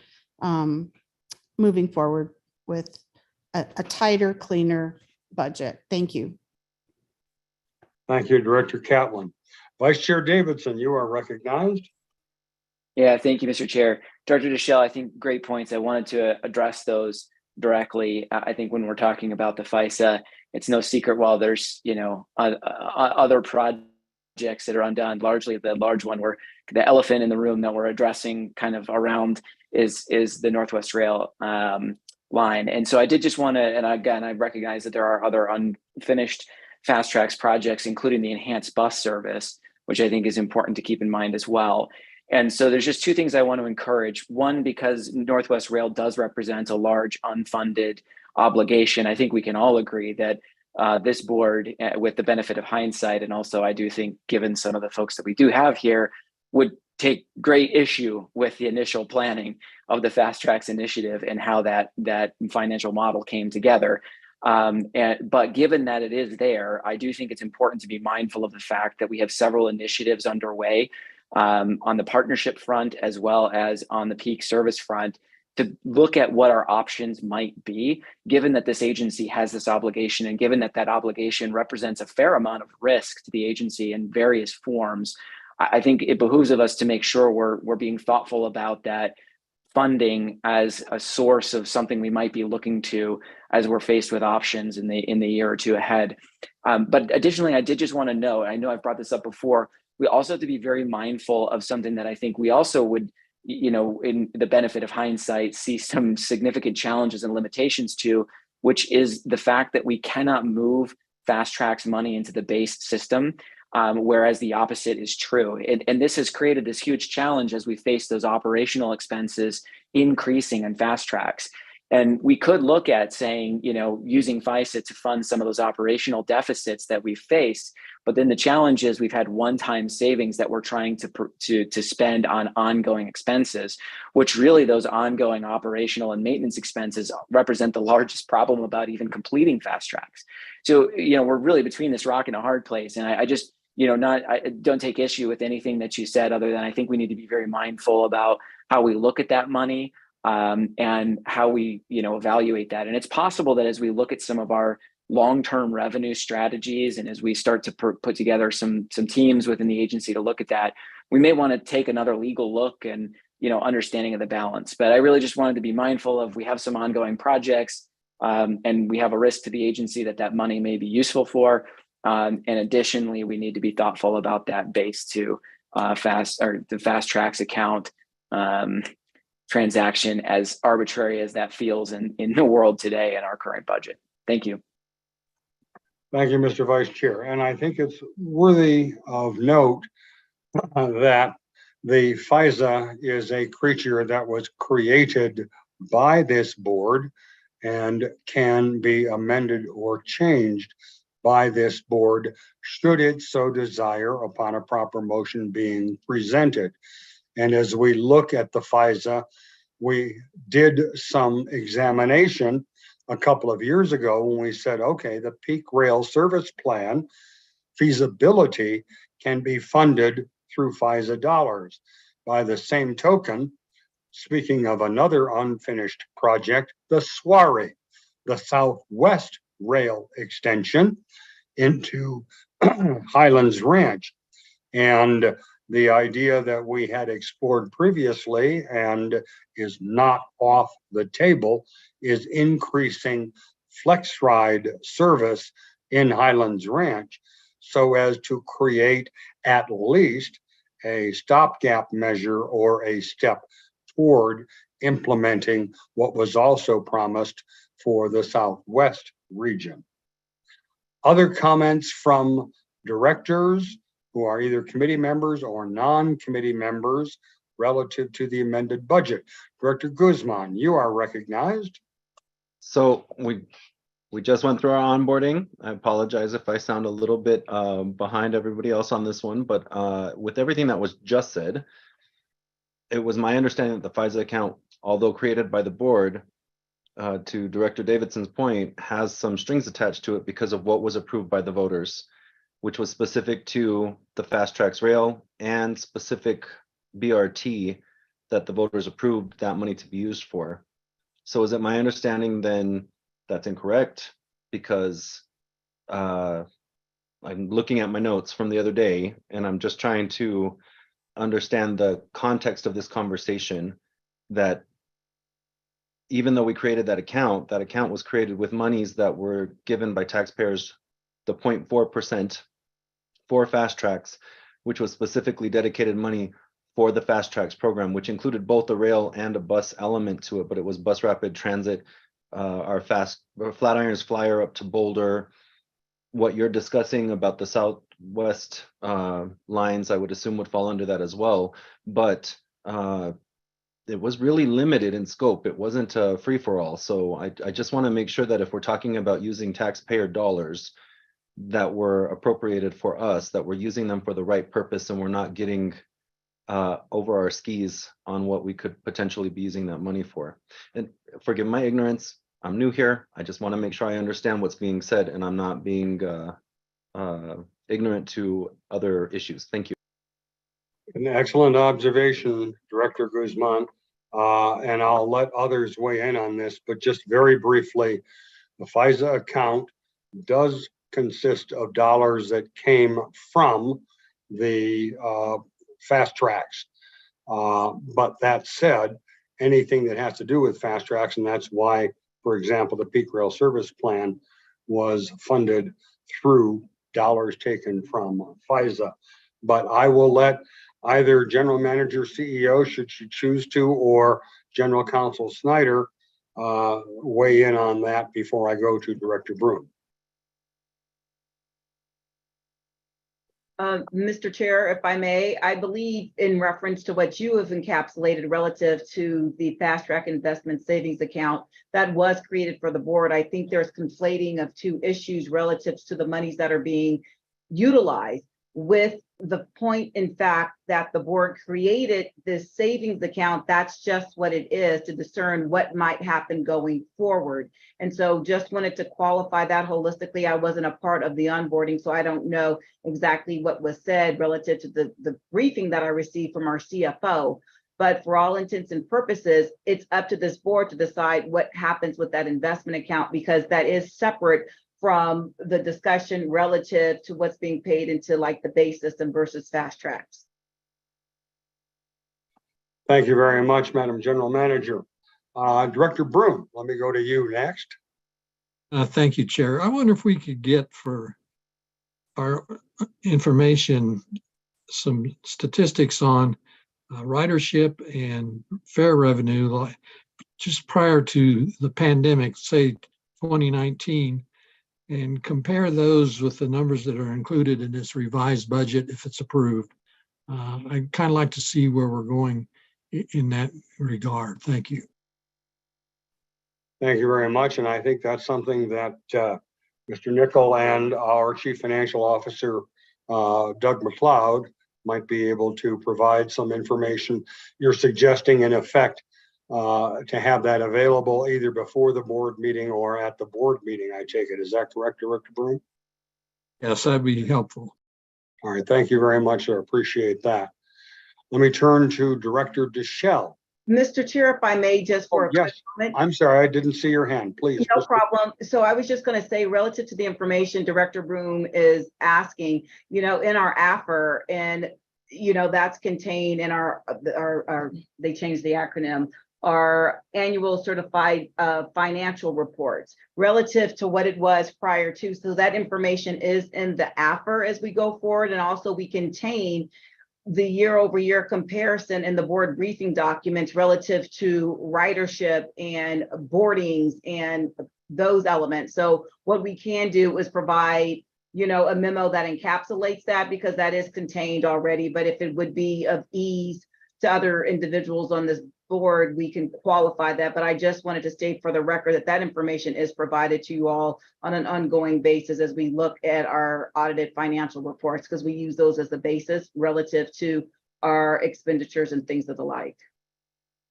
moving forward with a tighter, cleaner budget. Thank you. Thank you, Director Catlin. Vice Chair Davidson, you are recognized. Yeah, thank you, Mr. Chair. Director Deschel, I think great points. I wanted to address those directly. I think when we're talking about the FISA, it's no secret while there's, other projects that are undone, largely the large one where the elephant in the room that we're addressing kind of around is the Northwest Rail line. And so I did just want to, and again, I recognize that there are other unfinished Fast Tracks projects, including the enhanced bus service, which I think is important to keep in mind as well. And so there's just two things I want to encourage. One, because Northwest Rail does represent a large unfunded obligation, I think we can all agree that this board, with the benefit of hindsight, and also I do think given some of the folks that we do have here, would take great issue with the initial planning of the Fast Tracks initiative and how that financial model came together. But given that it is there, I do think it's important to be mindful of the fact that we have several initiatives underway on the partnership front as well as on the peak service front to look at what our options might be, given that this agency has this obligation and given that obligation represents a fair amount of risk to the agency in various forms. I think it behooves of us to make sure we're being thoughtful about that funding as a source of something we might be looking to as we're faced with options in the year or two ahead. But additionally, I did just want to note, I know I've brought this up before, we also have to be very mindful of something that I think we also would, in the benefit of hindsight, see some significant challenges and limitations to, which is the fact that we cannot move Fast Track's money into the base system, whereas the opposite is true. And this has created this huge challenge as we face those operational expenses increasing in Fast Tracks. And we could look at saying, using FISA to fund some of those operational deficits that we faced. But then the challenge is we've had one-time savings that we're trying to spend on ongoing expenses, which really those ongoing operational and maintenance expenses represent the largest problem about even completing Fast Tracks. So, we're really between this rock and a hard place. And I just, I don't take issue with anything that you said, other than I think we need to be very mindful about how we look at that money. And how we, evaluate that. And it's possible that as we look at some of our long-term revenue strategies, and as we start to put together some teams within the agency to look at that, we may want to take another legal look and, understanding of the balance. But I really just wanted to be mindful of, we have some ongoing projects, and we have a risk to the agency that money may be useful for. And additionally, we need to be thoughtful about that base to the Fast Tracks account transaction, as arbitrary as that feels in the world today in our current budget. Thank you. Thank you, Mr. Vice Chair. And I think it's worthy of note that the FISA is a creature that was created by this board and can be amended or changed by this board should it so desire upon a proper motion being presented. And as we look at the FISA, we did some examination a couple of years ago when we said, okay, the Peak Rail Service Plan feasibility can be funded through FISA dollars. By the same token, speaking of another unfinished project, the SWARE, the Southwest Rail Extension into Highlands Ranch. And the idea that we had explored previously and is not off the table is increasing FlexRide service in Highlands Ranch so as to create at least a stopgap measure or a step toward implementing what was also promised for the Southwest region. Other comments from directors who are either committee members or non-committee members relative to the amended budget. Director Guzman, you are recognized. So we just went through our onboarding. I apologize if I sound a little bit behind everybody else on this one, but with everything that was just said, it was my understanding that the FISA account, although created by the board, to Director Davidson's point, has some strings attached to it because of what was approved by the voters, which was specific to the Fast Tracks Rail and specific BRT that the voters approved that money to be used for. So is it my understanding then that's incorrect? Because I'm looking at my notes from the other day and I'm just trying to understand the context of this conversation, that even though we created that account was created with monies that were given by taxpayers, the 0.4% for Fast Tracks, which was specifically dedicated money for the Fast Tracks program, which included both a rail and a bus element to it, but it was bus rapid transit, our Flatirons flyer up to Boulder. What you're discussing about the Southwest lines, I would assume would fall under that as well, but it was really limited in scope. It wasn't a free-for-all. So I just want to make sure that if we're talking about using taxpayer dollars that were appropriated for us, that we're using them for the right purpose and we're not getting over our skis on what we could potentially be using that money for. And forgive my ignorance, I'm new here. I just want to make sure I understand what's being said and I'm not being ignorant to other issues. Thank you. An excellent observation, Director Guzman. And I'll let others weigh in on this, but just very briefly, the FISA account does consist of dollars that came from the Fast Tracks. But that said, anything that has to do with fast tracks. And that's why, for example, the peak rail service plan was funded through dollars taken from FISA. But I will let either General Manager, CEO, should she choose to, or General Counsel Snyder weigh in on that before I go to Director Broom. Mr. Chair, if I may, I believe in reference to what you have encapsulated relative to the fast track investment savings account that was created for the board. I think there's conflating of two issues relative to the monies that are being utilized, with the point, in fact, that the board created this savings account. That's just what it is, to discern what might happen going forward. And so just wanted to qualify that holistically. I wasn't a part of the onboarding, so I don't know exactly what was said relative to the briefing that I received from our CFO. But for all intents and purposes, it's up to this board to decide what happens with that investment account, because that is separate from the discussion relative to what's being paid into like the base system versus fast tracks. Thank you very much, Madam General Manager. Director Broom, let me go to you next. Thank you, Chair. I wonder if we could get for our information some statistics on ridership and fare revenue, like just prior to the pandemic, say 2019, and compare those with the numbers that are included in this revised budget if it's approved. I'd kind of like to see where we're going in that regard. Thank you. Thank you very much. And I think that's something that Mr. Nickel and our Chief Financial Officer, Doug McLeod, might be able to provide some information. You're suggesting, in effect, to have that available either before the board meeting or at the board meeting, I take it. Is that correct, Director Broom? Yes, that'd be helpful. All right, thank you very much. I appreciate that. Let me turn to Director Deschel. Mr. Chair, if I may, just for a quick moment. I'm sorry, I didn't see your hand, please. No problem. So I was just going to say, relative to the information Director Broom is asking, in our AFR, and that's contained in our they changed the acronym, our annual certified financial reports relative to what it was prior to. So that information is in the AFR as we go forward. And also we contain the year-over-year comparison in the board briefing documents relative to ridership and boardings and those elements. So what we can do is provide, a memo that encapsulates that, because that is contained already. But if it would be of ease to other individuals on this board, we can qualify that. But I just wanted to state for the record that that information is provided to you all on an ongoing basis as we look at our audited financial reports, because we use those as the basis relative to our expenditures and things of the like.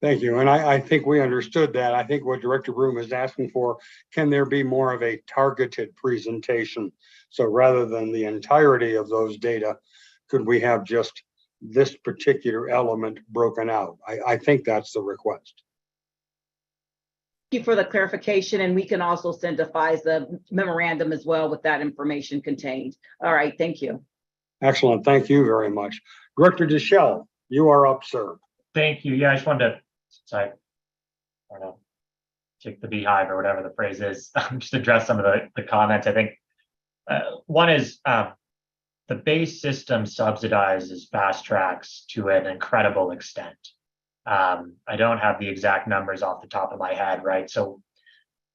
Thank you. And I think we understood that. I think what Director Broom is asking for, can there be more of a targeted presentation? So rather than the entirety of those data, could we have just this particular element broken out? I think that's the request. Thank you for the clarification, and we can also send a FISA memorandum as well with that information contained. All right, thank you. Excellent, thank you very much. Director Deschel, you are up, sir. Thank you. Yeah, I just wanted to, I don't know, take the beehive or whatever the phrase is, just address some of the comments. I think one is the base system subsidizes fast tracks to an incredible extent. I don't have the exact numbers off the top of my head, right? So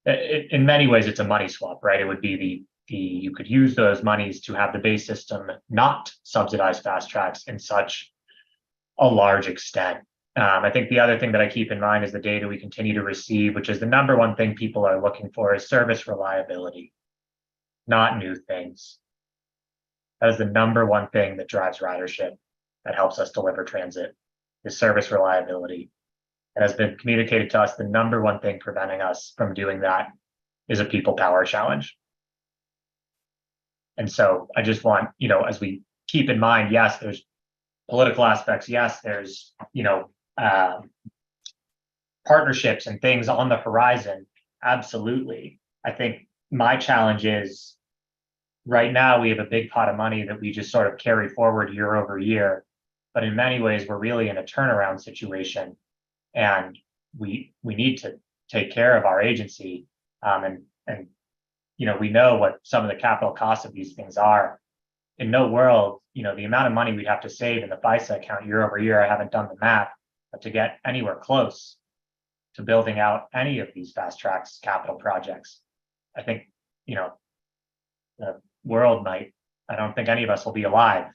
in many ways, it's a money swap, right? It would be you could use those monies to have the base system not subsidize fast tracks in such a large extent. I think the other thing that I keep in mind is the data we continue to receive, which is the number one thing people are looking for is service reliability, not new things. That is the number one thing that drives ridership, that helps us deliver transit, is service reliability. It has been communicated to us the number one thing preventing us from doing that is a people power challenge. And so I just want, as we keep in mind, yes, there's political aspects. Yes, there's, partnerships and things on the horizon. Absolutely. I think my challenge is right now we have a big pot of money that we just sort of carry forward year over year. But in many ways, we're really in a turnaround situation. And we need to take care of our agency. And we know what some of the capital costs of these things are. In no world, the amount of money we'd have to save in the FISA account year over year, I haven't done the math, but to get anywhere close to building out any of these fast tracks capital projects, I think, the world might, I don't think any of us will be alive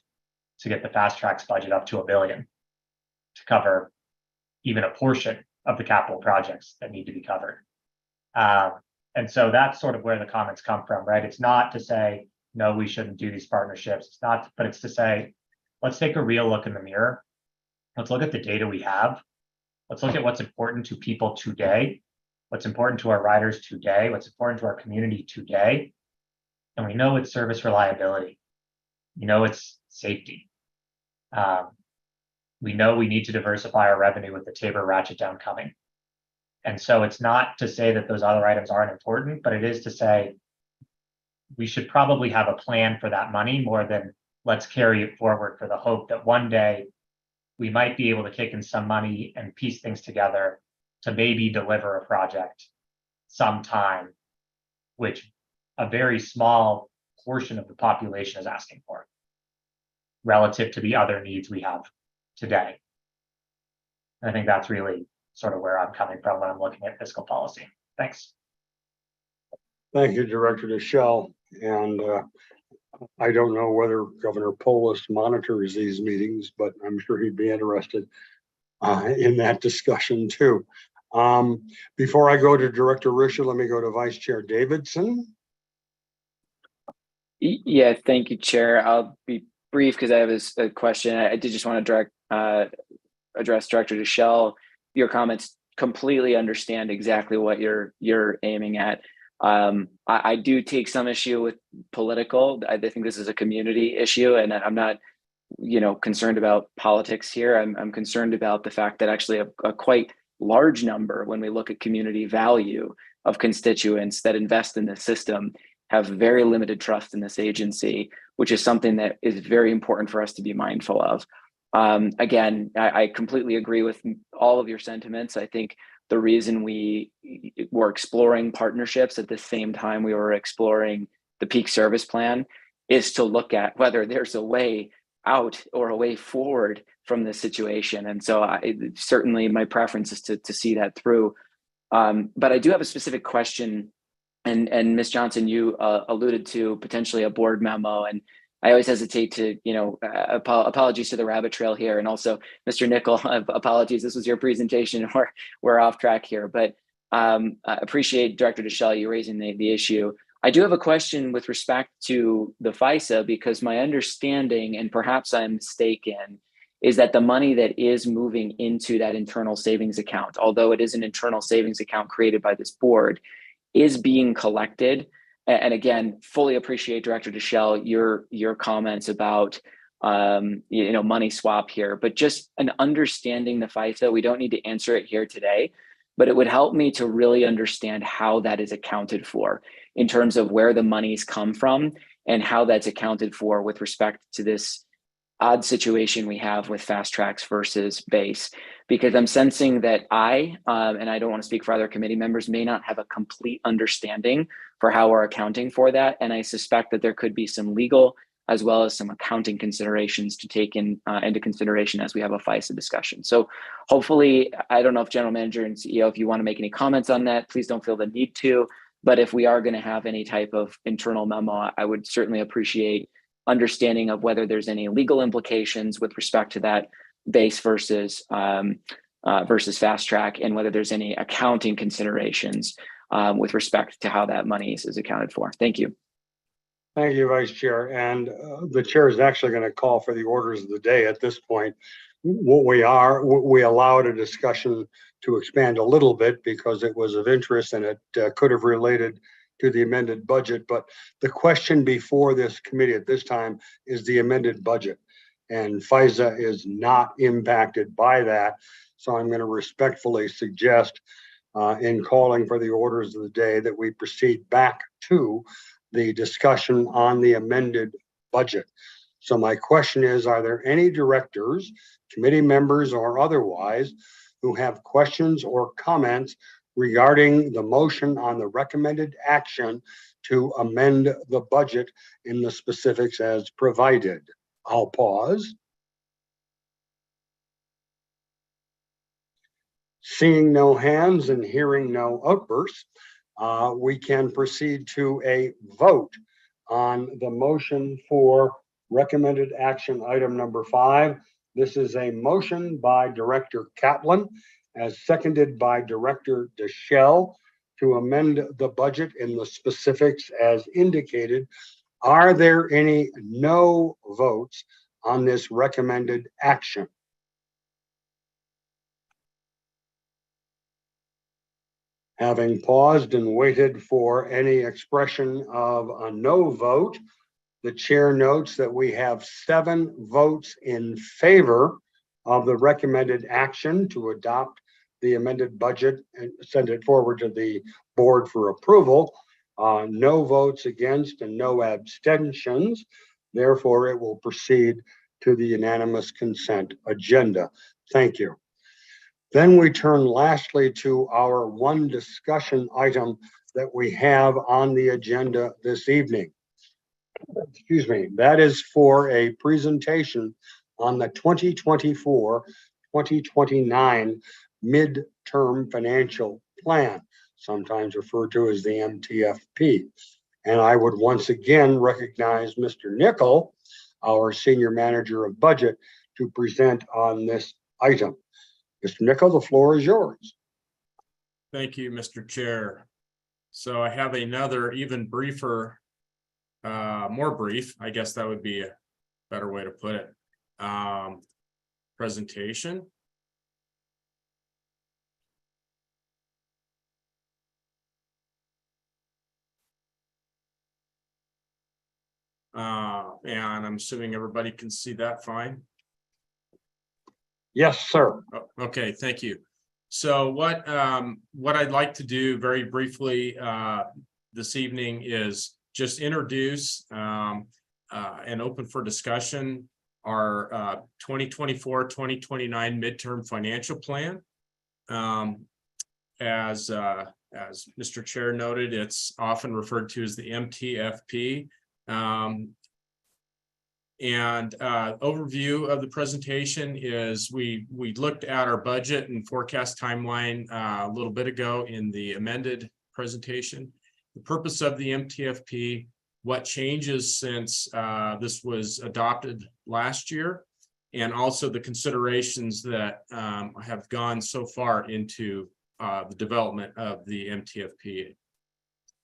to get the fast tracks budget up to $1 billion to cover even a portion of the capital projects that need to be covered. And so that's sort of where the comments come from, right? It's not to say, no, we shouldn't do these partnerships. It's not, but it's to say, let's take a real look in the mirror. Let's look at the data we have. Let's look at what's important to people today, what's important to our riders today, what's important to our community today. And we know it's service reliability. We know it's safety. We know we need to diversify our revenue with the Tabor ratchet down coming. And so it's not to say that those other items aren't important, but it is to say we should probably have a plan for that money more than let's carry it forward for the hope that one day we might be able to kick in some money and piece things together to maybe deliver a project sometime, which a very small portion of the population is asking for relative to the other needs we have today. I think that's really sort of where I'm coming from when I'm looking at fiscal policy. Thanks. Thank you, Director Deschel. And I don't know whether Governor Polis monitors these meetings, but I'm sure he'd be interested in that discussion too. Before I go to Director Risha, let me go to Vice Chair Davidson. Yeah, thank you, Chair. I'll be brief because I have a question. I did just want to address Director Deschel. Your comments, completely understand exactly what you're aiming at. I do take some issue with political. I think this is a community issue, and I'm not, concerned about politics here. I'm concerned about the fact that actually a quite large number, when we look at community value of constituents that invest in the system, have very limited trust in this agency, which is something that is very important for us to be mindful of. Again, I completely agree with all of your sentiments. I think the reason we were exploring partnerships at the same time we were exploring the peak service plan is to look at whether there's a way out or a way forward from this situation. And so certainly my preference is to see that through. But I do have a specific question. And Ms. Johnson, you alluded to potentially a board memo, and I always hesitate to, apologies to the rabbit trail here. And also, Mr. Nickel, apologies, this was your presentation, we're off track here, but I appreciate Director Deschel, you raising the issue. I do have a question with respect to the FISA, because my understanding, and perhaps I'm mistaken, is that the money that is moving into that internal savings account, although it is an internal savings account created by this board, is being collected. And again, fully appreciate Director Deschel, your comments about money swap here, but just an understanding the FISA. We don't need to answer it here today, but it would help me to really understand how that is accounted for in terms of where the monies come from and how that's accounted for with respect to this odd situation we have with fast tracks versus base, because I'm sensing that and I don't want to speak for other committee members, may not have a complete understanding for how we're accounting for that. And I suspect that there could be some legal as well as some accounting considerations to take into consideration as we have a FISA discussion. So hopefully, I don't know if General Manager and CEO, if you want to make any comments on that, please don't feel the need to. But if we are going to have any type of internal memo, I would certainly appreciate understanding of whether there's any legal implications with respect to that base versus fast track, and whether there's any accounting considerations with respect to how that money is accounted for. Thank you. Thank you, Vice Chair. And the chair is actually going to call for the orders of the day at this point. We allowed a discussion to expand a little bit because it was of interest and it could have related to the amended budget. But the question before this committee at this time is the amended budget. And FISA is not impacted by that. So I'm going to respectfully suggest in calling for the orders of the day that we proceed back to the discussion on the amended budget. So my question is, are there any directors, committee members, or otherwise who have questions or comments regarding the motion on the recommended action to amend the budget in the specifics as provided. I'll pause. Seeing no hands and hearing no outbursts, we can proceed to a vote on the motion for recommended action item number 5. This is a motion by Director Catlin, as seconded by Director Deschel, to amend the budget in the specifics as indicated. Are there any no votes on this recommended action? Having paused and waited for any expression of a no vote, the chair notes that we have 7 votes in favor of the recommended action to adopt the amended budget and send it forward to the board for approval. No votes against and no abstentions. Therefore, it will proceed to the unanimous consent agenda. Thank you. Then we turn lastly to our one discussion item that we have on the agenda this evening. Excuse me, that is for a presentation on the 2024-2029 midterm financial plan, sometimes referred to as the MTFP. And I would once again recognize Mr. Nickel, our Senior Manager of Budget, to present on this item. Mr. Nickel, the floor is yours. Thank you, Mr. Chair. So I have another even briefer, more brief, I guess that would be a better way to put it, presentation. And I'm assuming everybody can see that fine. Yes, sir. Okay, thank you. So what I'd like to do very briefly this evening is just introduce and open for discussion our 2024-2029 midterm financial plan. As Mr. Chair noted, it's often referred to as the MTFP. And overview of the presentation is we looked at our budget and forecast timeline a little bit ago in the amended presentation. The purpose of the MTFP, what changes since this was adopted last year, and also the considerations that have gone so far into the development of the MTFP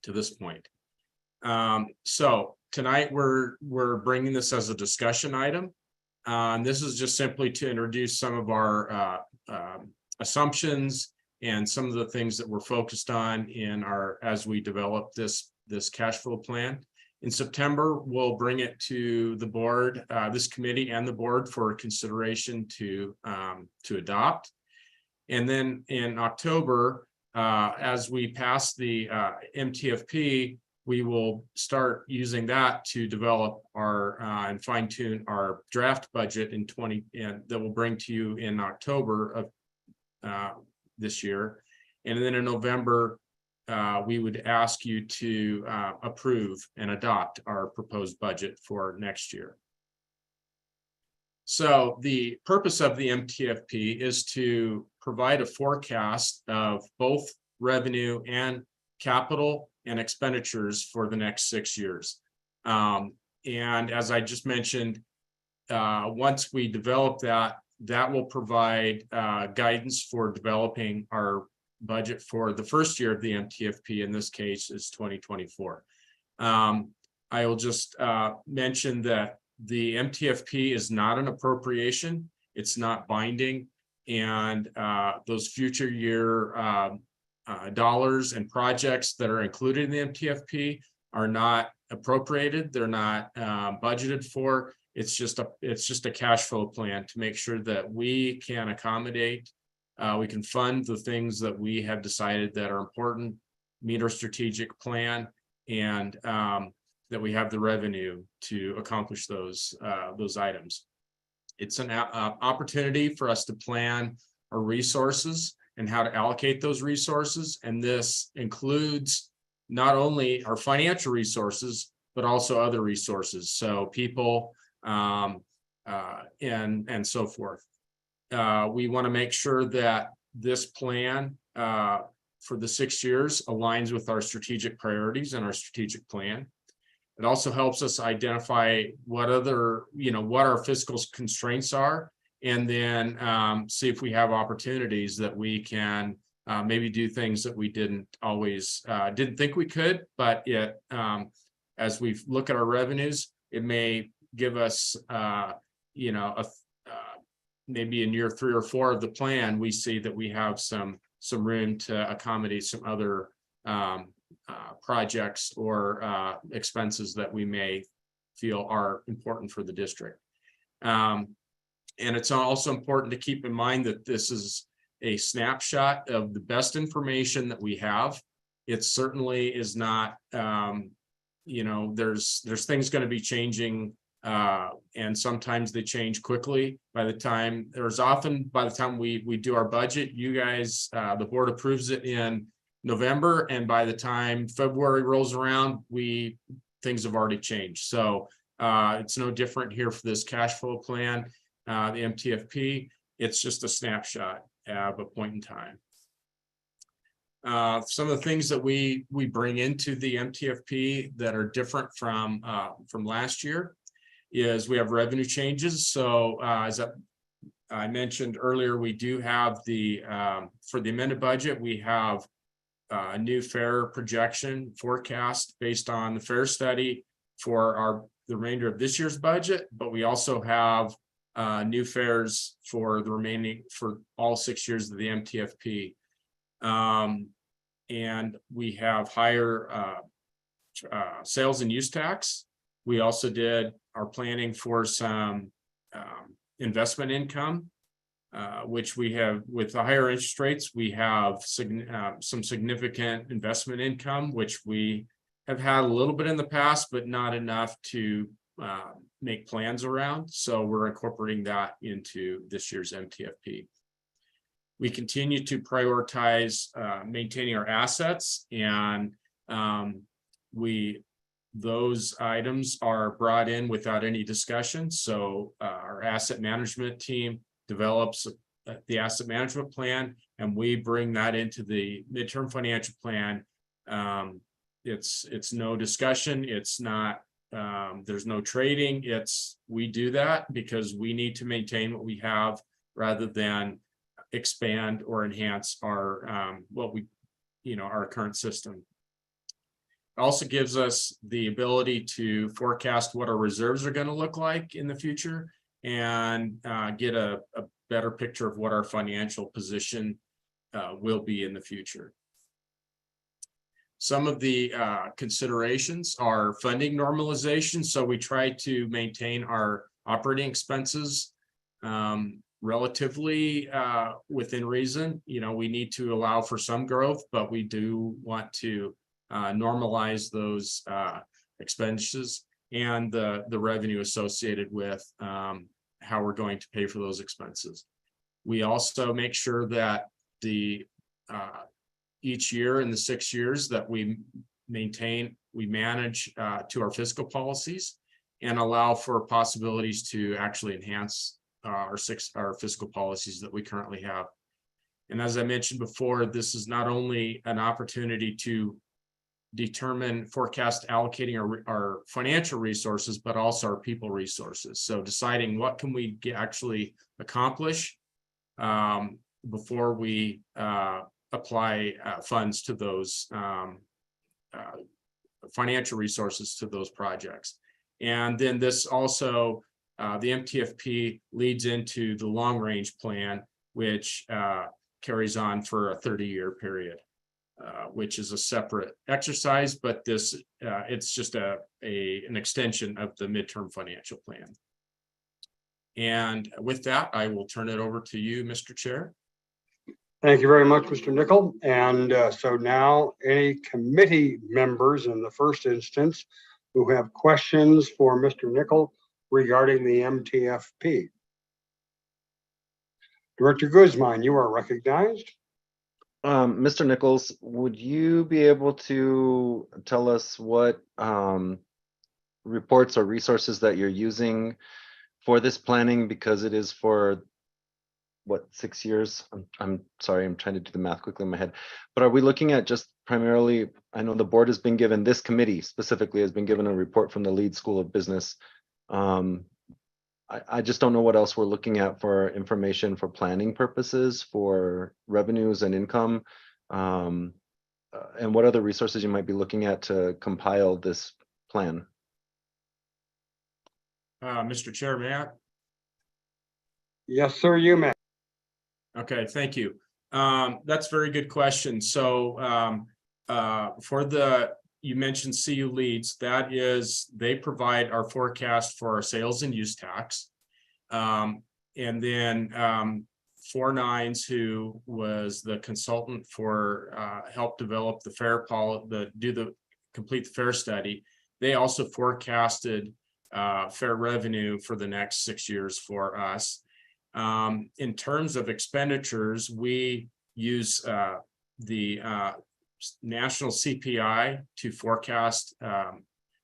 to this point. So tonight we're bringing this as a discussion item. This is just simply to introduce some of our assumptions and some of the things that we're focused on in as we develop this cash flow plan. In September, we'll bring it to the board, this committee and the board for consideration to adopt. And then in October, as we pass the MTFP, we will start using that to develop our and fine tune our draft budget and that we'll bring to you in October of this year. And then in November, we would ask you to approve and adopt our proposed budget for next year. So the purpose of the MTFP is to provide a forecast of both revenue and capital and expenditures for the next 6 years. And as I just mentioned, once we develop that will provide guidance for developing our budget for the first year of the MTFP. In this case is 2024. I will just mention that the MTFP is not an appropriation. It's not binding. And those future year dollars and projects that are included in the MTFP are not appropriated. They're not budgeted for. It's just a cash flow plan to make sure that we can accommodate, we can fund the things that we have decided that are important, meet our strategic plan, and that we have the revenue to accomplish those items. It's an opportunity for us to plan our resources and how to allocate those resources. And this includes not only our financial resources, but also other resources. So people and so forth. We want to make sure that this plan for the 6 years aligns with our strategic priorities and our strategic plan. It also helps us identify what what our fiscal constraints are, and then see if we have opportunities that we can maybe do things that we didn't think we could, but yet as we look at our revenues, it may give us maybe in year 3 or 4 of the plan, we see that we have some room to accommodate some other projects or expenses that we may feel are important for the district. And it's also important to keep in mind that this is a snapshot of the best information that we have. It certainly is not, there's things going to be changing, and sometimes they change quickly. By the time we do our budget, you guys, the board approves it in November, and by the time February rolls around, things have already changed. So it's no different here for this cash flow plan, the MTFP. It's just a snapshot of a point in time. Some of the things that we bring into the MTFP that are different from last year is we have revenue changes. So as I mentioned earlier, we do have for the amended budget, we have a new fare projection forecast based on the fare study for the remainder of this year's budget, but we also have new fares for all 6 years of the MTFP. And we have higher sales and use tax. We also are planning for some investment income, which we have with the higher interest rates. We have some significant investment income, which we have had a little bit in the past, but not enough to make plans around. So we're incorporating that into this year's MTFP. We continue to prioritize maintaining our assets, and those items are brought in without any discussion. So our asset management team develops the asset management plan, and we bring that into the midterm financial plan. It's no discussion. It's not, there's no trading. We do that because we need to maintain what we have rather than expand or enhance our our current system. It also gives us the ability to forecast what our reserves are going to look like in the future and get a better picture of what our financial position will be in the future. Some of the considerations are funding normalization. So we try to maintain our operating expenses relatively within reason. We need to allow for some growth, but we do want to normalize those expenses and the revenue associated with how we're going to pay for those expenses. We also make sure that each year in the 6 years that we manage to our fiscal policies and allow for possibilities to actually enhance our fiscal policies that we currently have. And as I mentioned before, this is not only an opportunity to forecast allocating our financial resources, but also our people resources. So deciding what can we actually accomplish before we apply funds to those financial resources to those projects. And then this also, the MTFP leads into the long range plan, which carries on for a 30-year period, which is a separate exercise, but it's just an extension of the midterm financial plan. And with that, I will turn it over to you, Mr. Chair. Thank you very much, Mr. Nickel. And so now any committee members in the first instance who have questions for Mr. Nickel regarding the MTFP. Director Guzman, you are recognized. Mr. Nichols, would you be able to tell us what reports or resources that you're using for this planning, because it is for what, 6 years? I'm sorry, I'm trying to do the math quickly in my head. But are we looking at just primarily, I know the board has been given, this committee specifically has been given a report from the Leeds School of Business. I just don't know what else we're looking at for information for planning purposes, for revenues and income. And what other resources you might be looking at to compile this plan? Mr. Chair, may I? Yes, sir, you may. Okay, thank you. That's a very good question. So for you mentioned CU Leads, that is, they provide our forecast for our sales and use tax. And then 4 Nines, who was the consultant for help develop the fair complete the fair study, they also forecasted fair revenue for the next 6 years for us. In terms of expenditures, we use the national CPI to forecast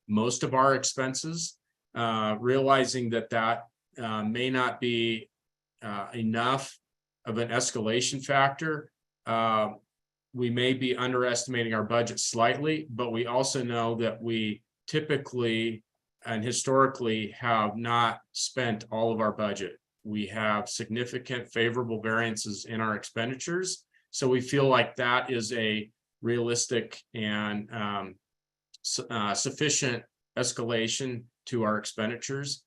most of our expenses, realizing that may not be enough of an escalation factor. We may be underestimating our budget slightly, but we also know that we typically and historically have not spent all of our budget. We have significant favorable variances in our expenditures. So we feel like that is a realistic and sufficient escalation to our expenditures.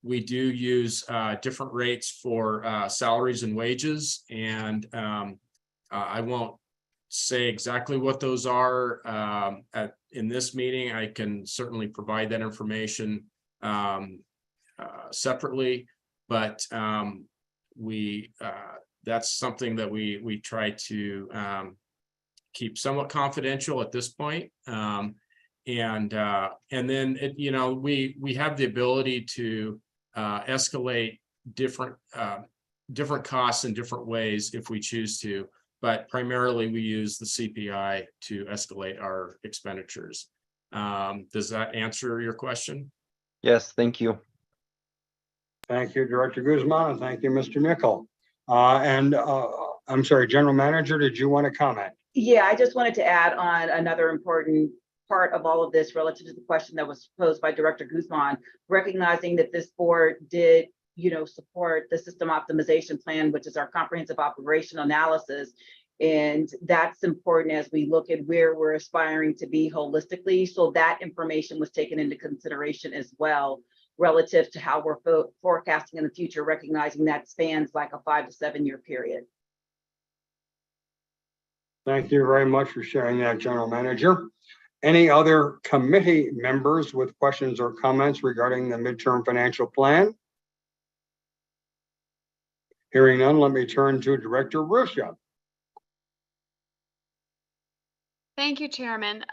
We do use different rates for salaries and wages, and I won't say exactly what those are in this meeting. I can certainly provide that information separately, but that's something that we try to keep somewhat confidential at this point. And then we have the ability to escalate different costs in different ways if we choose to, but primarily we use the CPI to escalate our expenditures. Does that answer your question? Yes, thank you. Thank you, Director Guzman, and thank you, Mr. Nichol. I'm sorry, General Manager, did you want to comment? Yeah, I just wanted to add on another important part of all of this relative to the question that was posed by Director Guzman, recognizing that this board did, support the system optimization plan, which is our comprehensive operational analysis. And that's important as we look at where we're aspiring to be holistically. So that information was taken into consideration as well, relative to how we're forecasting in the future, recognizing that spans like a 5 to 7 year period. Thank you very much for sharing that, General Manager. Any other committee members with questions or comments regarding the midterm financial plan? Hearing none, let me turn to Director Ruscia. Thank you, Chairman.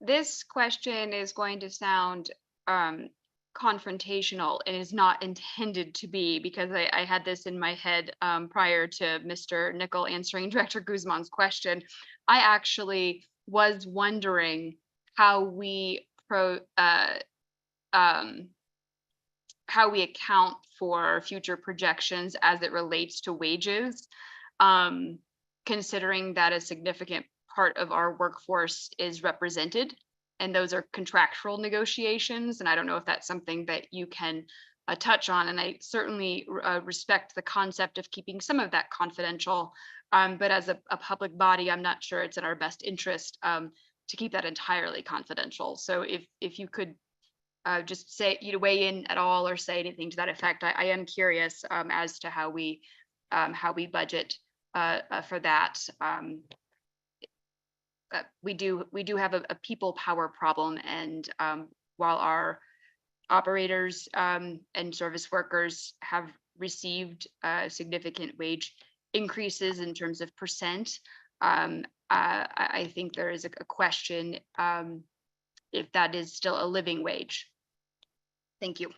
This question is going to sound confrontational and is not intended to be, because I had this in my head prior to Mr. Nichol answering Director Guzman's question. I actually was wondering how we account for future projections as it relates to wages, considering that a significant part of our workforce is represented, and those are contractual negotiations. And I don't know if that's something that you can touch on. And I certainly respect the concept of keeping some of that confidential. But as a public body, I'm not sure it's in our best interest to keep that entirely confidential. So if you could just say, weigh in at all or say anything to that effect, I am curious as to how we budget for that. We do have a people power problem, and while our operators and service workers have received significant wage increases in terms of percent, I think there is a question if that is still a living wage. Thank you.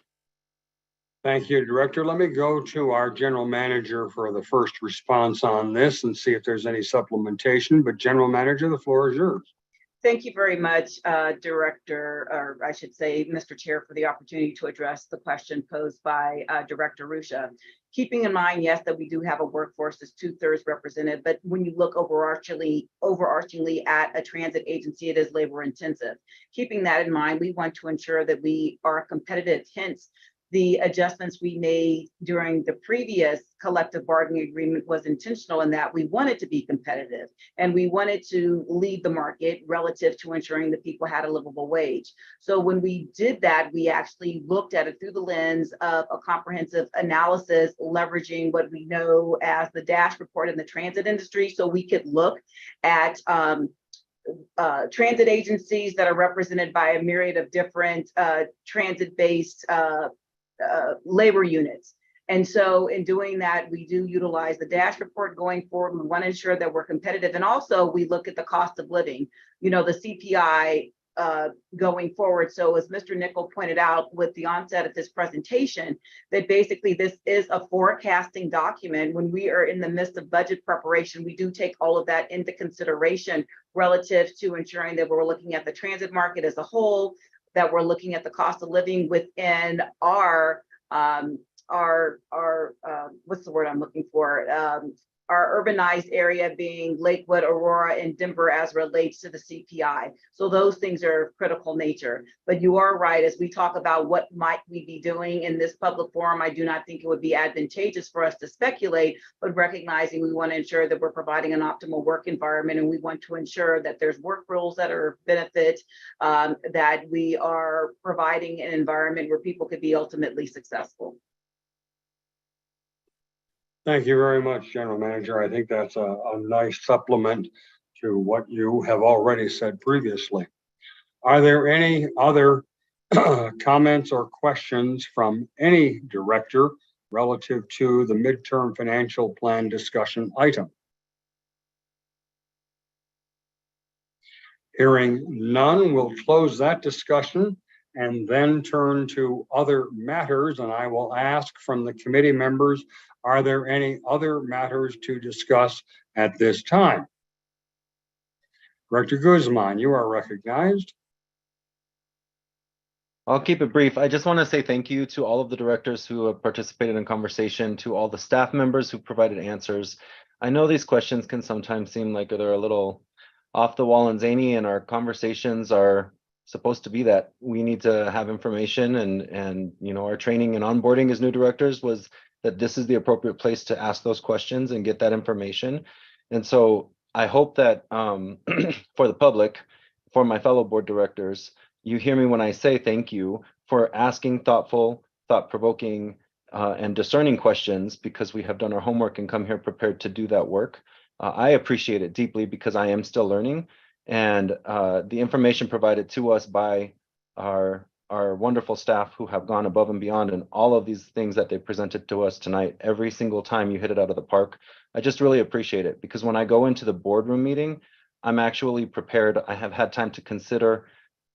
Thank you, Director. Let me go to our general manager for the first response on this and see if there's any supplementation, but General Manager, the floor is yours. Thank you very much, Director, or I should say, Mr. Chair, for the opportunity to address the question posed by Director Rusha. Keeping in mind, yes, that we do have a workforce that's 2/3 represented, but when you look overarchingly at a transit agency, it is labor intensive. Keeping that in mind, we want to ensure that we are competitive, hence the adjustments we made during the previous collective bargaining agreement was intentional in that we wanted to be competitive and we wanted to lead the market relative to ensuring that people had a livable wage. So when we did that, we actually looked at it through the lens of a comprehensive analysis, leveraging what we know as the DASH report in the transit industry. So we could look at transit agencies that are represented by a myriad of different transit-based labor units. And so in doing that, we do utilize the DASH report going forward. We want to ensure that we're competitive. And also we look at the cost of living, the CPI going forward. So as Mr. Nickel pointed out with the onset of this presentation, that basically this is a forecasting document. When we are in the midst of budget preparation, we do take all of that into consideration relative to ensuring that we're looking at the transit market as a whole, that we're looking at the cost of living within our what's the word I'm looking for? Our urbanized area being Lakewood, Aurora, and Denver as relates to the CPI. So those things are of critical nature. But you are right, as we talk about what might we be doing in this public forum, I do not think it would be advantageous for us to speculate, but recognizing we want to ensure that we're providing an optimal work environment, and we want to ensure that there's work rules that are benefit, that we are providing an environment where people could be ultimately successful. Thank you very much, General Manager. I think that's a nice supplement to what you have already said previously. Are there any other comments or questions from any director relative to the midterm financial plan discussion item? Hearing none, we'll close that discussion and then turn to other matters. And I will ask from the committee members, are there any other matters to discuss at this time? Director Guzman, you are recognized. I'll keep it brief. I just want to say thank you to all of the directors who have participated in conversation, to all the staff members who provided answers. I know these questions can sometimes seem like they're a little off the wall and zany, and our conversations are supposed to be that. We need to have information, and our training and onboarding as new directors was that this is the appropriate place to ask those questions and get that information. And so I hope that for the public, for my fellow board directors, you hear me when I say thank you for asking thoughtful, thought-provoking, and discerning questions, because we have done our homework and come here prepared to do that work. I appreciate it deeply because I am still learning, and the information provided to us by our wonderful staff who have gone above and beyond, and all of these things that they presented to us tonight, every single time you hit it out of the park. I just really appreciate it, because when I go into the boardroom meeting, I'm actually prepared. I have had time to consider,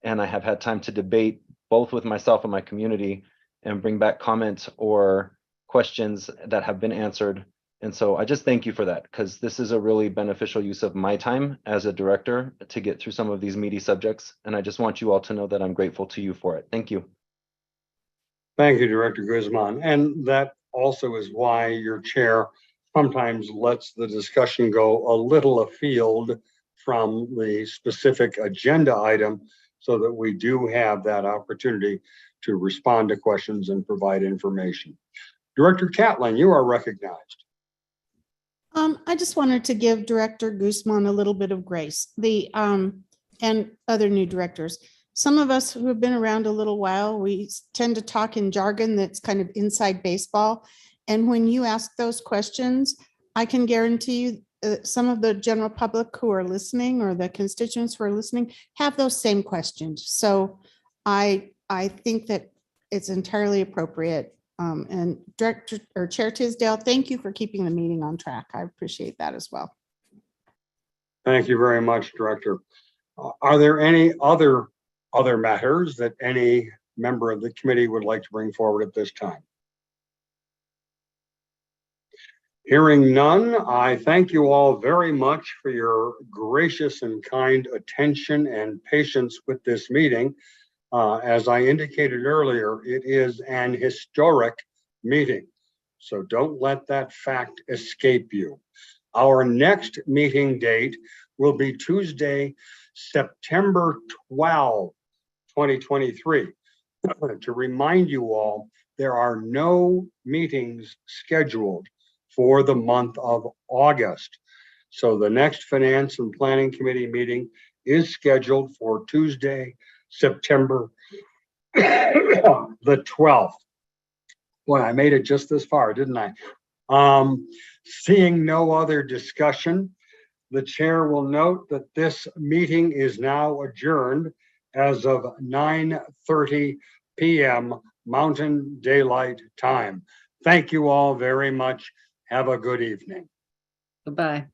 and I have had time to debate both with myself and my community and bring back comments or questions that have been answered. And so I just thank you for that, because this is a really beneficial use of my time as a director to get through some of these meaty subjects. And I just want you all to know that I'm grateful to you for it. Thank you. Thank you, Director Guzman. And that also is why your chair sometimes lets the discussion go a little afield from the specific agenda item, so that we do have that opportunity to respond to questions and provide information. Director Catlin, you are recognized. I just wanted to give Director Guzman a little bit of grace, and other new directors. Some of us who have been around a little while, we tend to talk in jargon that's kind of inside baseball. And when you ask those questions, I can guarantee you some of the general public who are listening, or the constituents who are listening, have those same questions. So I think that it's entirely appropriate. And Director or Chair Tisdale, thank you for keeping the meeting on track. I appreciate that as well. Thank you very much, Director. Are there any other matters that any member of the committee would like to bring forward at this time? Hearing none, I thank you all very much for your gracious and kind attention and patience with this meeting. As I indicated earlier, it is an historic meeting, so don't let that fact escape you. Our next meeting date will be Tuesday, September 12, 2023. To remind you all, there are no meetings scheduled for the month of August. So the next Finance and Planning Committee meeting is scheduled for Tuesday, September the 12th. Boy, I made it just this far, didn't I? Seeing no other discussion, the chair will note that this meeting is now adjourned as of 9:30 p.m. Mountain Daylight Time. Thank you all very much. Have a good evening. Goodbye.